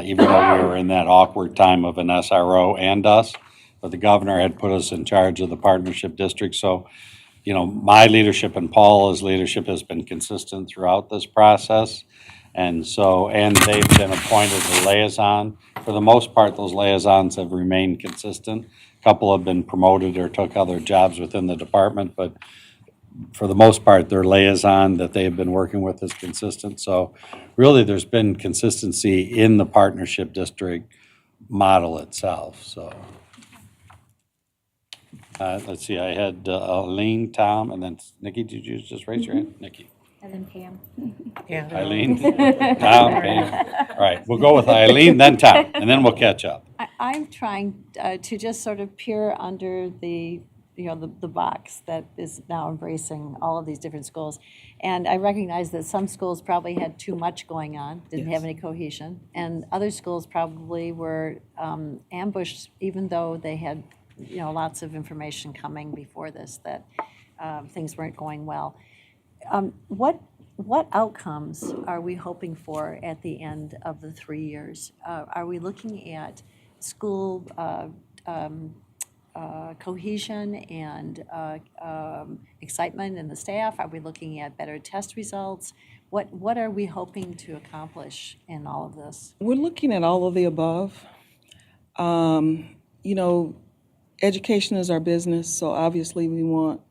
even though we were in that awkward time of an SRO and us. But the governor had put us in charge of the partnership district. So my leadership and Paula's leadership has been consistent throughout this process. And they've been appointed a liaison. For the most part, those liaisons have remained consistent. A couple have been promoted or took other jobs within the department, but for the most part, their liaison that they've been working with is consistent. So really, there's been consistency in the partnership district model itself, so. Let's see, I had Eileen, Tom, and then Nikki. Did you just raise your hand? Nikki. And then Pam. Yeah. Eileen, Tom, Pam. All right, we'll go with Eileen, then Tom, and then we'll catch up. I'm trying to just sort of peer under the the box that is now embracing all of these different schools. And I recognize that some schools probably had too much going on, didn't have any cohesion, and other schools probably were ambushed, even though they had, lots of information coming before this that things weren't going well. What outcomes are we hoping for at the end of the 3 years? Are we looking at school cohesion and excitement in the staff? Are we looking at better test results? What are we hoping to accomplish in all of this? We're looking at all of the above. Education is our business, so obviously we want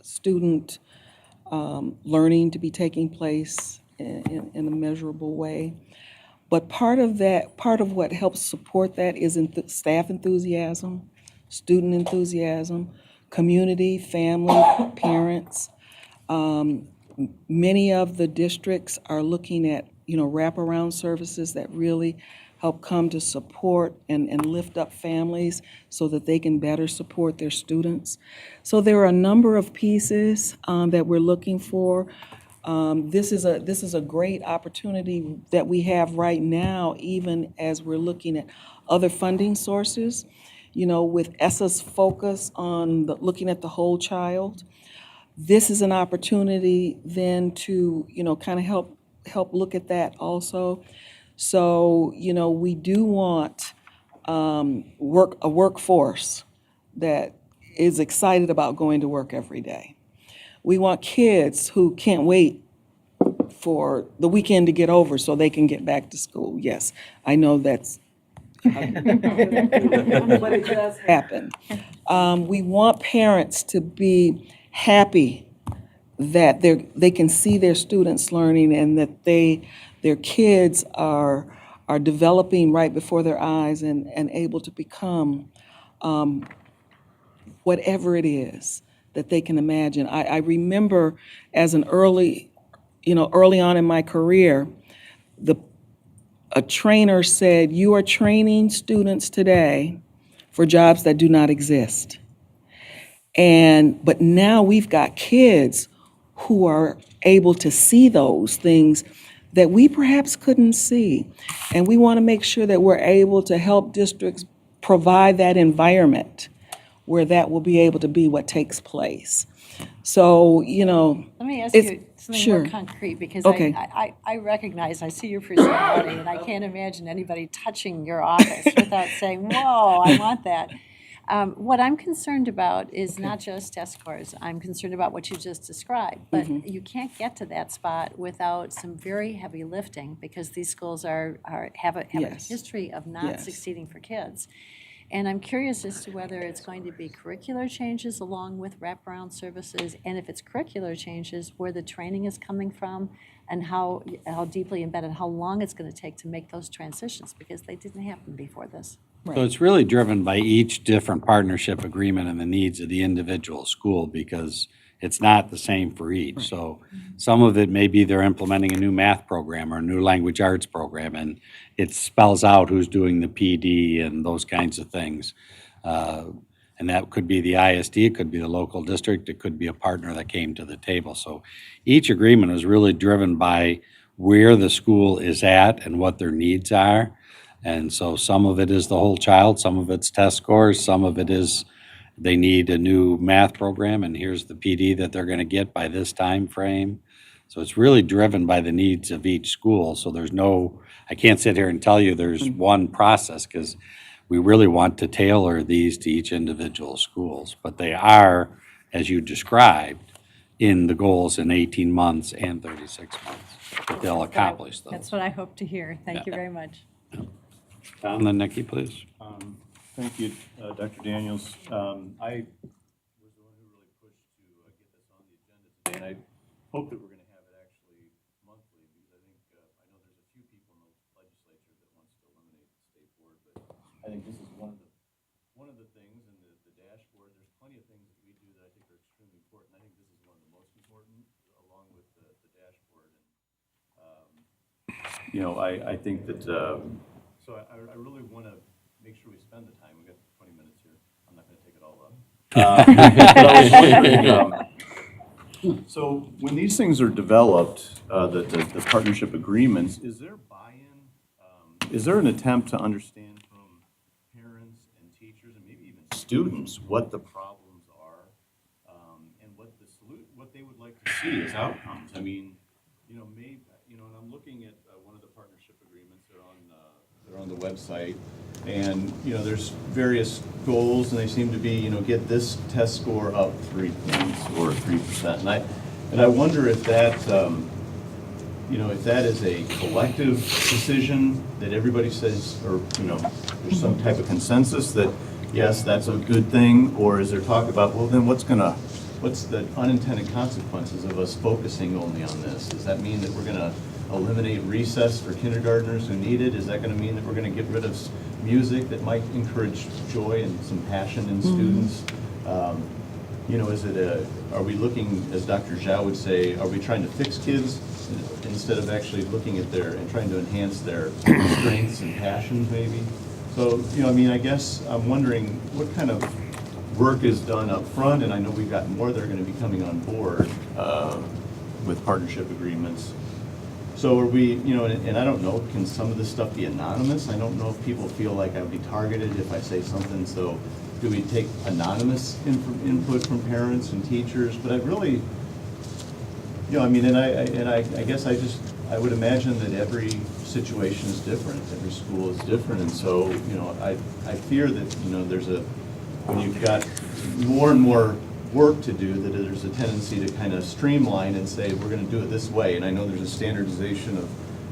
student learning to be taking place in a measurable way. But part of what helps support that is staff enthusiasm, student enthusiasm, community, family, parents. Many of the districts are looking at, wraparound services that really help come to support and lift up families so that they can better support their students. So there are a number of pieces that we're looking for. This is a great opportunity that we have right now, even as we're looking at other funding sources. With ESSA's focus on looking at the whole child, this is an opportunity then to, kind of help look at that also. So, we do want a workforce that is excited about going to work every day. We want kids who can't wait for the weekend to get over so they can get back to school. Yes, I know that's but it does happen. We want parents to be happy that they can see their students learning and that their kids are developing right before their eyes and able to become whatever it is that they can imagine. I remember as an early on in my career, a trainer said, "You are training students today for jobs that do not exist." But now we've got kids who are able to see those things that we perhaps couldn't see. And we want to make sure that we're able to help districts provide that environment where that will be able to be what takes place. So, Let me ask you something more concrete, because Okay. I recognize, I see your personality, and I can't imagine anybody touching your office without saying, whoa, I want that. What I'm concerned about is not just test scores. I'm concerned about what you just described. But you can't get to that spot without some very heavy lifting, because these schools have a history of not succeeding for kids. And I'm curious as to whether it's going to be curricular changes along with wraparound services, and if it's curricular changes, where the training is coming from, and how deeply embedded, how long it's going to take to make those transitions, because they didn't happen before this. So it's really driven by each different partnership agreement and the needs of the individual school, because it's not the same for each. So some of it may be they're implementing a new math program or a new language arts program, and it spells out who's doing the PD and those kinds of things. And that could be the ISD, it could be the local district, it could be a partner that came to the table. So each agreement is really driven by where the school is at and what their needs are. And so some of it is the whole child, some of it's test scores, some of it is they need a new math program, and here's the PD that they're going to get by this time frame. So it's really driven by the needs of each school. So I can't sit here and tell you there's one process, because we really want to tailor these to each individual schools. But they are, as you described, in the goals in 18 months and 36 months, that they'll accomplish those. That's what I hope to hear. Thank you very much. Tom, then Nikki, please. Thank you, Dr. Daniels. I was the one who really pushed to get this on the agenda today, and I hope that we're going to have it actually monthly, because I think I know there's a few people in the legislature that wants to eliminate the state board, but I think this is one of the things in the dashboard. There's plenty of things that we do that I think are extremely important. I think this is one of the most important, along with the dashboard. And I think that so I really want to make sure we spend the time. We've got 20 minutes here. I'm not going to take it all up. But I was wondering, so when these things are developed, the partnership agreements, is there buy-in? Is there an attempt to understand from parents and teachers and maybe even students what the problems are, and what they would like to see as outcomes? I mean, maybe, and I'm looking at one of the partnership agreements. They're on the website, and there's various goals, and they seem to be get this test score up 3 points or 3%, and I wonder if that if that is a collective decision that everybody says, or there's some type of consensus that yes, that's a good thing, or is there talk about, well, then what's the unintended consequences of us focusing only on this? Does that mean that we're going to eliminate recess for kindergartners who need it? Is that going to mean that we're going to get rid of music that might encourage joy and some passion in students? Are we looking, as Dr. Zhao would say, are we trying to fix kids instead of actually looking at and trying to enhance their strengths and passions maybe? So, I guess I'm wondering what kind of work is done up front, and I know we've got more that are going to be coming on board with partnership agreements. So are we, and I don't know, can some of this stuff be anonymous? I don't know if people feel like I would be targeted if I say something, so do we take anonymous input from parents and teachers? But I really, I guess I would imagine that every situation is different, every school is different, and so, I fear that, when you've got more and more work to do, that there's a tendency to kind of streamline and say, we're going to do it this way. And I know there's a standardization of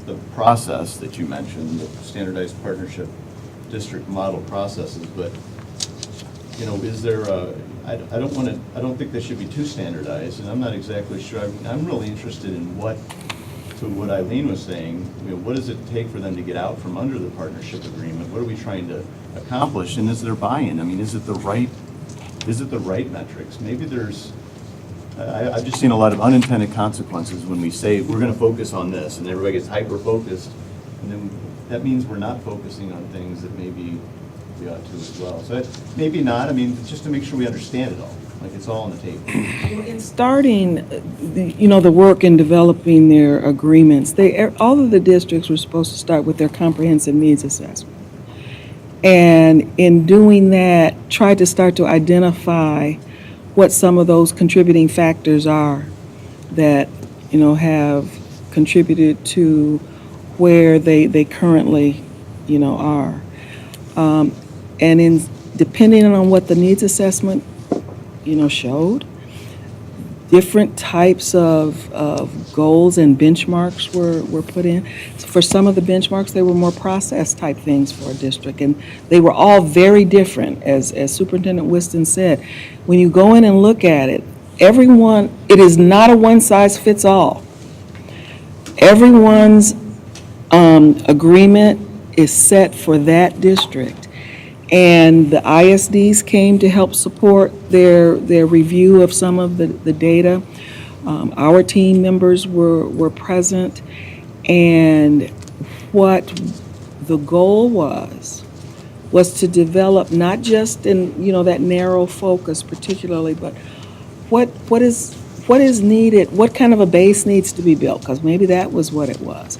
the process that you mentioned, the standardized partnership district model processes, but, is there I don't think they should be too standardized, and I'm not exactly sure. I'm really interested in to what Eileen was saying, what does it take for them to get out from under the partnership agreement? What are we trying to accomplish, and is there buy-in? I mean, is it the right metrics? Maybe I've just seen a lot of unintended consequences when we say we're going to focus on this, and everybody gets hyper-focused, and then that means we're not focusing on things that maybe we ought to as well. So maybe not, just to make sure we understand it all, like it's all on the table. Well, in starting, the work in developing their agreements, all of the districts were supposed to start with their comprehensive needs assessment. And in doing that, try to start to identify what some of those contributing factors are that, have contributed to where they currently, are. And depending on what the needs assessment, showed, different types of goals and benchmarks were put in. So for some of the benchmarks, they were more process type things for a district, and they were all very different. As Superintendent Whiston said, when you go in and look at it, it is not a one-size-fits-all. Everyone's agreement is set for that district. And the ISDs came to help support their review of some of the data. Our team members were present, and what the goal was to develop not just in that narrow focus particularly, but what is needed, what kind of a base needs to be built, because maybe that was what it was.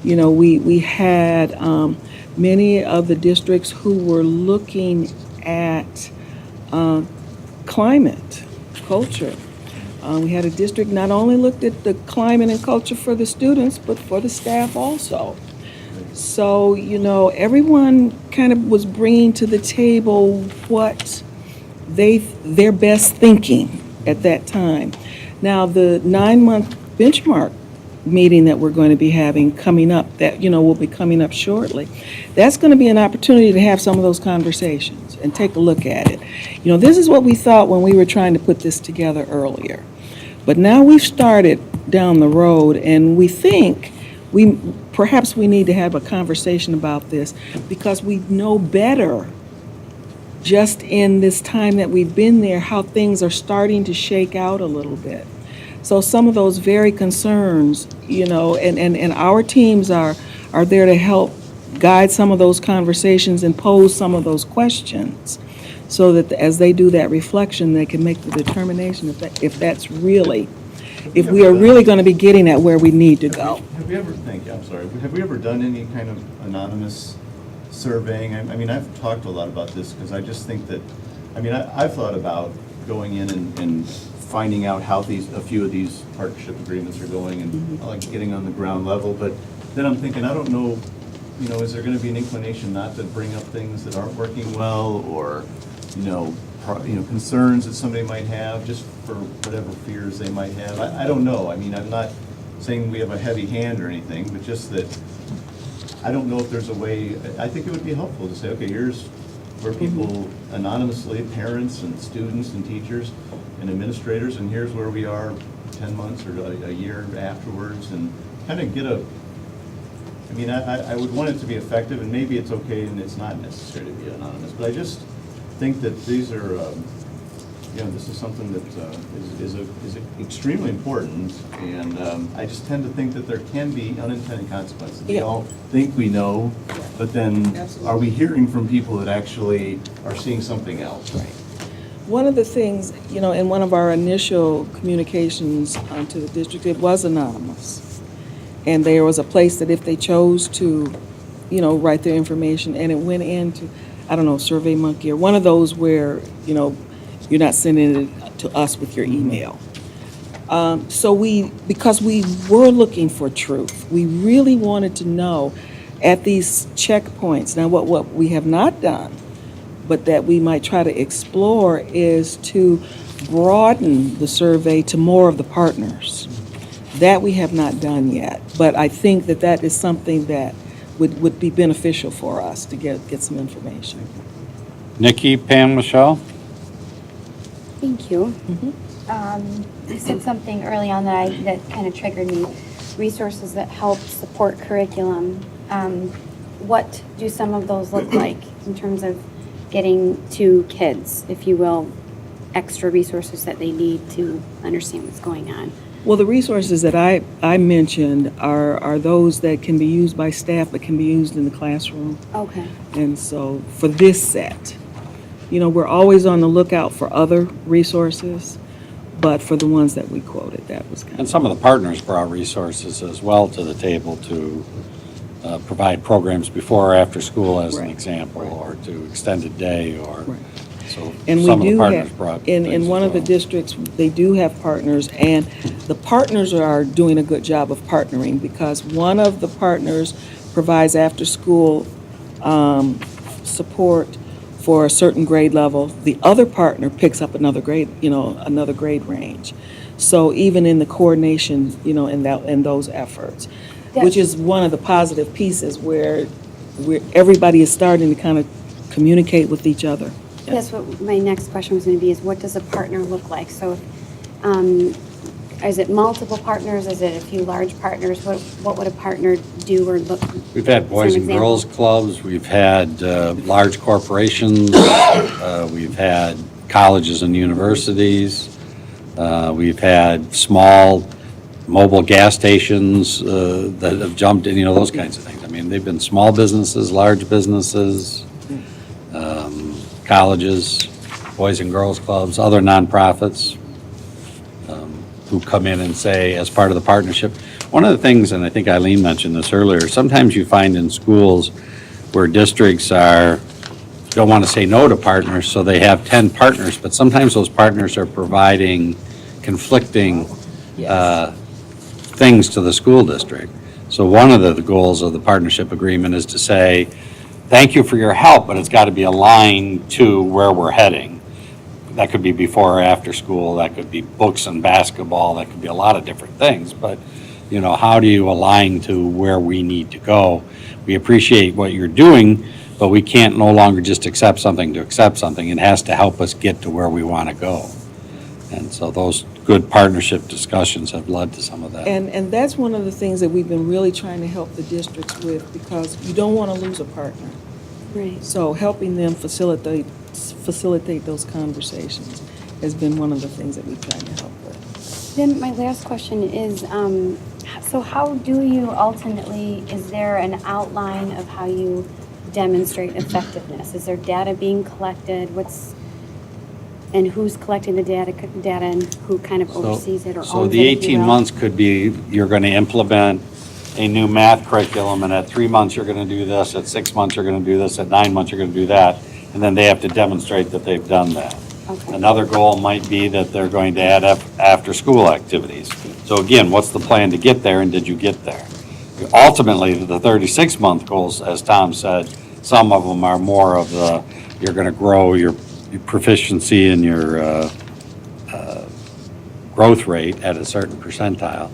We had many of the districts who were looking at climate, culture. We had a district not only looked at the climate and culture for the students, but for the staff also. So, everyone kind of was bringing to the table what their best thinking at that time. Now, the 9-month benchmark meeting that we're going to be having coming up, that will be coming up shortly, that's going to be an opportunity to have some of those conversations and take a look at it. This is what we thought when we were trying to put this together earlier, but now we've started down the road, and we think perhaps we need to have a conversation about this, because we know better just in this time that we've been there how things are starting to shake out a little bit. So some of those very concerns, and our teams are there to help guide some of those conversations and pose some of those questions so that as they do that reflection, they can make the determination if that's really, if we are really going to be getting at where we need to go. Have we ever, thank you, I'm sorry, have we ever done any kind of anonymous surveying? I mean, I've talked a lot about this because I just think that, I mean, I've thought about going in and finding out how a few of these partnership agreements are going and like getting on the ground level, but then I'm thinking, I don't know, you know, is there going to be an inclination not to bring up things that aren't working well, or, you know, concerns that somebody might have just for whatever fears they might have? I don't know. I mean, I'm not saying we have a heavy hand or anything, but just that I don't know if there's a way. I think it would be helpful to say, okay, here's where people anonymously, parents and students and teachers and administrators, and here's where we are 10 months or a year afterwards, and kind of get a, I mean, I would want it to be effective, and maybe it's okay and it's not necessary to be anonymous, but I just think that these are, you know, this is something that is extremely important, and I just tend to think that there can be unintended consequences. We all think we know, but then are we hearing from people that actually are seeing something else? Right. One of the things, you know, in one of our initial communications to the district, it was anonymous. And there was a place that if they chose to, you know, write their information, and it went into, I don't know, SurveyMonkey or one of those where, you know, you're not sending it to us with your email. So because we were looking for truth, we really wanted to know at these checkpoints. Now, what we have not done, but that we might try to explore, is to broaden the survey to more of the partners. That we have not done yet, but I think that that is something that would be beneficial for us to get some information. Nikki, Pam, Michelle? Thank you. You said something early on that kind of triggered me. Resources that help support curriculum. What do some of those look like in terms of getting to kids, if you will, extra resources that they need to understand what's going on? Well, the resources that I mentioned are those that can be used by staff but can be used in the classroom. Okay. And so for this set, you know, we're always on the lookout for other resources, but for the ones that we quoted, that was kind of. And some of the partners brought resources as well to the table to provide programs before or after school, as an example, or to extended day, or so. And some we of the do partners have, brought in things one as of the well. districts, they do have partners, and the partners are doing a good job of partnering, because one of the partners provides after-school support for a certain grade level. The other partner picks up another grade, you know, another grade range. So even in the coordination, you know, in those efforts, which is one of the positive pieces where everybody is starting to kind of communicate with each other. That's what my next question was going to be, is what does a partner look like? So is it multiple partners? Is it a few large partners? What would a partner do or look? We've had boys and girls clubs, we've had large corporations, we've had colleges and universities, we've had small mobile gas stations that have jumped in, you know, those kinds of things. I mean, they've been small businesses, large businesses, colleges, boys and girls clubs, other nonprofits who come in and say, as part of the partnership. One of the things, and I think Eileen mentioned this earlier, sometimes you find in schools where districts don't want to say no to partners, so they have 10 partners, but sometimes those partners are providing conflicting things to the school district. So one of the goals of the partnership agreement is to say, thank you for your help, but it's got to be aligned to where we're heading. That could be before or after school, that could be books and basketball, that could be a lot of different things, but, you know, how do you align to where we need to go? We appreciate what you're doing, but we can't no longer just accept something to accept something. It has to help us get to where we want to go. And so those good partnership discussions have led to some of that. And that's one of the things that we've been really trying to help the districts with, because you don't want to lose a partner. Right. So helping them facilitate those conversations has been one of the things that we've tried to help with. Then my last question is, so how do you ultimately, is there an outline of how you demonstrate effectiveness? Is there data being collected? And who's collecting the data and who kind of oversees it or So owns it, the if you 18 will? months could be, you're going to implement a new math curriculum, and at 3 months, you're going to do this, at 6 months, you're going to do this, at 9 months, you're going to do that, and then they have to demonstrate that they've done that. Okay. Another goal might be that they're going to add up after-school activities. So again, what's the plan to get there, and did you get there? Ultimately, the 36-month goals, as Tom said, some of them are more of the, you're going to grow your proficiency and your growth rate at a certain percentile.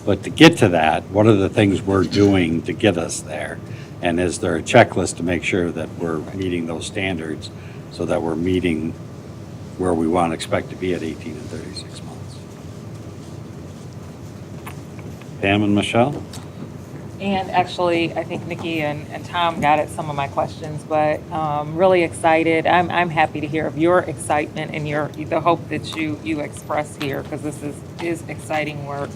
But to get to that, what are the things we're doing to get us there? And is there a checklist to make sure that we're meeting those standards so that we're meeting where we want to expect to be at 18 and 36 months? Pam and Michelle? And actually, I think Nikki and Tom got at some of my questions, but really excited. I'm happy to hear of your excitement and the hope that you express here, because this is exciting work.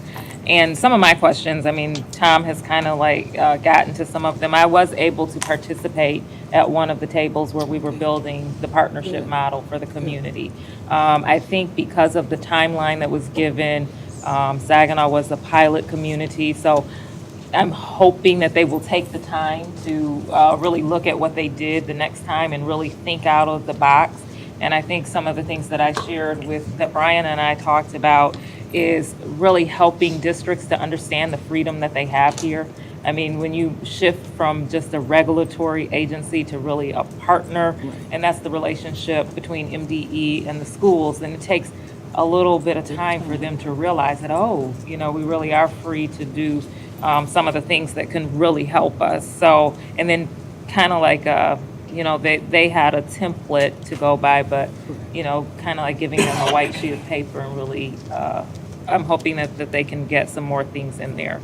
And some of my questions, I mean, Tom has kind of like gotten to some of them. I was able to participate at one of the tables where we were building the partnership model for the community. I think because of the timeline that was given, Saginaw was a pilot community, so I'm hoping that they will take the time to really look at what they did the next time and really think out of the box. And I think some of the things that I shared that Brian and I talked about is really helping districts to understand the freedom that they have here. I mean, when you shift from just a regulatory agency to really a partner, and that's the relationship between MDE and the schools, then it takes a little bit of time for them to realize that, oh, we really are free to do some of the things that can really help us. So, and then kind of like, they had a template to go by, but, kind of like giving them a white sheet of paper and really, I'm hoping that they can get some more things in there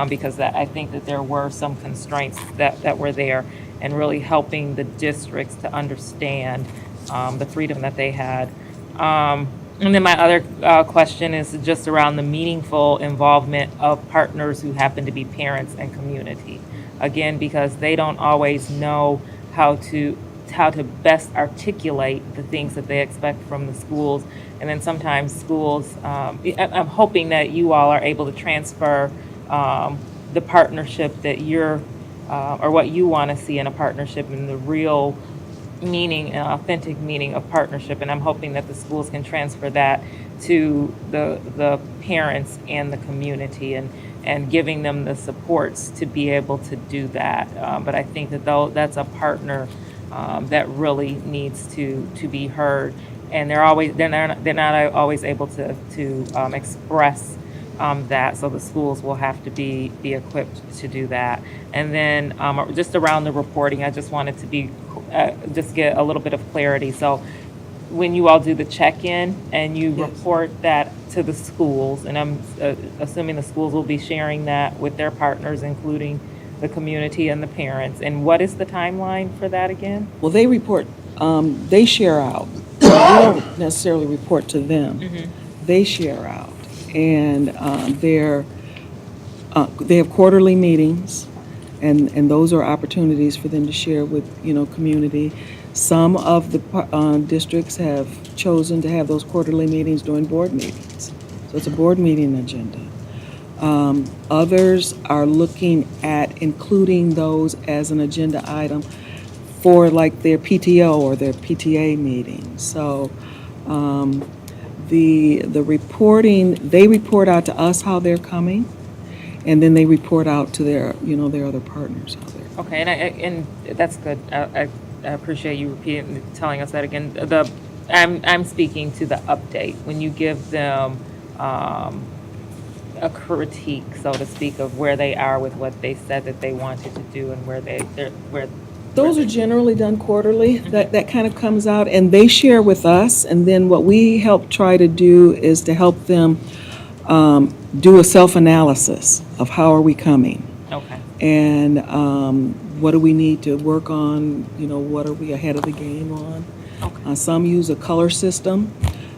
because I think that there were some constraints that were there, and really helping the districts to understand the freedom that they had. And then my other question is just around the meaningful involvement of partners who happen to be parents and community. Again, because they don't always know how to best articulate the things that they expect from the schools. And then sometimes schools, I'm hoping that you all are able to transfer the partnership that you're, or what you want to see in a partnership, and the real meaning and authentic meaning of partnership, and I'm hoping that the schools can transfer that to the parents and the community, and giving them the supports to be able to do that. But I think that that's a partner that really needs to be heard, and they're not always able to express that, so the schools will have to be equipped to do that. And then just around the reporting, I just wanted to just get a little bit of clarity. So when you all do the check-in and you report that to the schools, and I'm assuming the schools will be sharing that with their partners, including the community and the parents, and what is the timeline for that again? Well, they report, they share out. We don't necessarily report to them. Mm-hmm. They share out. And they have quarterly meetings, and those are opportunities for them to share with, community. Some of the districts have chosen to have those quarterly meetings during board meetings. So it's a board meeting agenda. Others are looking at including those as an agenda item for like their PTO or their PTA meetings. So the reporting, they report out to us how they're coming, and then they report out to their, their other partners how they're coming. Okay, and that's good. I appreciate you telling us that again. I'm speaking to the update when you give them a critique, so to speak, of where they are with what they said that they wanted to do, and where those are generally done quarterly. Mm-hmm. That kind of comes out, and they share with us, and then what we help try to do is to help them do a self-analysis of how are we coming. Okay. And what do we need to work on, what are we ahead of the game on. Okay. Some use a color system.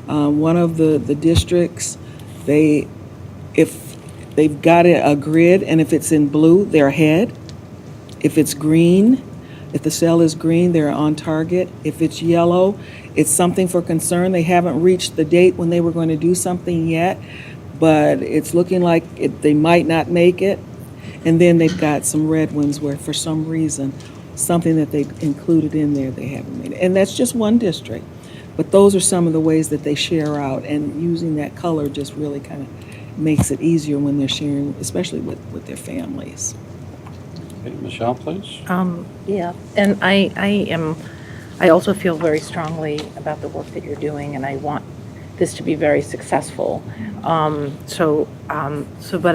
One of the districts, if they've got a grid, and if it's in blue, they're ahead. If it's green, If the cell is green, they're on target. If it's yellow, it's something for concern. They haven't reached the date when they were going to do something yet, but it's looking like they might not make it. And then they've got some red ones where for some reason, something that they included in there, they haven't made it. And that's just one district. But those are some of the ways that they share out, and using that color just really kind of makes it easier when they're sharing, especially with their families. Okay, Michelle, please. Yeah, and I also feel very strongly about the work that you're doing, and I want this to be very successful. But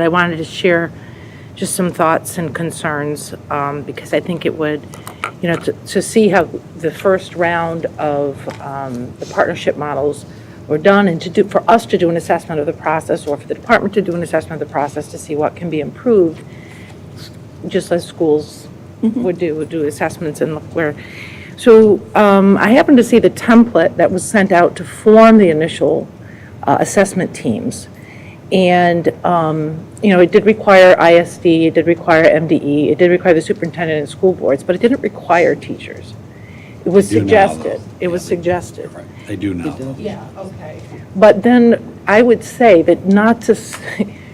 I wanted to share just some thoughts and concerns, because I think it would, to see how the first round of the partnership models were done, and for us to do an assessment of the process, or for the department to do an assessment of the process to see what can be improved, just as schools would do assessments and look where. So I happened to see the template that was sent out to form the initial assessment teams. And, it did require ISD, it did require MDE, it did require the superintendent and school boards, but it didn't require teachers. It was suggested. It was suggested. They do now. Yeah, okay. But then I would say that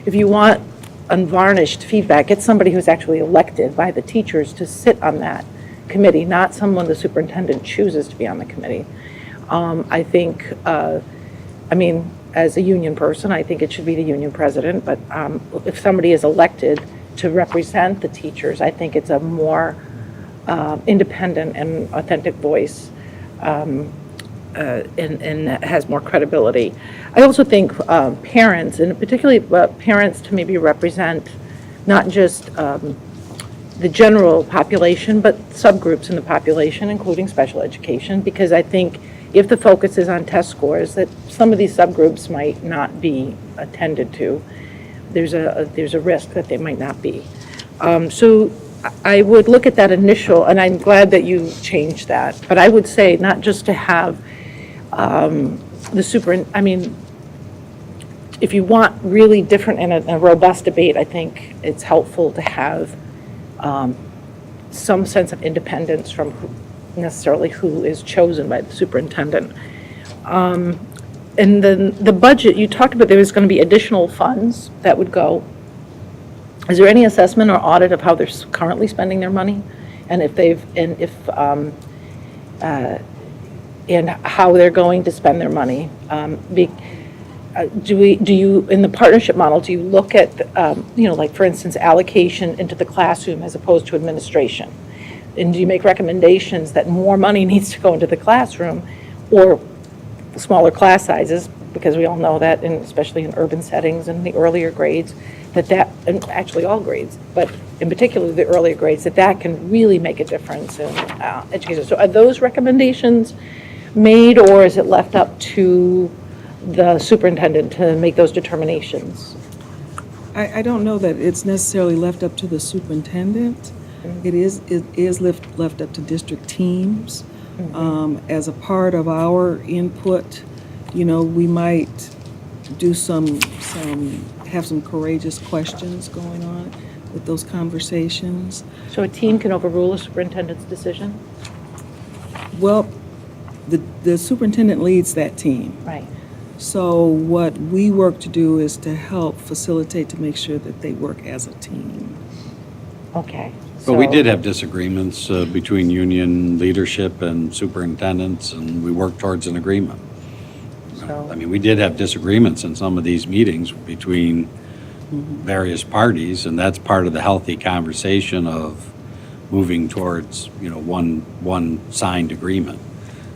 if you want unvarnished feedback, get somebody who's actually elected by the teachers to sit on that committee, not someone the superintendent chooses to be on the committee. I think, as a union person, I think it should be the union president, but if somebody is elected to represent the teachers, I think it's a more independent and authentic voice, and has more credibility. I also think parents, and particularly parents, to maybe represent not just the general population, but subgroups in the population, including special education, because I think if the focus is on test scores, that some of these subgroups might not be attended to. There's a risk that they might not be. So I would look at that initial, and I'm glad that you changed that, but I would say not just to have if you want really different and a robust debate, I think it's helpful to have some sense of independence from necessarily who is chosen by the superintendent. And then the budget, you talked about there was going to be additional funds that would go. Is there any assessment or audit of how they're currently spending their money, and and how they're going to spend their money? Do you in the partnership model, do you look at like for instance allocation into the classroom as opposed to administration? And do you make recommendations that more money needs to go into the classroom or smaller class sizes? Because we all know that, especially in urban settings and the earlier grades, and actually all grades, but in particular the earlier grades, that can really make a difference in education. So are those recommendations made, or is it left up to the superintendent to make those determinations? I don't know that it's necessarily left up to the superintendent. It is left up to district teams. As a part of our input, we might do have some courageous questions going on with those conversations. So a team can overrule a superintendent's decision? Well, the superintendent leads that team. Right. So what we work to do is to help facilitate, to make sure that they work as a team. Okay. But we did have disagreements between union leadership and superintendents, and we worked towards an agreement. We did have disagreements in some of these meetings between various parties, and that's part of the healthy conversation of moving towards, one signed agreement.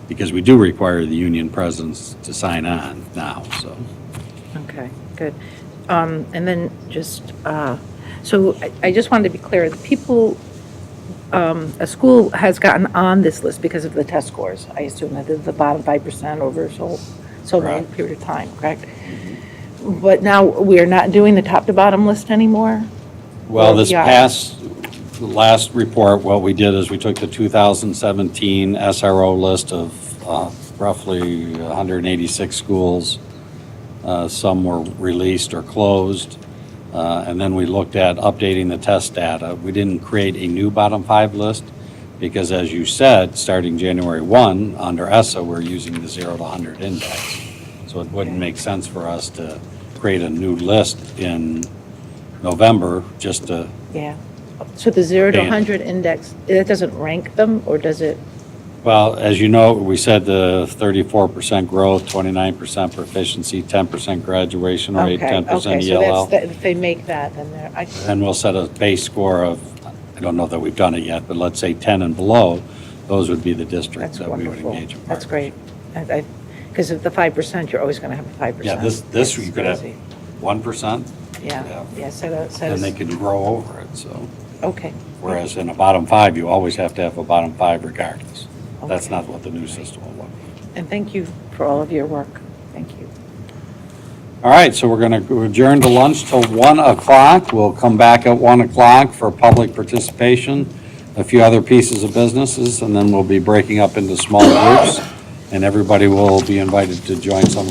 Because we do require the union presidents to sign on now, so. Okay, good. And then just, so I just wanted to be clear, the people, a school has gotten on this list because of the test scores. I assume that the bottom 5% over so long period of time, correct? But now we are not doing the top to bottom list anymore? Well, last report, what we did is we took the 2017 SRO list of roughly 186 schools. Some were released or closed. And then we looked at updating the test data. We didn't create a new bottom 5 list, Because as you said, starting January 1, under ESSA, we're using the 0 to 100 index. So it wouldn't make sense for us to create a new list in November just to, Yeah. So the 0 to Ban. 100 index, it doesn't rank them, or does it? well, as you know, we said the 34% growth, 29% proficiency, 10% graduation rate, Okay, 10% okay, so ELL. that's, if they make that, then they're, And we'll set a base score of, I don't know that we've done it yet, but let's say 10 and below, those would be the districts that we would engage in. that's great. Because of the 5%, you're always going to have a 5%. Yeah, this you could have 1%, Yeah, yeah, so that and they says, could grow over it, so. okay. Whereas in a bottom 5, you always have to have a bottom 5 regardless. That's not what the new system will look like. And thank you for all of your work. Thank you. All right, so we're going to adjourn to lunch till 1 o'clock. We'll come back at 1 o'clock for public participation, a few other pieces of businesses, and then we'll be breaking up into small groups, and everybody will be invited to join some of the